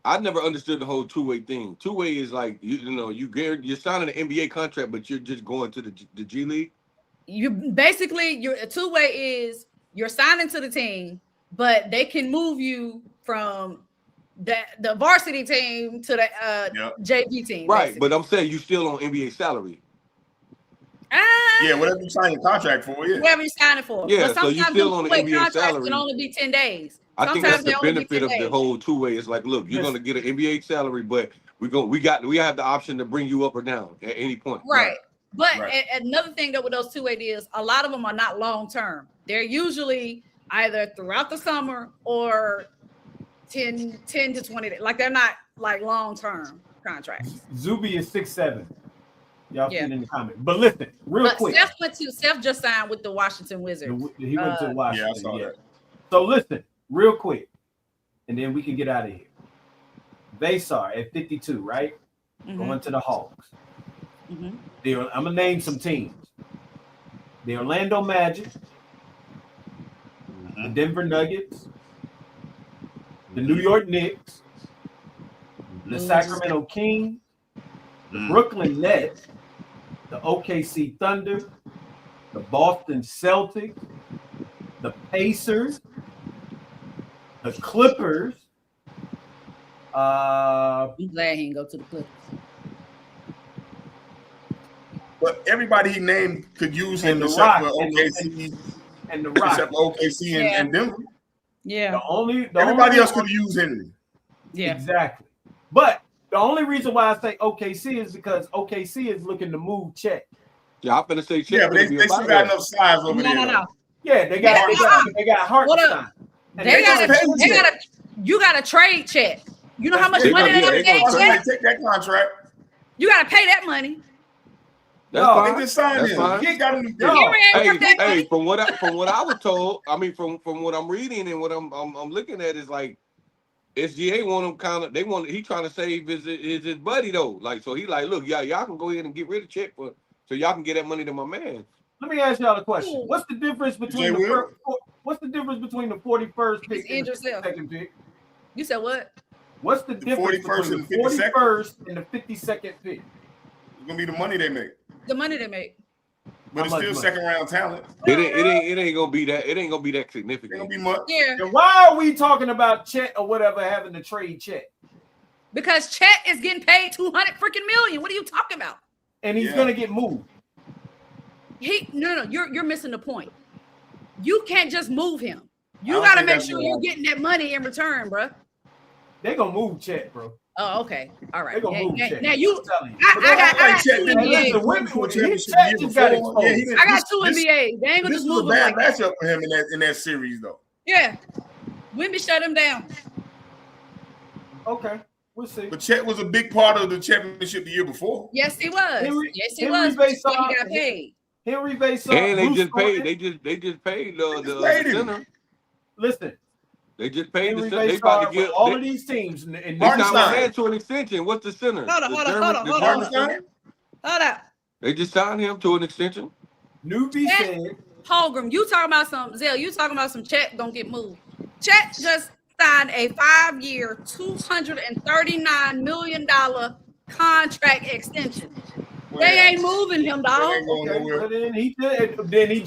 I never understood the whole two-way thing. Two-way is like you're signing an NBA contract, but you're just going to the G League. A two-way is you're signing to the team, but they can move you from the varsity team to the JV team. Right, basically. but I'm saying you still on NBA salary. Yeah, whatever you sign your contract for, yeah. Whatever you sign it for. Yeah, but so you still on the NBA salary. Can only be 10 days. I think that's the benefit of the whole two-way. It's like, look, you're going to get an NBA salary, but we have the option to bring you up or down at any point. Right. But another thing that with those two-way deals, a lot of them are not long-term. They're usually either throughout the summer or 10 to 20 days. Like they're not like long-term contracts. Zuby is 6'7". Y'all see it in the comments. But listen, real quick. Steph just signed with the Washington Wizards. He went to Washington. Yeah, I saw that. So listen, real quick, and then we can get out of here. Vassar at 52, right? Mm-hmm. Going to the Hawks. Mm-hmm. I'm going to name some teams. The Orlando Magic, the Denver Nuggets, the New York Knicks, the Sacramento Kings, the Brooklyn Nets, the OKC Thunder, the Boston Celtics, the Pacers, the Clippers. I'm glad he didn't go to the Clippers. But everybody he named could use him except for OKC and the Rock. Except for OKC and Denver. Yeah. Everybody else could use Henry. Yeah. Exactly. But the only reason why I say OKC is because OKC is looking to move Chet. Yeah, I'm gonna say Chet. Yeah, but they still got enough size over there. No. Yeah, they got Hartenstein. You gotta trade Chet. You know how much money they pay Chet? Take that contract. You gotta pay that money. That's fine. They just signed him. He ain't got any deal. Hey, from what I was told, I mean, from what I'm reading and what I'm looking at is like SGA want him he trying to save his buddy though. Like, so he like, look, y'all can go ahead and get rid of Chet so y'all can get that money to my man. Let me ask y'all a question. What's the difference between the 41st pick and the second pick? You said what? What's the difference between the 41st and the 52nd pick? It's gonna be the money they make. The money they make. But it's still second round talent. It ain't gonna be that. It ain't gonna be that significant. It ain't gonna be much. Yeah. And why are we talking about Chet or whatever having to trade Chet? Because Chet is getting paid $200 million. What are you talking about? And he's gonna get moved. No. You're missing the point. You can't just move him. You gotta make sure you're getting that money in return, bro. They gonna move Chet, bro. Oh, okay. All right. They gonna move Chet. Now you, I got two Chet NBAs. Chet just got exposed. I got two NBAs. They ain't gonna just move him like that. This was a bad matchup for him in that series, though. Yeah. Wimby shut him down. Okay. We'll see. But Chet was a big part of the championship the year before. Yes, he was. Yes, he Henry was. He got paid. Henry Bayside. And they just paid the center. Listen. They just paid Henry the center. They about to get all of these teams. They signed to an extension. What's the center? Hold on. They just signed him to an extension. Newbie said. Holgram, you talking about some Zell? You talking about some Chet gonna get moved? Chet just signed a 5-year, $239 million contract extension. They ain't moving him, dog. Then he just did it. He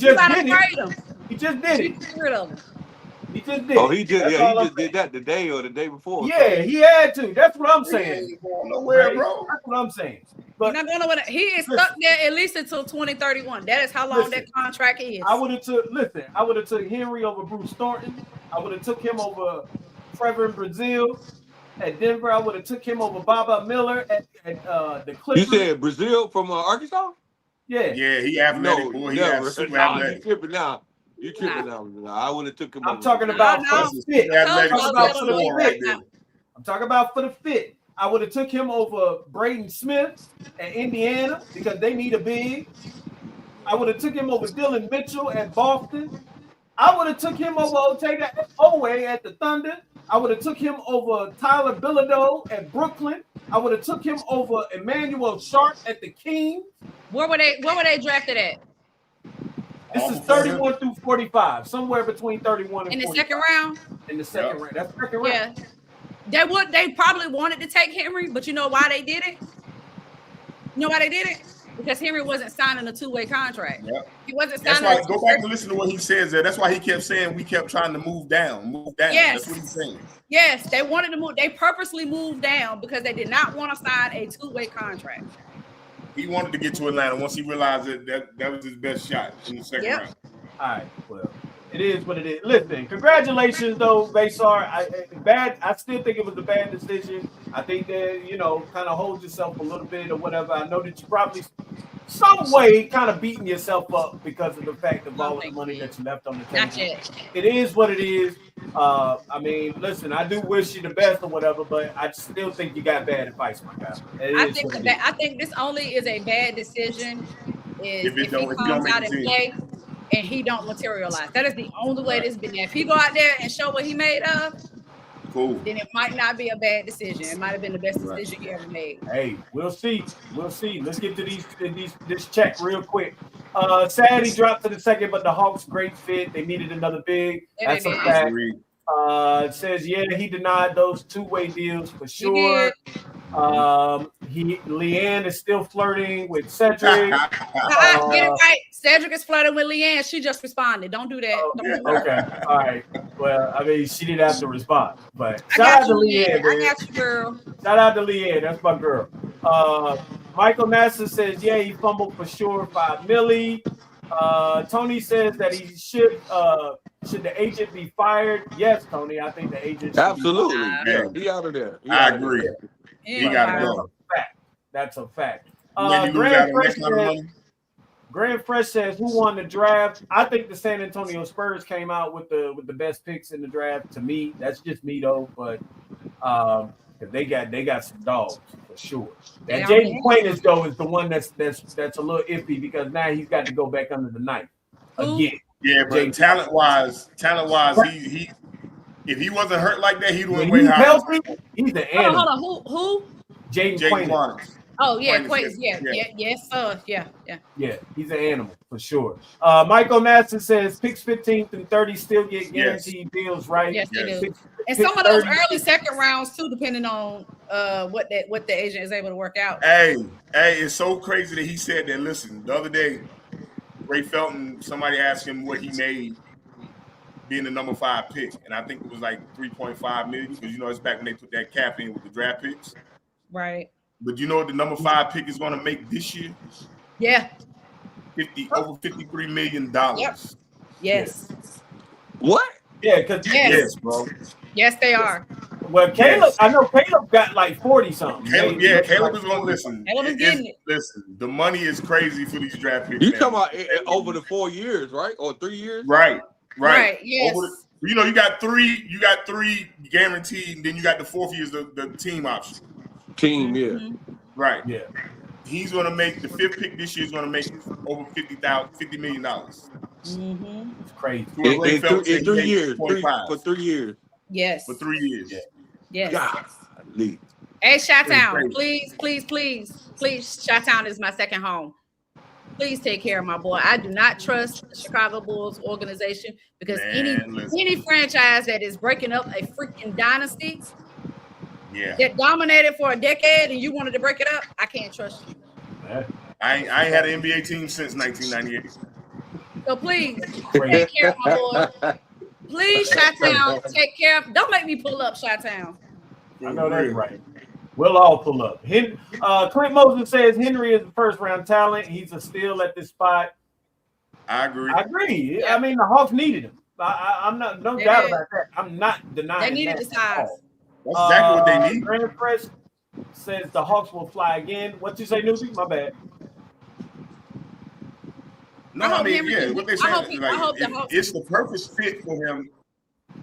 just did it. Get rid of him. He just did. Oh, he just did that today or the day before. Yeah, he had to. That's what I'm saying. He ain't going nowhere, bro. That's what I'm saying. But not going nowhere. He is stuck there at least until 2031. That is how long that contract is. I would have took Henry over Bruce Thornton. I would have took him over Trevor in Brazil. At Denver, I would have took him over Baba Miller at the Clippers. You said Brazil from Arkansas? Yeah. Yeah, he athletic, boy. He super athletic. You tripping now. I would have took him. I'm talking about for the fit. I'm talking about for the fit. I would have took him over Braden Smith at Indiana because they need a big. I would have took him over Dylan Mitchell at Boston. I would have took him over Otega Owe at the Thunder. I would have took him over Tyler Bilodeau at Brooklyn. I would have took him over Emmanuel Sharp at the Kings. Where were they drafted at? This is 31 through 45, somewhere between 31 and 45. In the second round? In the second round. That's second round. Yeah. They probably wanted to take Henry, but you know why they did it? You know why they did it? Because Henry wasn't signing a 2-way contract. Yep. He wasn't That's signing. why. Go back and listen to what he says there. That's why he kept saying we kept trying to move down. Yes. That's what he's saying. Yes, they wanted to move. They purposely moved down because they did not want to sign a 2-way contract. He wanted to get to Atlanta once he realized that was his best shot in the second round. All right, well, it is what it is. Listen, congratulations though, Baysar. I still think it was a bad decision. I think that kind of hold yourself a little bit or whatever. I know that you probably some way kind of beating yourself up because of the fact of all the money that you left on the table. Not yet. It is what it is. I mean, listen, I do wish you the best or whatever, but I still think you got bad advice, my guy. I think this only is a bad decision if he comes out and play and he don't materialize. That is the only way this been. If he go out there and show what he made of, cool. Then it might not be a bad decision. It might have been the best decision he ever made. Hey, we'll see. Let's get to this check real quick. Sad he dropped to the second, but the Hawks great fit. They needed another big. That's a fact. It says he denied those 2-way deals for sure. Leanne is still flirting with Cedric. Get it right. Cedric is flirting with Leanne. She just responded. Don't do that. Okay. All right. Well, I mean, she didn't have to respond, but shout out to Leanne. I got you, girl. Shout out to Leanne. That's my girl. Michael Nasser says, he fumbled for sure. $5 million. Tony says that he should the agent be fired? Yes, Tony. I think the agent should absolutely. He out of there. I agree. He got to go. That's a fact. Grand Fresh says, who won the draft? I think the San Antonio Spurs came out with the best picks in the draft. To me, that's just me though. But they got some dogs for sure. That Jaden Quaintance though is the one that's a little iffy because now he's got to go back under the knife again. Yeah, but talent wise, he if he wasn't hurt like that, he'd win way higher. He's the animal. Hold on. Who? Jaden Quaintance. Oh yeah, Quaintance. Yeah. He's an animal for sure. Michael Nasser says picks 15 through 30 still get guaranteed deals, right? Yes, they do. And some of those early second rounds too, depending on what the agent is able to work out. Hey, it's so crazy that he said that. Listen, the other day, Ray Felton, somebody asked him what he made being the number 5 pick, and I think it was like $3.5 million because it's back when they put that cap in with the draft picks. Right. But you know what the number 5 pick is going to make this year? Yeah. Over $53 million. Yep. Yes. What? Yeah, because yes, bro. Yes, they are. Well, Caleb, I know Caleb got like 40 something. Caleb is gonna listen. Caleb is getting it. Listen, the money is crazy for these draft picks. You talking about over the 4 years, right? Or 3 years? Right. Yes. You got three guaranteed, and then you got the fourth year is the team option. Mm-hmm. Right. Yeah. He's gonna make the fifth pick this year is gonna make over $50 million. Mm-hmm. It's crazy. In 3 years. For 3 years. Yes. For 3 years. Yes. Golly. Hey, Chi-Town, please, Chi-Town is my second home. Please take care of my boy. I do not trust the Chicago Bulls organization because any franchise that is breaking up a freaking dynasty that dominated for a decade and you wanted to break it up, I can't trust you. I ain't had an NBA team since 1998. So please take care of my boy. Please, Chi-Town, take care of. Don't make me pull up, Chi-Town. I know that's right. We'll all pull up. Clint Moses says Henry is a first-round talent. He's a steal at this spot. I agree. I mean, the Hawks needed him. I'm not no doubt about that. I'm not denying they needed the size. That's exactly what they need. Grand Press says the Hawks will fly again. What you say, Newsy? My bad. No, I mean, what they say, it's the perfect fit for him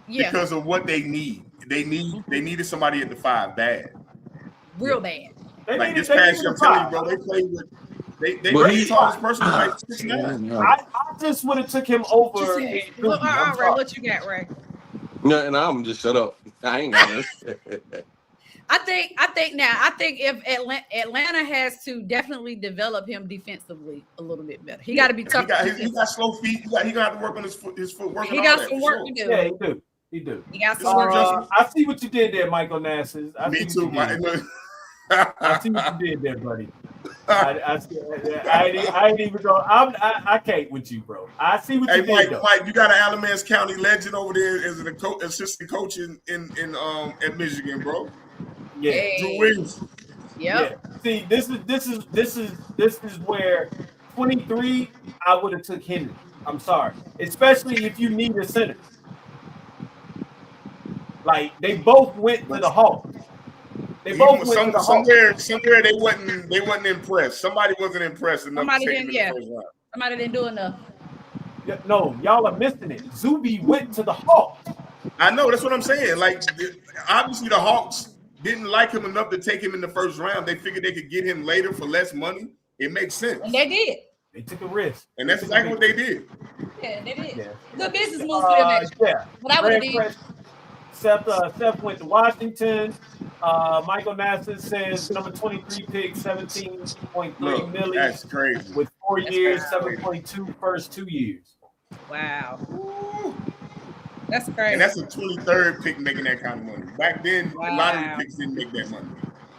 because of what they need. They needed somebody at the 5 bad. Real bad. Like this past year, I'm telling you, bro, they played with they were the tallest person was like 6'9". I just would have took him over. All right, what you got, Ray? No, and I'm just shut up. I ain't got this. I think if Atlanta has to definitely develop him defensively a little bit better. He got to be tough. He got slow feet. He got to have to work on his footwork. He got some work to do. Yeah, he do. He got some work. I see what you did there, Michael Nassis. Me too, Mike. I see what you did there, buddy. I ain't even go. I can't with you, bro. I see what you did. Mike, you got an Alamance County legend over there as an assistant coach in at Michigan, bro. Yeah, Drew Williams. Yep. Yeah. See, this is where 23. I would have took Henry. I'm sorry, especially if you need a center. Like they both went to the Hawks. They both went to the Hawks. Somewhere they wasn't impressed. Somebody wasn't impressed enough. Somebody didn't do enough. No, y'all are missing it. Zuby went to the Hawks. I know, that's what I'm saying. Like obviously the Hawks didn't like him enough to take him in the first round. They figured they could get him later for less money. It makes sense. And they did. They took a risk. And that's exactly what they did. Yeah, they did. Yeah. Good business moves for them, actually. Yeah. But I would have did. Seth went to Washington. Michael Nassis says number 23 pick, 17.3 million. That's crazy. With 4 years, 7.2 first 2 years. Wow. Ooh. That's crazy. And that's a 23rd pick making that kind of money. Back then, a lot of the picks didn't make that money.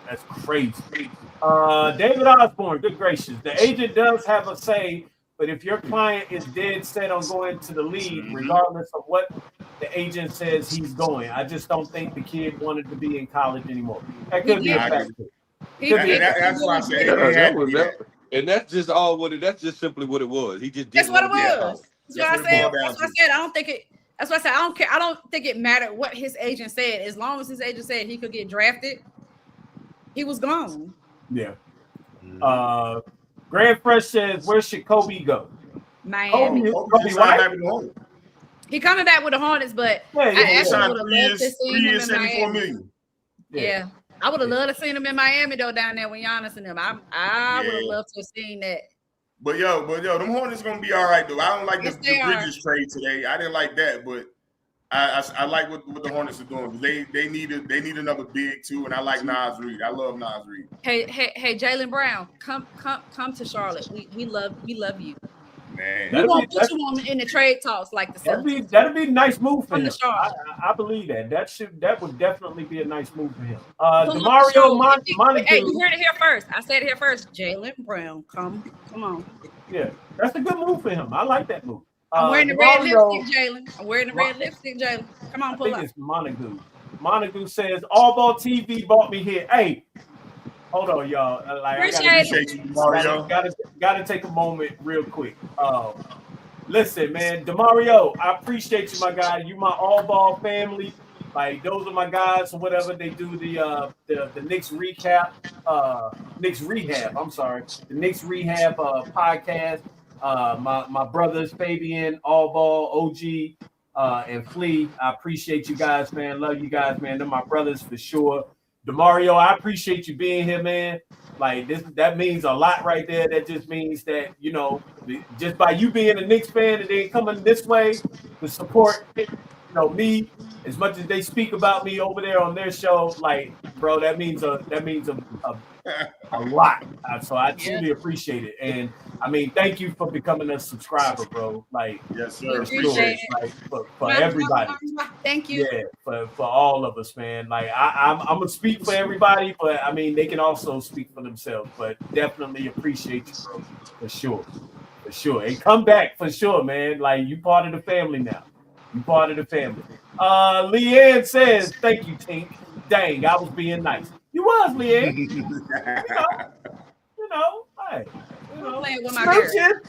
That's crazy. David Osborne, good gracious. The agent does have a say, but if your client is dead set on going to the league, regardless of what the agent says he's going, I just don't think the kid wanted to be in college anymore. That could be a factor. That's why I said and that's just all what it. That's just simply what it was. He just didn't. That's what it was. That's what I said. That's what I said. I don't think it. That's what I said. I don't care. I don't think it mattered what his agent said. As long as his agent said he could get drafted, he was gone. Yeah. Grand Fresh says, where should Kobe go? Miami. Kobe right? He coming back with the Hornets, but I actually would have loved to see him in Miami. Yeah. I would have loved to see him in Miami though, down there with Giannis and them. I would have loved to have seen that. But yo, them Hornets gonna be all right though. I don't like the Bridges trade today. I didn't like that, but I like what the Hornets are doing. They need another big too, and I like Nas Reed. I love Nas Reed. Hey, Jaylen Brown, come to Charlotte. We love you. Man, we won't put you on in the trade talks like the Celtics. That'd be a nice move for him. I believe that. That would definitely be a nice move for him. DeMario Montague. Hey, you heard it here first. I said it here first. Jaylen Brown, come on. Yeah, that's a good move for him. I like that move. I'm wearing the red lipstick, Jaylen. I'm wearing the red lipstick, Jaylen. Come on, pull up. I think it's Montague. Montague says, All Ball TV bought me here. Hey, hold on, y'all. Appreciate you, Mario. Gotta take a moment real quick. Listen, man, DeMario, I appreciate you, my guy. You my All Ball family. Like those are my guys or whatever. They do the Knicks recap, Knicks rehab. I'm sorry, the Knicks rehab podcast. My brothers Fabian, Allball, OG, and Flea. I appreciate you guys, man. Love you guys, man. They're my brothers for sure. DeMario, I appreciate you being here, man. Like that means a lot right there. That just means that, you know, just by you being a Knicks fan and then coming this way to support, you know, me as much as they speak about me over there on their show, like, bro, that means a lot. So I truly appreciate it. And I mean, thank you for becoming a subscriber, bro. Like, yes, sir. Appreciate it. Like, for everybody. Thank you. Yeah, for all of us, man. Like I'm gonna speak for everybody, but I mean they can also speak for themselves. But definitely appreciate you, bro, for sure. For sure. And come back for sure, man. Like you part of the family now. You part of the family. Leanne says, thank you, Tink. Dang, I was being nice. You was, Leanne. you know, hey, I'm playing with my girl.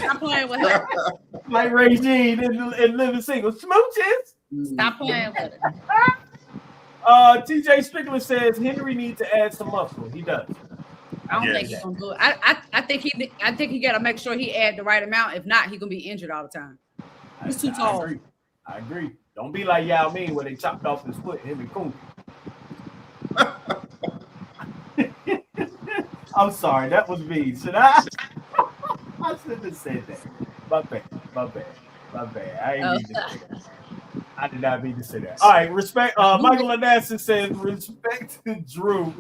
I'm playing with her. Like Regine and Living Single. Smooches. Stop playing with her. TJ Strickland says Henry needs to add some muscle. He does. I don't think he's gonna do it. I think he gotta make sure he add the right amount. If not, he's gonna be injured all the time. He's too tall. I agree. Don't be like Yao Ming where they chopped off his foot, him and Coon. I'm sorry, that was me. Should I? I shouldn't have said that. My bad. I ain't mean to say that. I did not mean to say that. All right, respect. Michael Lanassin says respect to Drew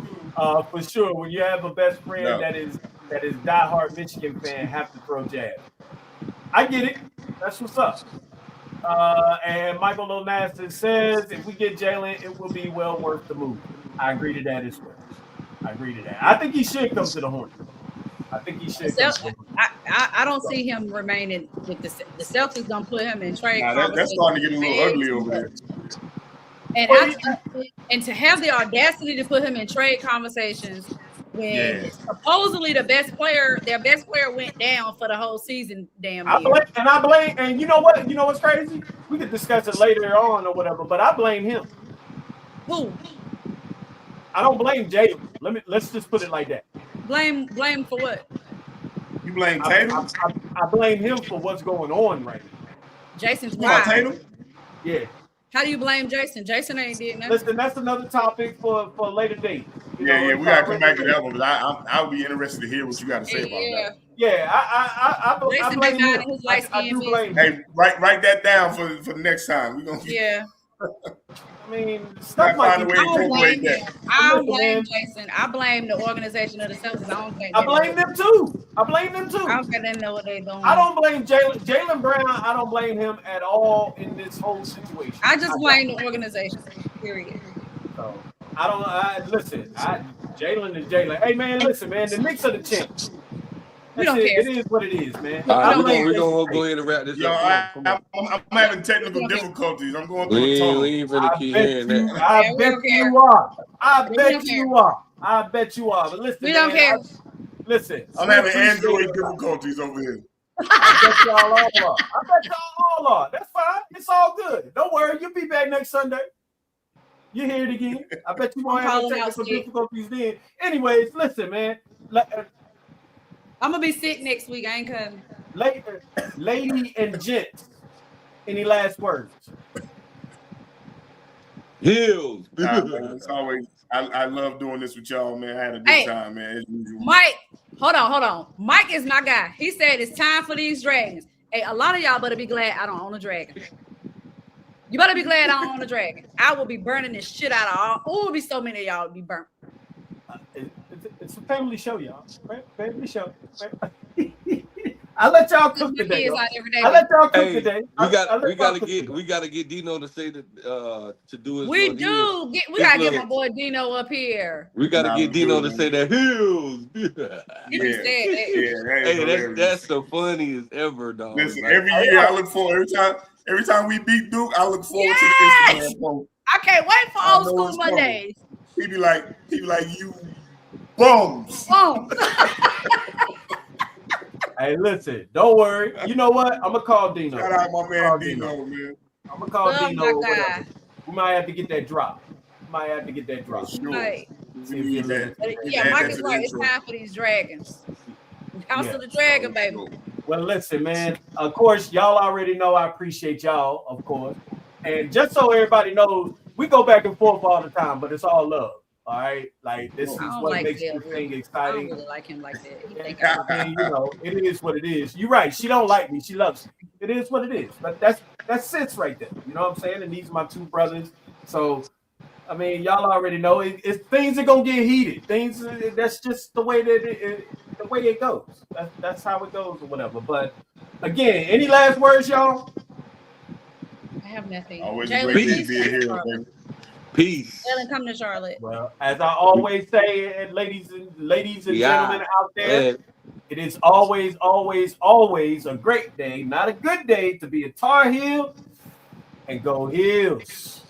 for sure. When you have a best friend that is diehard Michigan fan, have to throw jab. I get it. That's what's up. And Michael Lanassin says if we get Jalen, it will be well worth the move. I agree to that as well. I think he should come to the Hornets. I don't see him remaining with the Celtics. Gonna put him in trade. That's starting to get a little ugly over there. And to have the audacity to put him in trade conversations when supposedly their best player went down for the whole season. Damn. I blame. And you know what? You know what's crazy? We could discuss it later on or whatever. But I blame him. Who? I don't blame Jalen. Let's just put it like that. Blame for what? You blame Tatum? I blame him for what's going on right now. Jason's wild. Tatum? Yeah. How do you blame Jason? Jason ain't did nothing. Listen, that's another topic for a later date. We gotta come back to that one. But I'll be interested to hear what you got to say about that. Yeah, I blame him. I do blame him. Hey, write that down for the next time. We're gonna. Yeah. I mean, stuff like that. I don't blame Jason. I blame the organization of the Celtics. I blame them too. I don't think they know what they're doing. I don't blame Jalen Brown. I don't blame him at all in this whole situation. I just blame the organization. Period. So listen. Jalen is Jalen. Hey man, listen, man. The Knicks are the champs. We don't care. It is what it is, man. All right, we're gonna go ahead and wrap this up. I'm having technical difficulties. I'm going through a tunnel. I bet you are. I bet you are. But listen, we don't care. Listen, I'm having Android difficulties over here. I bet y'all all are. That's fine. It's all good. Don't worry. You'll be back next Sunday. You hear it again. I bet you won't have technical difficulties then. Anyways, listen, man. I'm gonna be sick next week. I ain't coming. Lady and gents, any last words? Heels. It's always. I love doing this with y'all, man. I had a good time, man. As usual. Mike, hold on. Mike is my guy. He said it's time for these dragons. Hey, a lot of y'all better be glad I don't own a dragon. You better be glad I don't own a dragon. I will be burning this shit out of all. Oh, it'll be so many of y'all will be burnt. It's a family show, y'all. Family show. I let y'all cook today. I let y'all cook today. We gotta get Dino to say that to do his. We gotta get my boy Dino up here. We gotta get Dino to say that heels. That's the funniest ever, dog. Listen, every year I look forward. Every time we beat Duke, I look forward to the Instagram post. I can't wait for old school Mondays. He be like you bums. Hey, listen, don't worry. You know what? I'm gonna call Dino. Shout out my man Dino, man. I'm gonna call Oh, Dino my or whatever. God. We might have to get that drop. Right. We need that. Yeah, Marcus right. It's time for these dragons. House of the Dragon, baby. Well, listen, man. Of course, y'all already know I appreciate y'all, of course. And just so everybody knows, we go back and forth all the time, but it's all love. All right, like this is what makes this thing exciting. I don't really like him like that. He think And, you know, it is what it is. You're right. She don't like me. She loves me. It is what it is. But that's sense right there. You know what I'm saying? And these are my two brothers. So, I mean, y'all already know it. Things are gonna get heated. That's just the way that the way it goes. That's how it goes or whatever. But again, any last words, y'all? I have nothing. Always a great day to be a hero, baby. Peace. Jalen, come to Charlotte. Well, as I always say, and ladies and gentlemen out there, it is always, always, always a great day, not a good day, to be a Tar Heel and go Heels.